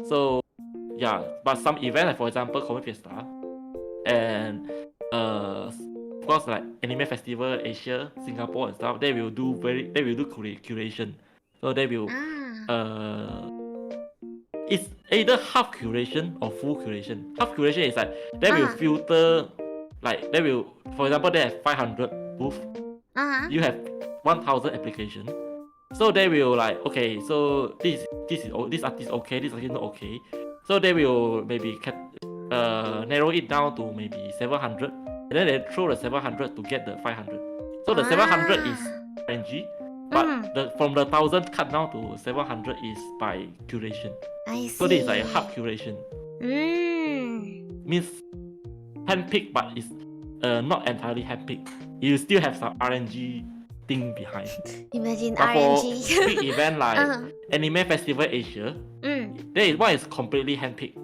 So yeah, but some event like for example Comiket and of course like Anime Festival Asia, Singapore and stuff, they will do curation. So they will it's either half curation or full curation. Half curation is like they will filter, like they will, for example, they have 500 booths. You have 1,000 applications. So they will like, okay, so this artist okay, this artist not okay. So they will maybe narrow it down to maybe 700, and then they throw the 700 to get the 500. So the 700 is RNG, but from the 1,000 cut down to 700 is by curation. I see. So this is like half curation. Means handpicked, but it's not entirely handpicked. You still have some RNG thing behind. Imagine but RNG. For big event like Anime Festival Asia, there is one is completely handpicked.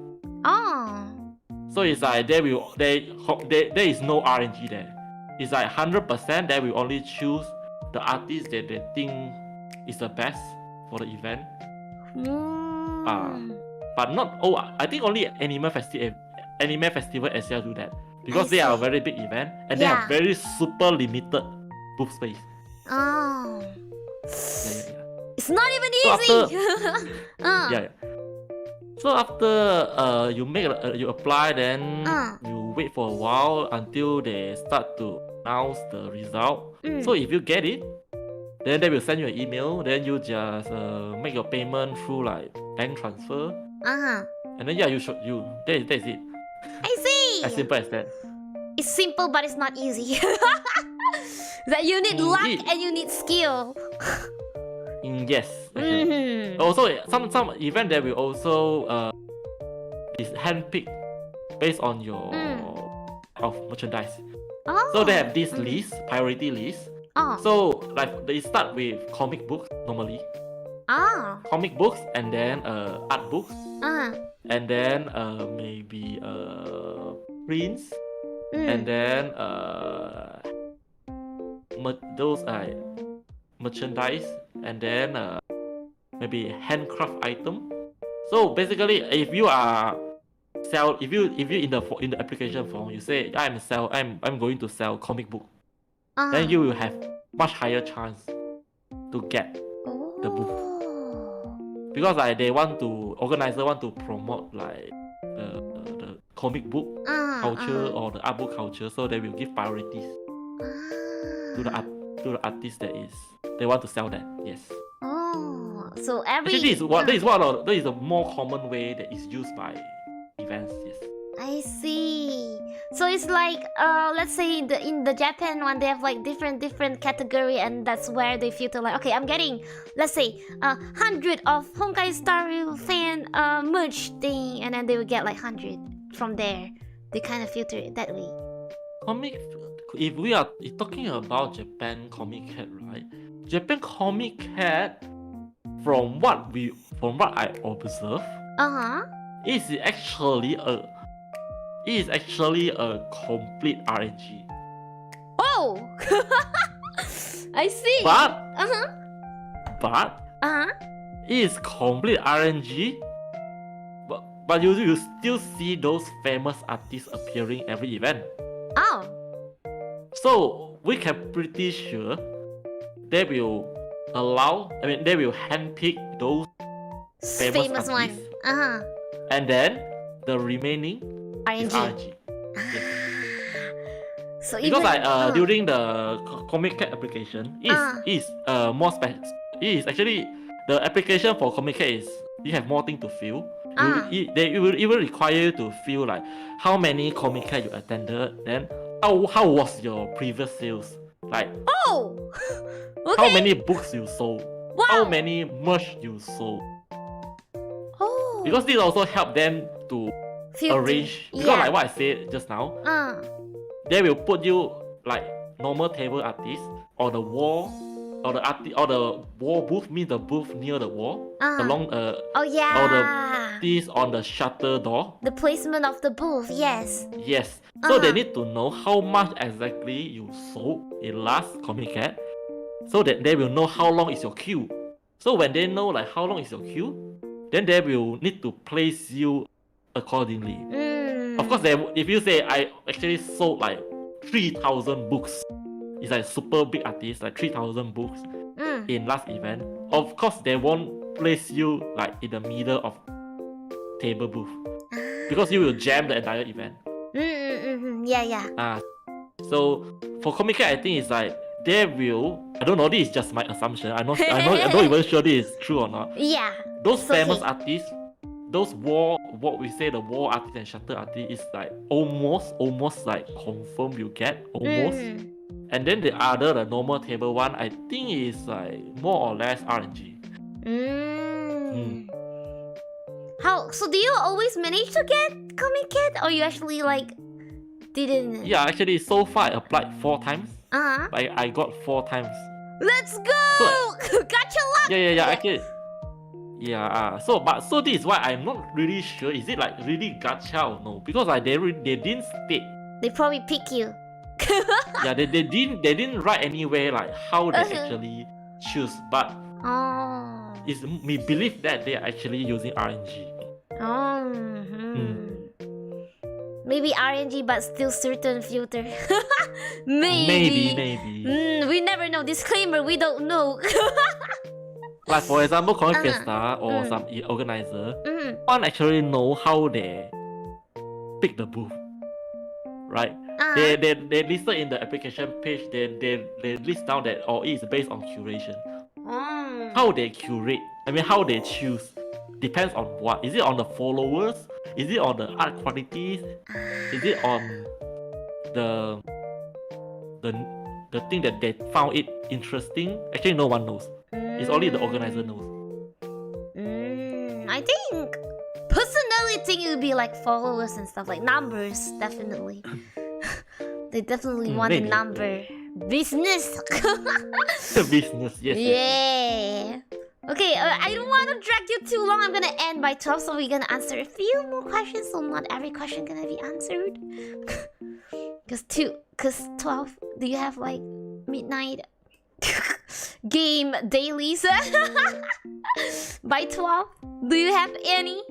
So it's like there is no RNG there. It's like 100%. They will only choose the artist that they think is the best for the event. But not I think only Anime Festival Asia do that, because they are a very big event and they have very super limited booth space. It's not even easy. So after you apply, then you wait for a while until they start to announce the result. So if you get it, then they will send you an email. Then you just make your payment through like bank transfer. And then that's it. I see. As simple as that. It's simple, but it's not easy. That you need luck and you need skill. Yes. Also, some event that will also is handpicked based on your of merchandise. So they have this list, priority list. So like they start with comic books normally. Comic books, and then art books, and then maybe prints, and then those merchandise, and then maybe handcraft item. So basically, if you in the application form you say I'm going to sell comic book, then you will have much higher chance to get the book, because like organizer want to promote like the comic book culture or the art book culture, so they will give priorities to the artist they want to sell that. Yes. So every actually this is a more common way that is used by events. Yes. I see. So it's like let's say in the Japan one, they have like different category, and that's where they filter like, okay, I'm getting, let's say 100 of Honkai Star Rail fan merch thing, and then they will get like 100 from there. They kind of filter it that way. If we are talking about Japan Comiket, right? Japan Comiket, from what I observe, it is actually a complete RNG. Oh, I see. But it is complete RNG. But you still see those famous artists appearing every event. So we can pretty sure they will handpick those famous ones. And then the remaining is RNG. So because even, during the Comiket application, is more special. It is actually the application for Comiket is you have more things to fill. They will even require you to fill like how many Comiket you attended, then how was your previous sales, like how many books you sold, how many merch you sold. Because this also help them to arrange, because like what I said just now, they will put you like normal table artists on the wall, or the wall booth, means the booth near the wall, along or the this on the shutter door. The placement of the booth, yes. So they need to know how much exactly you sold in last Comiket, so that they will know how long is your queue. So when they know like how long is your queue, then they will need to place you accordingly. Of of course, if you say I actually sold like 3,000 books, it's like super big artist, like 3,000 books in last event. Of course, they won't place you like in the middle of table booth because you will jam the entire event. Yeah. So for Comiket, I think it's like they will. I don't know. This is just my assumption. I'm not even sure this is true or not. Yeah. Those famous artists, those what we say the war artist and shutter artist is like almost like confirm you get almost. And then the normal table one, I think is like more or less RNG. How? So do you always manage to get Comiket, or you actually like didn't? Yeah, actually, so far I applied 4 times. But I got 4 times. Let's go! Gotcha luck! Yeah. Actually, yeah. So this is why I'm not really sure. Is it like really gacha or no? Because like they didn't state. They probably pick you. Yeah, they didn't write anywhere like how they actually choose. But it's we believe that they are actually using RNG. Maybe RNG, but still certain filter. Maybe. We never know. Disclaimer: we don't know. Like for example, Comic Fiesta or some organizer, one actually know how they pick the booth, right? They listed in the application page. They list down that it is based on curation. How they curate, how they choose, depends on what. Is it on the followers? Is it on the art qualities? Is it on the thing that they found it interesting? Actually, no one knows. It's only the organizer knows. I think personally, it would be like followers and stuff, like numbers. Definitely, they definitely want a number. Business. Business, yes. Yeah. Okay, I don't want to drag you too long. I'm gonna end by 12, so we're gonna answer a few more questions. So not every question gonna be answered. Cause 12. Do you have like midnight game dailies? By 12, do you have any?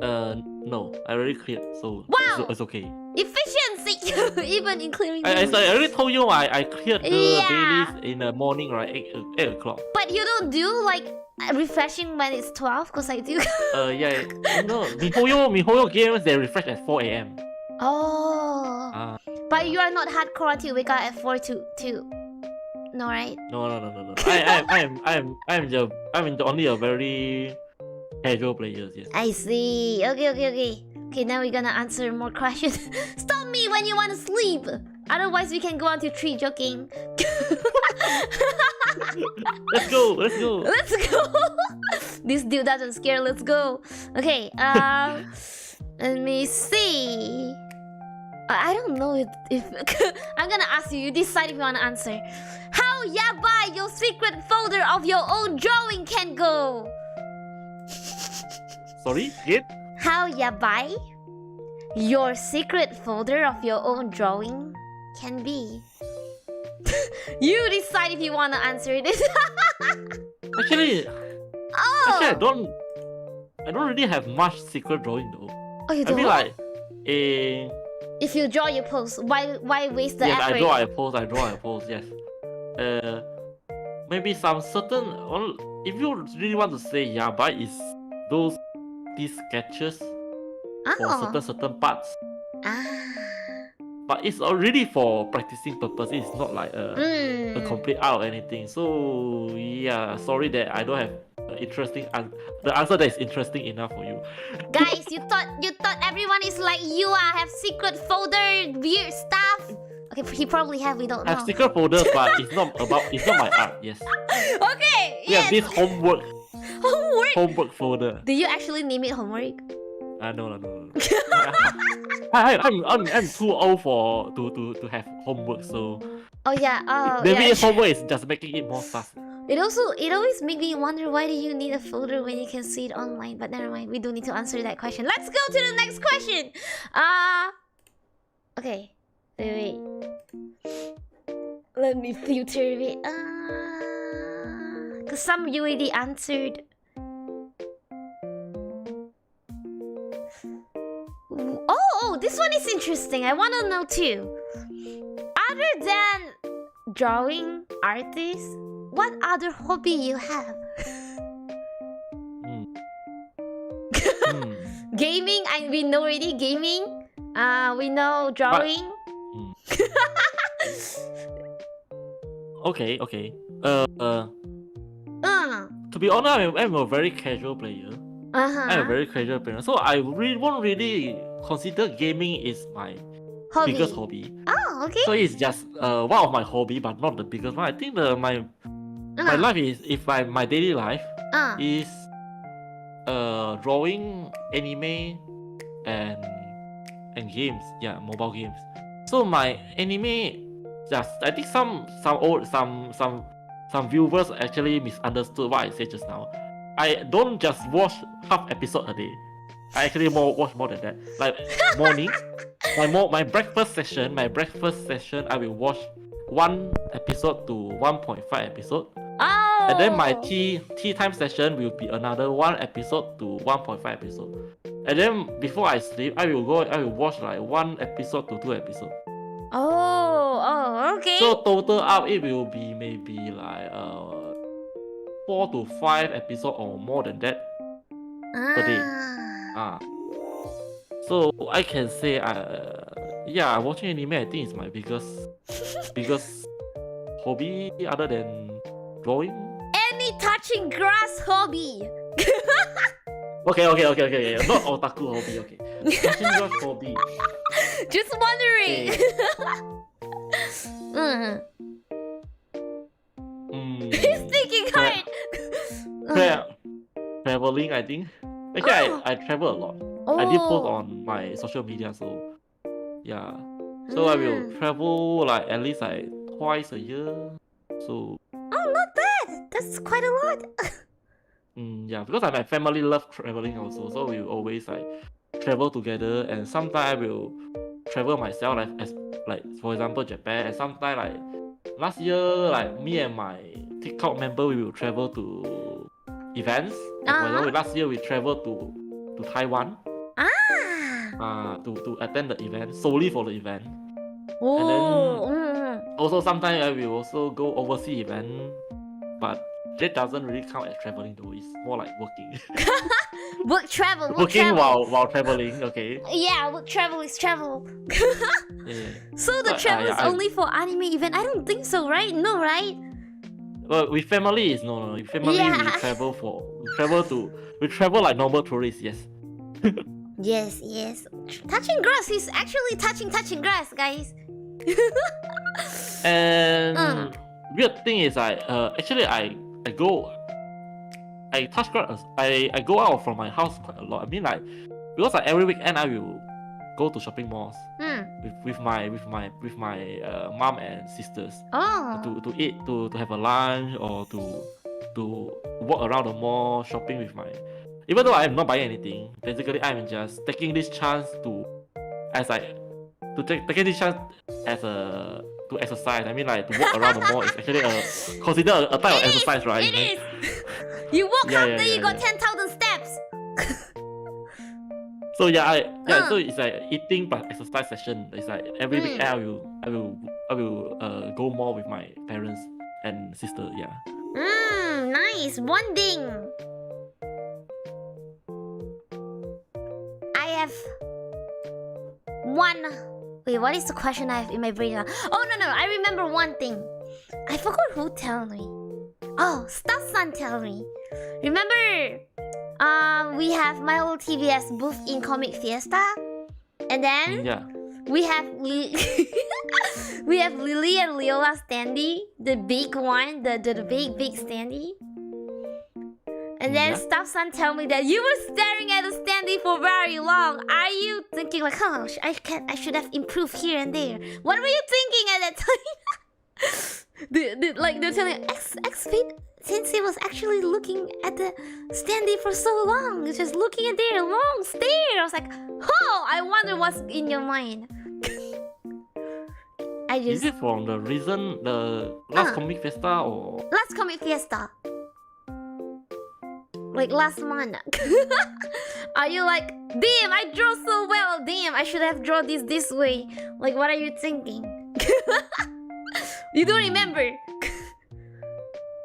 No, I already cleared, so wow, it's okay. Efficiency, even in clearing. I already told you I cleared the dailies in the morning, right? 8 o'clock. But you don't do like refreshing when it's 12, cause I do. Yeah, no, MyHoloTV games they refresh at 4 a.m. Oh. But you are not hardcore until you wake up at 4 to. No, right? No. I'm only a very casual player. Yes. I see. Okay, now we're gonna answer more questions. Stop me when you want to sleep. Otherwise, we can go on to 3. Joking. Let's go. This dude doesn't scare. Let's go. Okay. Let me see. I don't know if I'm gonna ask you. You decide if you wanna answer. How yabai your secret folder of your own drawing can go? Sorry, Gib? How yabai your secret folder of your own drawing can be? You decide if you wanna answer this. Actually, I don't really have much secret drawing though. Oh, you don't? I mean like, if you draw, you post. Why waste the effort? Yes, I draw, I post. Yes. Maybe some certain. If you really want to say yabai is these sketches for certain parts. But it's already for practicing purpose. It's not like a complete art or anything. So yeah, sorry that I don't have interesting the answer that is interesting enough for you. Guys, you thought everyone is like you have secret folder weird stuff. Okay, he probably have. We don't know. I have secret folders, but it's not my art. Yes. Okay. We have this homework folder. Do you actually name it homework? No. I'm too old to have homework, so. Oh yeah. Maybe homework is just making it more fast. It always makes me wonder, why do you need a folder when you can see it online? But never mind, we don't need to answer that question. Let's go to the next question. Okay. Wait. Let me filter it. Cause some you already answered. Oh, one is interesting. I want to know too. Other than drawing artist, what other hobby you have? Gaming, we know already gaming. We know drawing. Okay. To be honest, I'm a very casual player. I'm a very casual player, so I won't really consider gaming is my biggest hobby. Oh, okay. So it's just one of my hobby, but not the biggest one. I think my life is my daily life is drawing, anime, and games. Yeah, mobile games. So my anime, I think some viewers actually misunderstood what I said just now. I don't just watch half episode a day. I actually watch more than that. Like morning, my breakfast session. I will watch 1 episode to 1.5 episode. Oh. And then my tea time session will be another 1 episode to 1.5 episode. And then before I sleep, I will watch like 1 episode to 2 episodes. Oh, okay. So total up it will be maybe like 4 to 5 episodes or more than that per day. So I can say watching anime I think is my biggest hobby other than drawing. Any touching grass hobby? Okay. Not otaku hobby, okay. Touching grass hobby. Just wondering. He's thinking hard. Traveling, I think. Actually, I travel a lot. I did post on my social media, so yeah. So I will travel like at least like twice a year. So. Oh, not bad. That's quite a lot. Yeah, because my family love traveling also, so we always like travel together, and sometimes I will travel myself, like for example Japan, and sometimes like last year, like me and my TikTok member, we will travel to events. For example, last year we traveled to Taiwan. To attend the event solely for the event. And then also sometimes I will also go overseas event, but that doesn't really count as traveling though. It's more like working. Working while traveling, okay. Yeah, work travel is travel. Yeah. So the travel is only for anime event? I don't think so, right? No, right? Well, with family is no. With family we travel like normal tourists, yes. Yes. Touching grass is actually touching grass, guys. And weird thing is actually I touch grass. I go out from my house quite a lot. I mean like because like every weekend I will go to shopping malls with my mom and sisters to eat, to have a lunch, or to walk around the mall shopping with my. Even though I am not buying anything, basically I'm just taking this chance to exercise. I mean like to walk around the mall is actually considered a type of exercise, right? It is. You walk after you got 10,000 steps. So so it's like eating plus exercise session. It's like every weekend I will go more with my parents and sister. Yeah. Nice bonding. I have one. Wait, what is the question I have in my brain now? Oh no, I remember one thing. I forgot who told me. Oh, Staff-san told me. Remember, we have MyHoloTV as booth in Comic Fiesta, and then we have we have Lily and Leola standee, the big one, the big standee. And then Staff-san told me that you were staring at the standee for very long. Are you thinking like, oh, I should have improved here and there? What were you thinking at that time? They're telling xFate, since he was actually looking at the standee for so long, just looking at their long stare. I was like, oh, I wonder what's in your mind. Is it from the reason the last Comic Fiesta or? Last Comic Fiesta. Like last month. Are you like, damn, I draw so well. Damn, I should have drawn this way. Like, what are you thinking? You don't remember?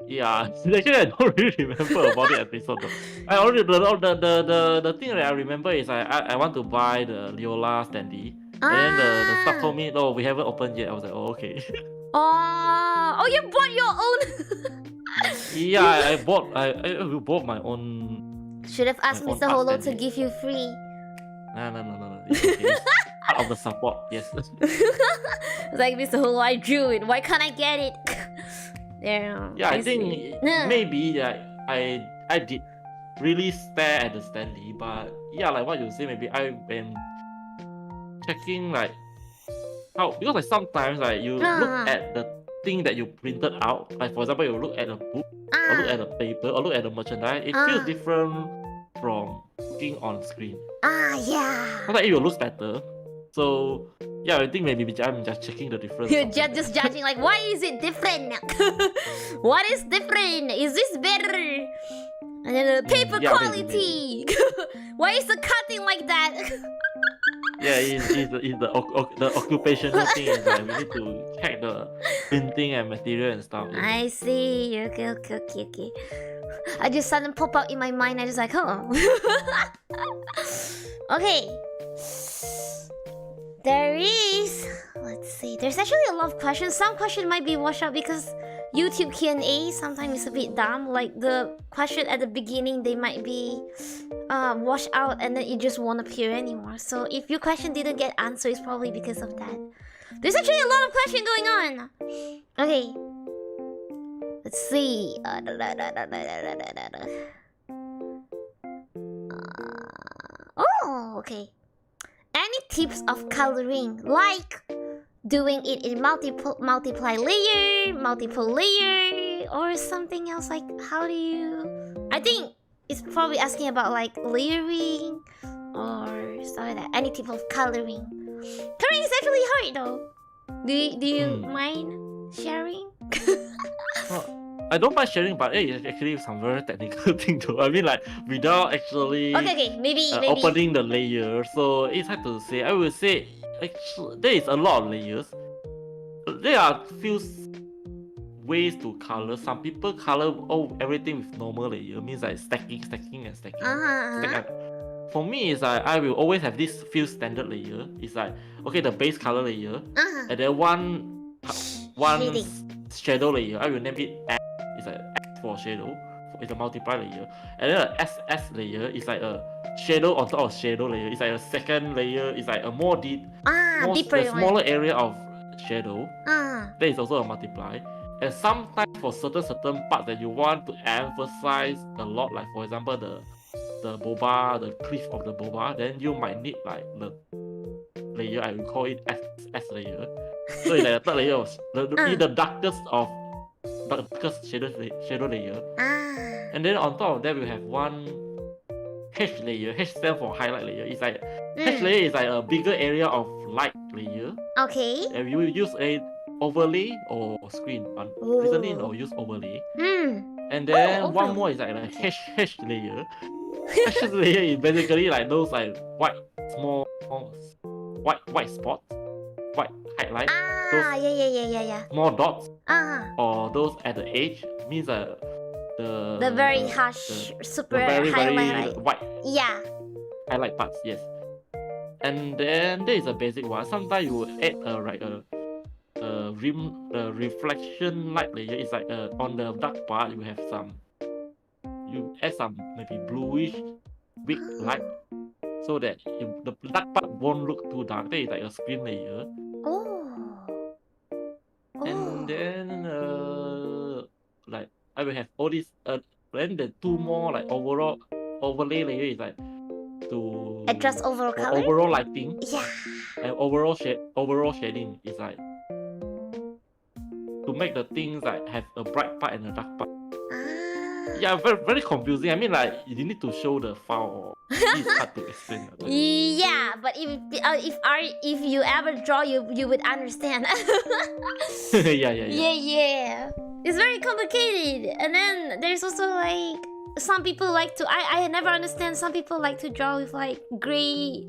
Yeah, actually I don't really remember about the episode though. I already the thing that I remember is I want to buy the Leola standee. And then the staff told me, no, we haven't opened yet. I was like, oh, okay. Oh, you bought your own. Yeah, I bought my own. Should have asked Mr. Holo to give you free. No. It's okay. It's part of the support, yes. It's like, Mr. Holo, I drew it. Why can't I get it? There. Yeah, I think maybe I did really stare at the standee, but yeah, like what you say, maybe I've been checking like how, because like sometimes like you look at the thing that you printed out, like for example you look at a book or look at a paper or look at the merchandise, it feels different from looking on screen. Yeah. Sometimes it will look better. So yeah, I think maybe I'm just checking the difference. You're just judging like, why is it different? What is different? Is this better? And then the paper quality. Maybe. Why is the cutting like that? Yeah, it's the occupational thing is like we need to check the printing and material and stuff. I see. Okay. I just suddenly pop out in my mind. I just like, Okay. There is. Let's see. There's actually a lot of questions. Some questions might be washed out because YouTube Q&A sometimes is a bit dumb. Like the question at the beginning, they might be washed out and then it just won't appear anymore. So if your question didn't get answered, it's probably because of that. There's actually a lot of questions going on. Okay. Let's see. Okay. Any tips of coloring, like doing it in multiply layer, multiple layer, or something else? Like, how do you? I think it's probably asking about like layering or stuff like that. Any type of coloring. Coloring is actually hard though. Do you mind sharing? I don't mind sharing, but it's actually some very technical thing too. I mean, like without actually maybe opening the layer, so it's hard to say. I would say actually there is a lot of layers. There are few ways to color. Some people color everything with normal layer, means like stacking. For me, it's like I will always have this few standard layer. It's like the base color layer, and then one shadow layer. I will name it S. It's like S for shadow. It's a multiply layer, and then a SS layer is like a shadow on top of shadow layer. It's like a second layer. It's like a more deeper, smaller area of shadow. That is also a multiply. And sometimes for certain parts that you want to emphasize a lot, like for example the boba, the cliff of the boba, then you might need like the layer. I will call it SS layer. So it's like the third layer of the darkest shadow layer. And then on top of that we have one H layer. H stands for highlight layer. It's like H layer is like a bigger area of light layer. Okay. And you will use a overlay or screen. Recently I use overlay. And then one more is like a H layer. H layer is basically like those like small white spots, white highlight. Yeah. Small dots. Or those at the edge means the very harsh, super very, highlight. Very white. Yeah. Highlight parts, yes. And then there is a basic one. Sometimes you will add a reflection light layer. It's like on the dark part you have you add some maybe bluish weak light so that the dark part won't look too dark. That is like a screen layer. And then like I will have all these then the two more like overall overlay layer is like to adjust overall color, overall lighting. Yeah. And overall shading is like to make the things like have a bright part and a dark part. Yeah, very, very confusing. I mean, like you need to show the file. It's hard to explain. Yeah, but if you ever draw, you would understand. Yeah. It's very complicated, and then there's also like some people like to. I never understand. Some people like to draw with like gray.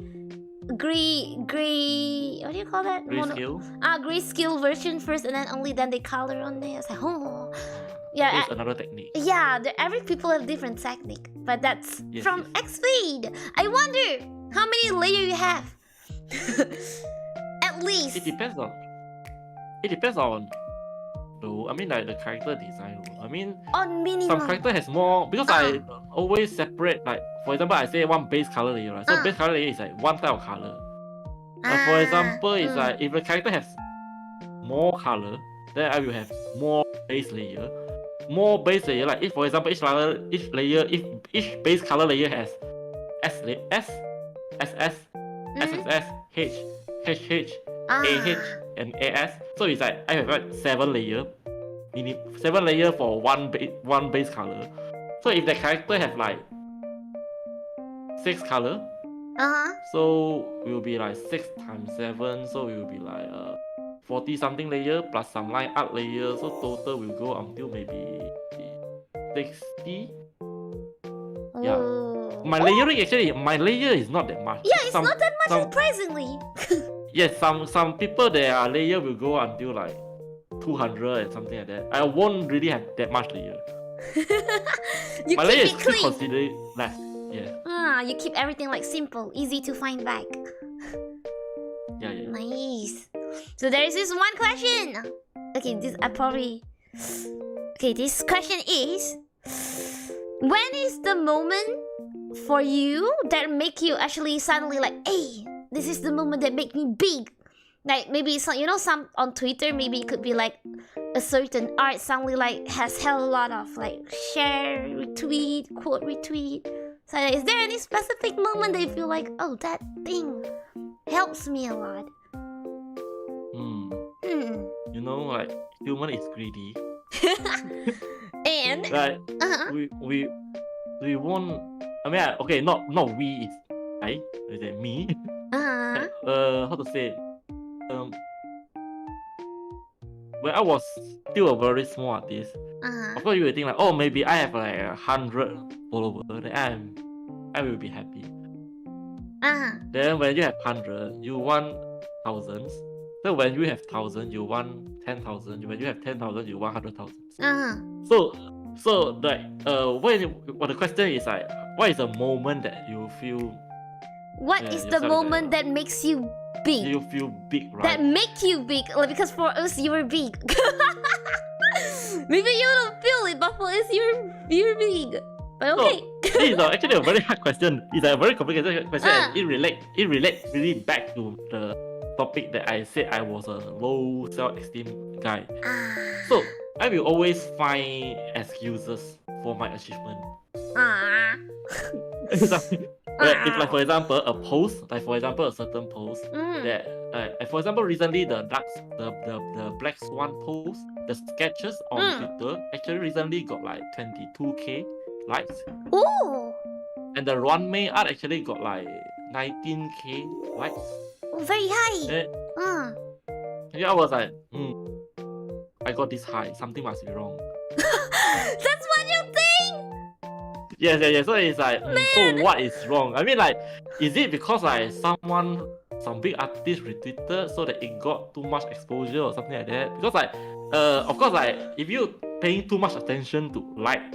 What do you call that? Grayscale. Grayscale version first, and then only then they color on there. It's like, oh, yeah. It's another technique. Yeah, every people have different technique, but that's from xFate. I wonder how many layers you have. At least. It depends on. Though I mean, like the character design. I mean, on minimum. some character has more because I always separate. Like for example, I say one base color layer, right? So base color layer is like one type of color. Like for example, it's like if the character has more color, then I will have more base layer. More base layer, like if for example each base color layer has SS, SSS, HH, AH, and AS. So it's like I have like 7 layer for one base color. So if the character have like 6 color, so it will be like 6 times 7, so it will be like 40 something layer plus some line art layer, so total will go until maybe 60. Yeah. My layer is not that much. Yeah, it's not that much, surprisingly. Yes, some people their layer will go until like 200 and something like that. I won't really have that much layer. My layer is still considered less. Yeah. You keep everything like simple, easy to find back. Yeah. Nice. So there is this one question. Okay, this question is, when is the moment for you that make you actually suddenly like, hey, this is the moment that make me big? Like maybe some, some on Twitter, maybe it could be like a certain art suddenly like has hell a lot of like share, retweet, quote retweet. So is there any specific moment that you feel like, oh, that thing helps me a lot? Like human is greedy. And like we want. I mean, okay, not we. It's I. Is it me? How to say? When I was still a very small artist, of course you would think like, oh, maybe I have like 100 followers, then I will be happy. Then when you have 100, you want thousands. So when you have 1,000, you want 10,000. When you have 10,000, you want 100,000. So like when the question is like, what is the moment that you feel? What is the moment that makes you big? You feel big, right? That make you big, like, because for us you were big. Maybe you don't feel it, but for us you're big. But okay. So, this is actually a very hard question. It's a very complicated question. And it relates really back to the topic that I said I was a low self-esteem guy. So I will always find excuses for my achievement. It's like for example a post, like for example a certain post that for example recently the Black Swan post, the sketches on Twitter actually recently got like 22k likes. Ooh. And the runway art actually got like 19k likes. Very high. Yeah, I was like, I got this high. Something must be wrong. That's what you think? Yeah. So it's like, so what is wrong? I mean, like, is it because like some big artist retweeted so that it got too much exposure or something like that? Because like, of course, like, if you paying too much attention to like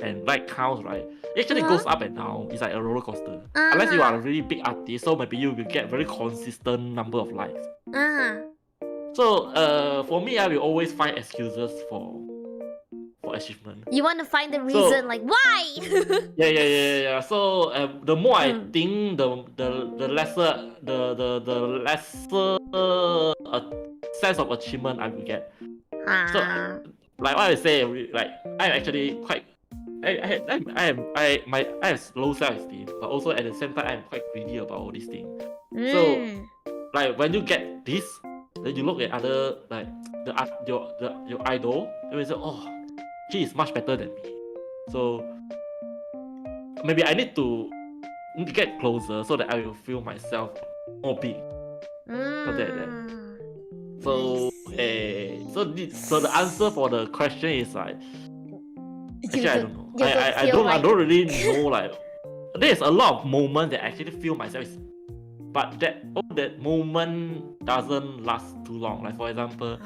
counts, right? It actually goes up and down. It's like a roller coaster. Unless you are a really big artist, so maybe you will get very consistent number of likes. So for me, I will always find excuses for achievement. You want to find the reason, like why? Yeah. So the more I think, the lesser sense of achievement I will get. So like what I say, like I'm actually quite. I have low self-esteem, but also at the same time I'm quite greedy about all these things. So like when you get this, then you look at other like your idol, and you say, oh, she is much better than me. So maybe I need to get closer so that I will feel myself more big. Something like that. So the answer for the question is like, Actually, I don't know. I don't really know. Like, there's a lot of moments that I actually feel myself but that moment doesn't last too long. Like for example,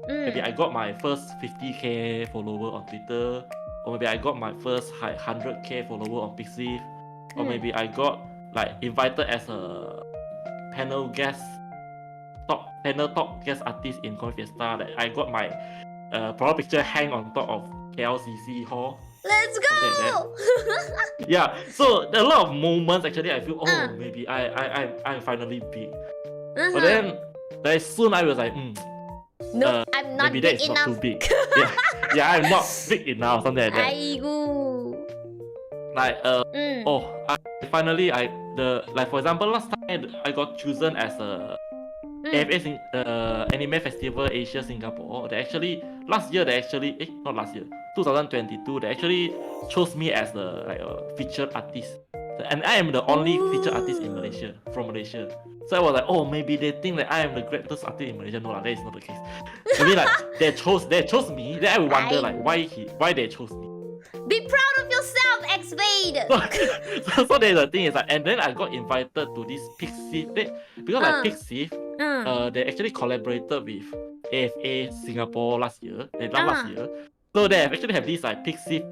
maybe I got my first 50k follower on Twitter, or maybe I got my first 100k follower on Pixiv, or maybe I got like invited as a panel top guest artist in Comiket. That I got my profile picture hang on top of KLCC hall. Let's go! Yeah, so there are a lot of moments actually I feel, maybe I'm finally big. But then soon I was like, no, I'm not maybe big that's enough. not too big. yeah, I'm not big enough, something like that. Like like for example, last time I got chosen as a AFA Anime Festival Asia Singapore. They actually not last year, 2022. They actually chose me as a featured artist, and I am the only featured artist in Malaysia from Malaysia. So I was like, oh, maybe they think that I am the greatest artist in Malaysia. No, that is not the case. I mean, like they chose me. Then I wonder like why they chose me. Be proud of yourself, xFate. So the thing is like, and then I got invited to this Pixiv because like Pixiv, they actually collaborated with AFA Singapore last year. So they actually have this like Pixiv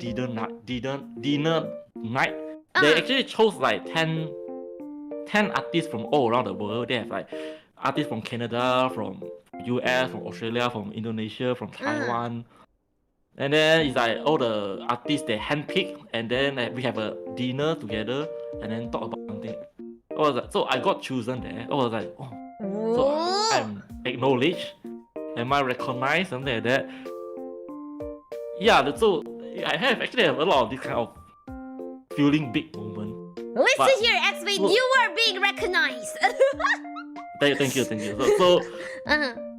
dinner night. They actually chose like 10 artists from all around the world. They have like artists from Canada, from US, from Australia, from Indonesia, from Taiwan. And then it's like all the artists they handpick, and then we have a dinner together, and then talk about something. So I got chosen there. I was like, so I'm acknowledged. Am I recognized? Something like that. Yeah, so I have a lot of this kind of feeling big moment. Listen here, xFate, you are being recognized. Thank you.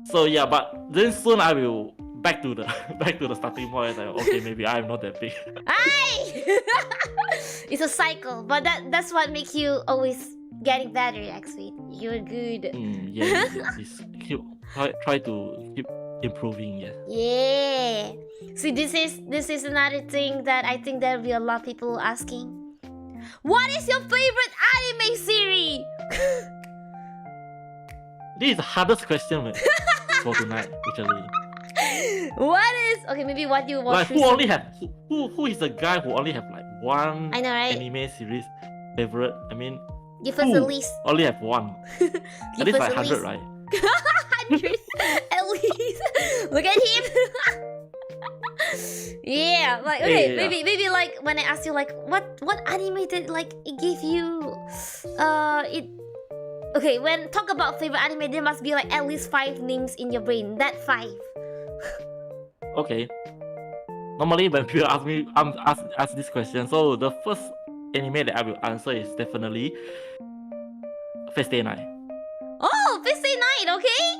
So yeah, but then soon I will back to the starting point. Like, okay, maybe I'm not that big. It's a cycle, but that's what makes you always getting better, xFate. You're good. Yes. Try to keep improving. Yeah. See, this is another thing that I think there will be a lot of people asking. What is your favorite anime series? This is the hardest question, man, for tonight, actually. What is maybe what you watch? Like who is the guy who only have like one I know, right? anime series favorite? I mean, give us a list. Only have one. At least like 100, right? 100 at least. Look at him. Yeah, like okay, maybe like when I ask you like what anime did like it gave you okay, when talk about favorite anime, there must be like at least 5 names in your brain. That 5. Okay. Normally when people ask this question, so the first anime that I will answer is definitely Fate Stay Night. Oh, Fate Stay Night, okay?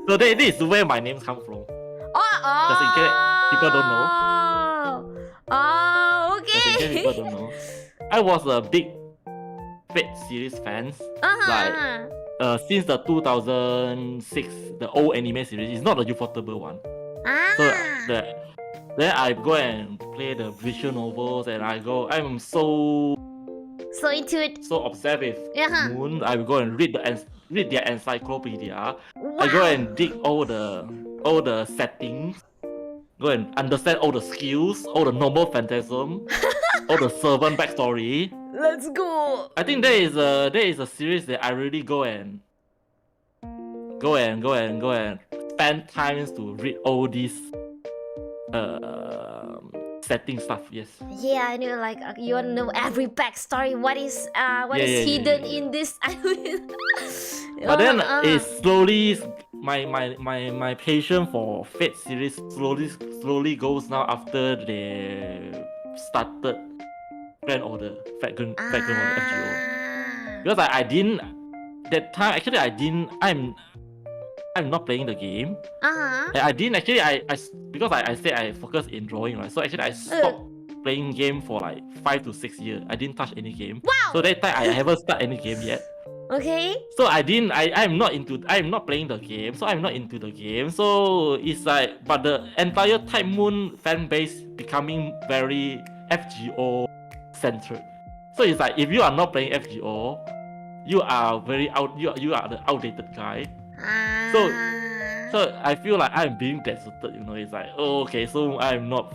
So this is where my names come from. Just in case people don't know. Oh, okay. Just in case people don't know. I was a big Fate series fans. Like since the 2006, the old anime series. It's not the Ufotable one. So then I go and play the visual novels, and I'm so into it, so obsessed with Moon. I will go and read their encyclopedia. Wow. I go and dig all the settings, go and understand all the skills, all the normal phantasm, all the servant backstory. Let's go. I think there is a series that I really go and spend times to read all these setting stuff. Yes. Yeah, I know. Like you want to know every backstory. What is hidden in this? But then it slowly my passion for Fate series slowly goes now after they started Grand Order, Fate Grand Order FGO. Because I didn't that time. Actually, I'm not playing the game. I didn't actually. Because I said I focus in drawing, right? So actually I stopped playing game for like 5 to 6 years. I didn't touch any game. Wow. So that time I haven't started any game yet. Okay. So I'm not playing the game, so I'm not into the game. So it's like, but the entire Type Moon fan base becoming very FGO centered. So it's like, if you are not playing FGO, you are you are the outdated guy. So I feel like I'm being deserted, you know. It's like, oh, okay, so I'm not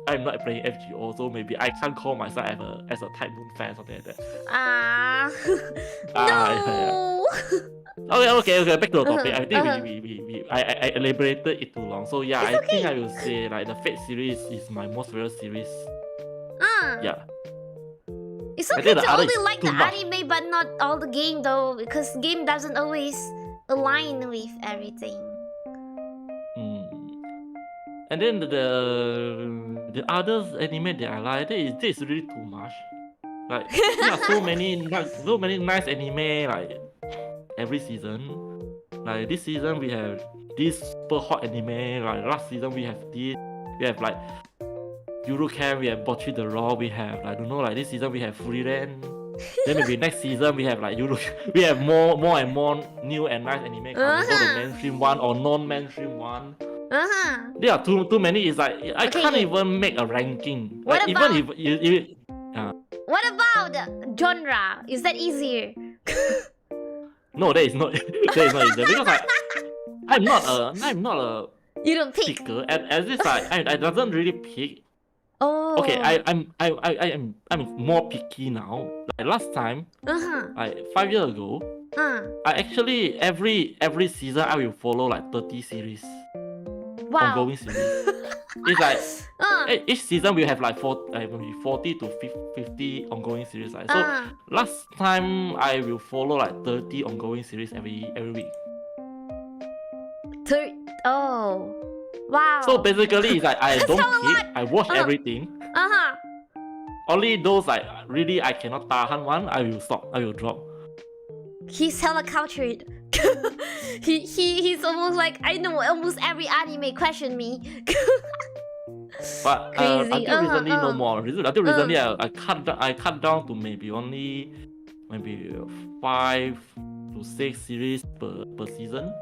playing FGO, so maybe I can't call myself as a Type Moon fan or something like that. No. Okay. Back to the topic. I think I elaborated it too long. So yeah, I think I will say like the Fate series is my most favorite series. Yeah. It's okay to only like the anime but not all the game though, because game doesn't always align with everything. And then the other anime that I like, this is really too much. Like there are so many nice anime like every season. Like this season we have this super hot anime. Like last season we have this. We have like Uruuu, we have Bocchi the Raw, we have like, I don't know, like this season we have Freeland. Then maybe next season we have like Uruuu. We have more and more new and nice anime coming, the mainstream one or non-mainstream one. There are too many. It's like I can't even make a ranking. What like, about, even if what about genre? Is that easier? No, that is not. That is not easier because I'm not a you don't pick. picker. As this I doesn't really pick. Oh. Okay, I'm more picky now. Like last time, like 5 years ago, I actually every season I will follow like 30 series. Wow. Ongoing series. It's like each season we have like 40 to 50 ongoing series. Like. So last time I will follow like 30 ongoing series every week. Oh. Wow. So basically, it's like I don't pick. I watch everything. Only those like really I cannot tahan one, I will stop. I will drop. He's hella cultured. he's almost like, I know almost every anime. Question me. But until recently, no more. Until recently, I cut down to maybe 5 to 6 series per season.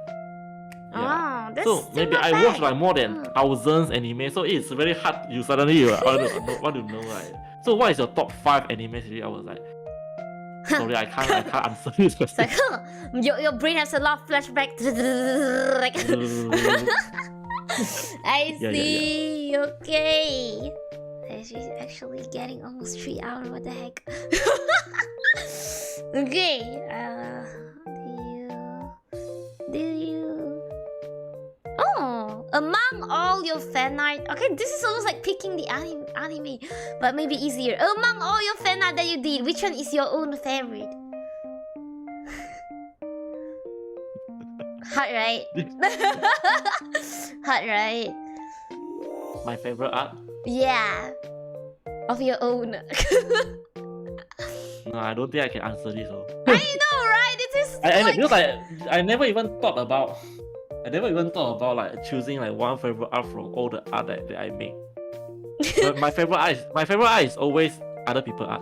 Yeah. That's so maybe I watch like more than thousands anime, so it's very hard. You want to know like. So what is your top 5 anime series? I was like, sorry, I can't answer this question. It's like, your brain has a lot of flashback. I see. Yeah. Okay. She's actually getting almost 3 hours. What the heck? Okay. Do you? Oh, among all your fan art. Okay, this is almost like picking the anime, but maybe easier. Among all your fan art that you did, which one is your own favorite? Hot, right? Hot, right? My favorite art? Yeah. Of your own. No, I don't think I can answer this. I know, right? It is because I never even thought about like choosing like one favorite art from all the art that I make. But my favorite art is always other people's art.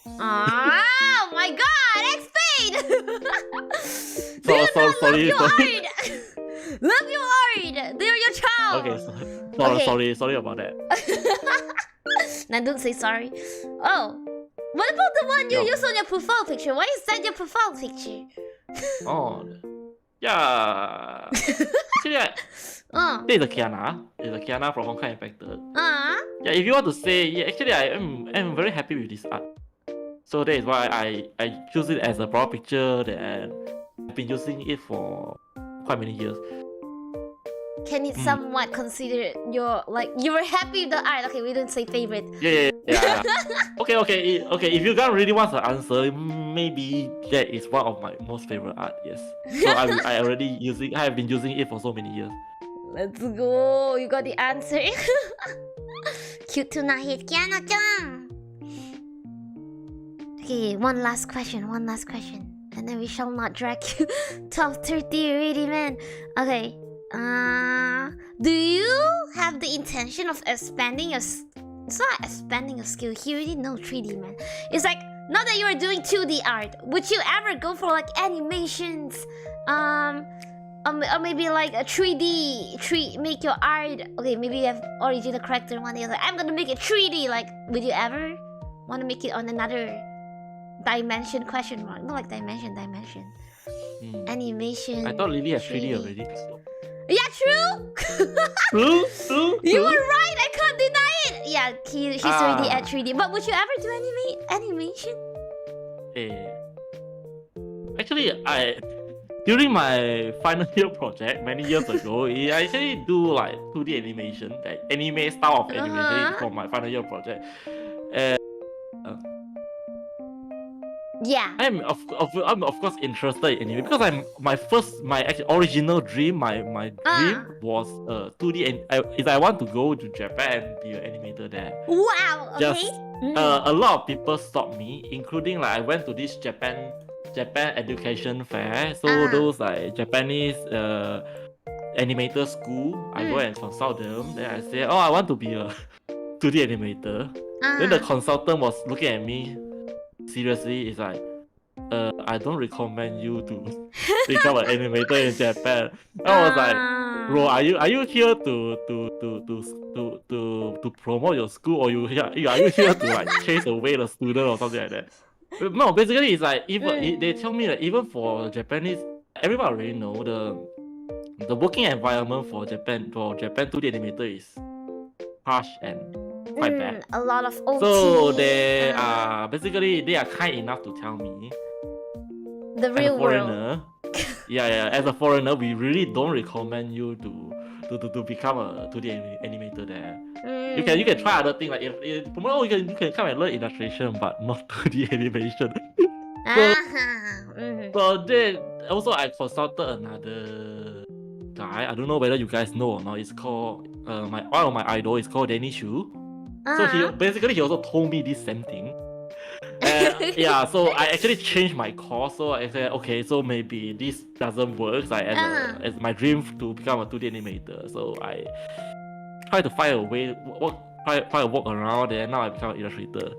Oh my god, xFate! Sorry. Love your art! They're your child! Okay, sorry about that. Now don't say sorry. Oh, what about the one you use on your profile picture? Why is that your profile picture? Oh, yeah. Actually, this is a Kiana. It's a Kiana from Hong Kong Infected. Yeah, if you want to say, yeah, actually I am very happy with this art. So that is why I choose it as a profile picture, and I've been using it for quite many years. Can it somewhat consider your, like, you were happy with the art? Okay, we don't say favorite. Yeah. Okay. If you guys really want to answer, maybe that is one of my most favorite art. Yes. So I have been using it for so many years. Let's go. You got the answer. Cute to not hit Kiana-chan. Okay, one last question. And then we shall not drag you. 12:30 already, man. Okay. Do you have the intention of expanding your... It's not expanding your skill. He already knows 3D, man. It's like now that you are doing 2D art, would you ever go for like animations? Or maybe like a 3D, make your art. Okay, maybe you have original character one the other. I'm gonna make it 3D. Like, would you ever want to make it on another dimension? Question mark. Not like dimension. Animation. I thought Lily had 3D already. Yeah, true. True. You were right. I can't deny it. Yeah, she's already at 3D. But would you ever do animation? Actually, during my final year project many years ago, I actually do like 2D animation, like anime style of animation for my final year project. Yeah. I'm of course interested in anime because my actual original dream, my dream was 2D and I want to go to Japan and be an animator there. Wow. Okay. Just a lot of people stopped me, including like I went to this Japan education fair. So those like Japanese animator school, I go and consult them. Then I say, oh, I want to be a 2D animator. Then the consultant was looking at me seriously. It's like, I don't recommend you to become an animator in Japan. I was like, bro, are you here to promote your school, or are you here to like chase away the student or something like that? No, basically it's like even they tell me that even for Japanese, everyone already know the working environment for Japan 2D animator is harsh and quite bad. A lot of OT. So they are basically they are kind enough to tell me the real world. Yeah, as a foreigner, we really don't recommend you to become a 2D animator there. You can try other things like you can come and learn illustration, but not 2D animation. So then also I consulted another guy. I don't know whether you guys know or not. It's called one of my idol is called Danny Shu. So he also told me this same thing. Yeah, so I actually changed my course. So I said, okay, so maybe this doesn't work like as my dream to become a 2D animator. So I try to find a way, try to walk around, and now I become an illustrator.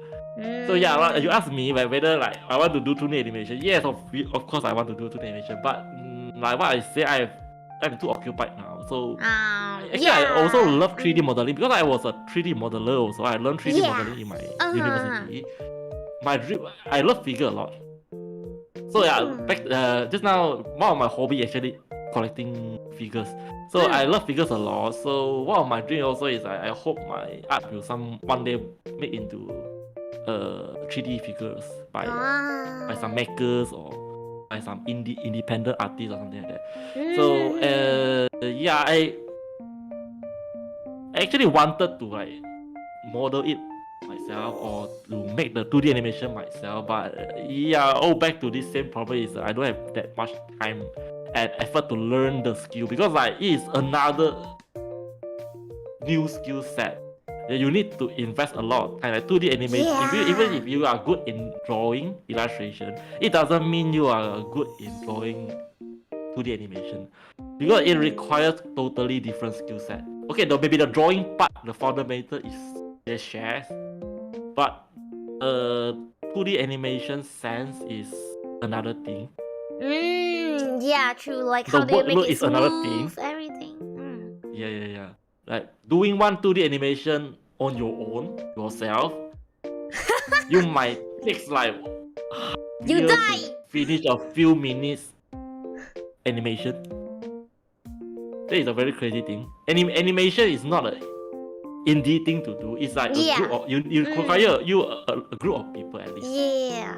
So yeah, you asked me whether like I want to do 2D animation. Yes, of course I want to do 2D animation, but like what I say, I'm too occupied now. So actually I also love 3D modeling because I was a 3D modeler also. I learned 3D modeling in my university. My dream, I love figure a lot. So yeah, back just now, one of my hobby actually collecting figures. So I love figures a lot. So one of my dreams also is I hope my art will one day make into 3D figures by some makers or by some independent artists or something like that. So yeah, I actually wanted to like model it myself or to make the 2D animation myself, but back to this same problem is I don't have that much time and effort to learn the skill because like it is another new skill set. You need to invest a lot of time. Like 2D animation, even if you are good in drawing illustration, it doesn't mean you are good in drawing 2D animation because it requires totally different skill set. Okay, maybe the drawing part, the fundamental is they share, but 2D animation sense is another thing. Yeah, true. Like the how they make it is smooth, another thing. Everything. Yeah. Like doing one 2D animation on your own yourself, you might take like you die. Finish a few minutes animation. That is a very crazy thing. Animation is not a indie thing to do. It's like a group of you require a group of people at least. Yeah.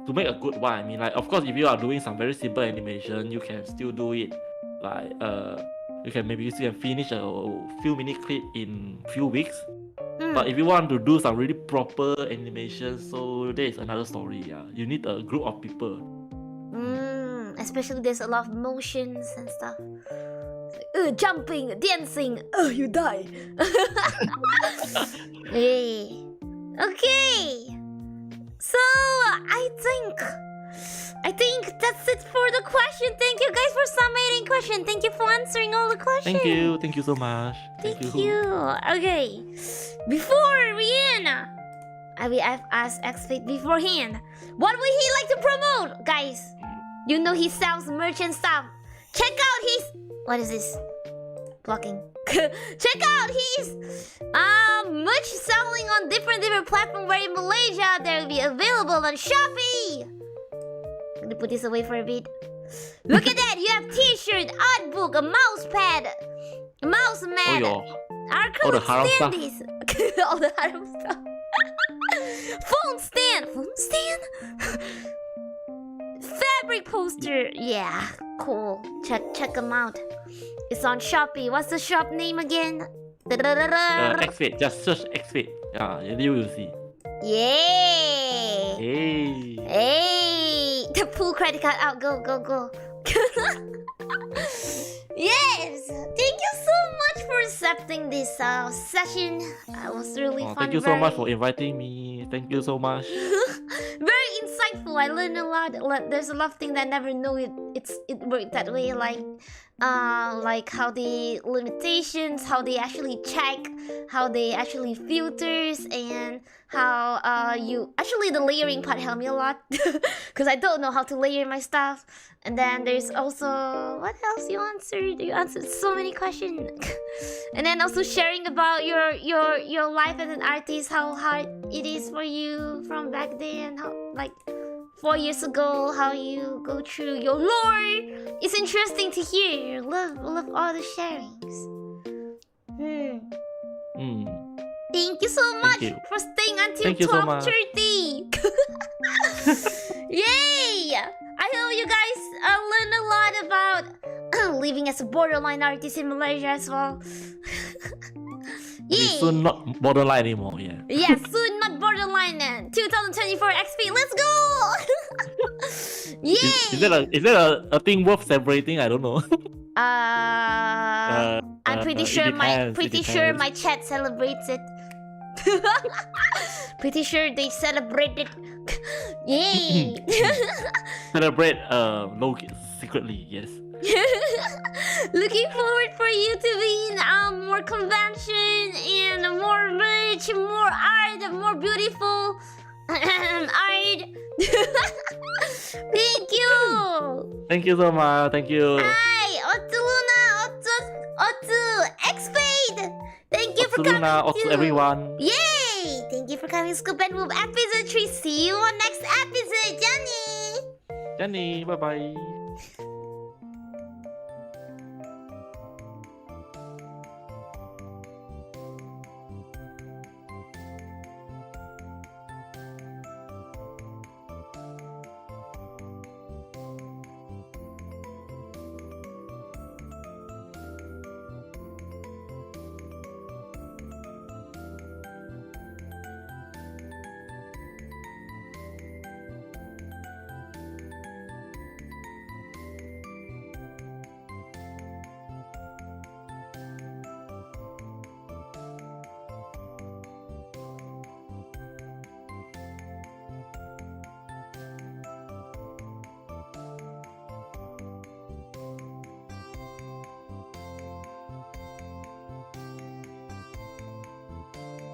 To make a good one, I mean, like of course, if you are doing some very simple animation, you can still do it. Like you can finish a few minute clip in few weeks. But if you want to do some really proper animation, so there is another story. Yeah, you need a group of people. Especially there's a lot of motions and stuff. Like, jumping, dancing. You die. Hey. Okay. So I think that's it for the question. Thank you guys for submitting question. Thank you for answering all the questions. Thank you so much. Thank you. Okay. Before we end, I've asked xFate beforehand. What would he like to promote, guys? You know he sells merch and stuff. Check out his... What is this? Blocking. Check out his merch selling on different platforms. Where in Malaysia they'll be available on Shopee. I'm gonna put this away for a bit. Look at that! You have t-shirt, art book, a mouse pad, a mouse mat. I can't stand this. All the haram stuff. Phone stand. Fabric poster. Yeah, cool. Check them out. It's on Shopee. What's the shop name again? xFate. Just search xFate. You will see. Yeah. Hey. The full credit card out. Go. Yes. Thank you so much for accepting this session. It was really fun. Thank you so much for inviting me. Thank you so much. Very insightful. I learned a lot. There's a lot of things that I never knew it worked that way. Like how the limitations, how they actually check, how they actually filters, and how you actually the layering part helped me a lot because I don't know how to layer my stuff. And then there's also what else you answered? You answered so many questions. And then also sharing about your life as an artist, how hard it is for you from back then, how like 4 years ago, how you go through your lore. It's interesting to hear. Love all the sharings. Thank you so much for staying until 12:30. Yay! I hope you guys learned a lot about living as a borderline artist in Malaysia as well. It's soon not borderline anymore, yeah. Yeah, soon not borderline. 2024 XP, let's go! Yay! Is that a thing worth celebrating? I don't know. I'm pretty sure my chat celebrates it. Pretty sure they celebrate it. Yay! Celebrate secretly, yes. Looking forward for you to be in more convention and more merch, more art, more beautiful art. Thank you. Thank you so much. Thank you. Hi, Otu Luna, Otu xFate. Thank you for coming. Luna, Otu everyone. Yay! Thank you for coming, Scoop and Move episode 3. See you on next episode, Johnny. Jenny, bye bye.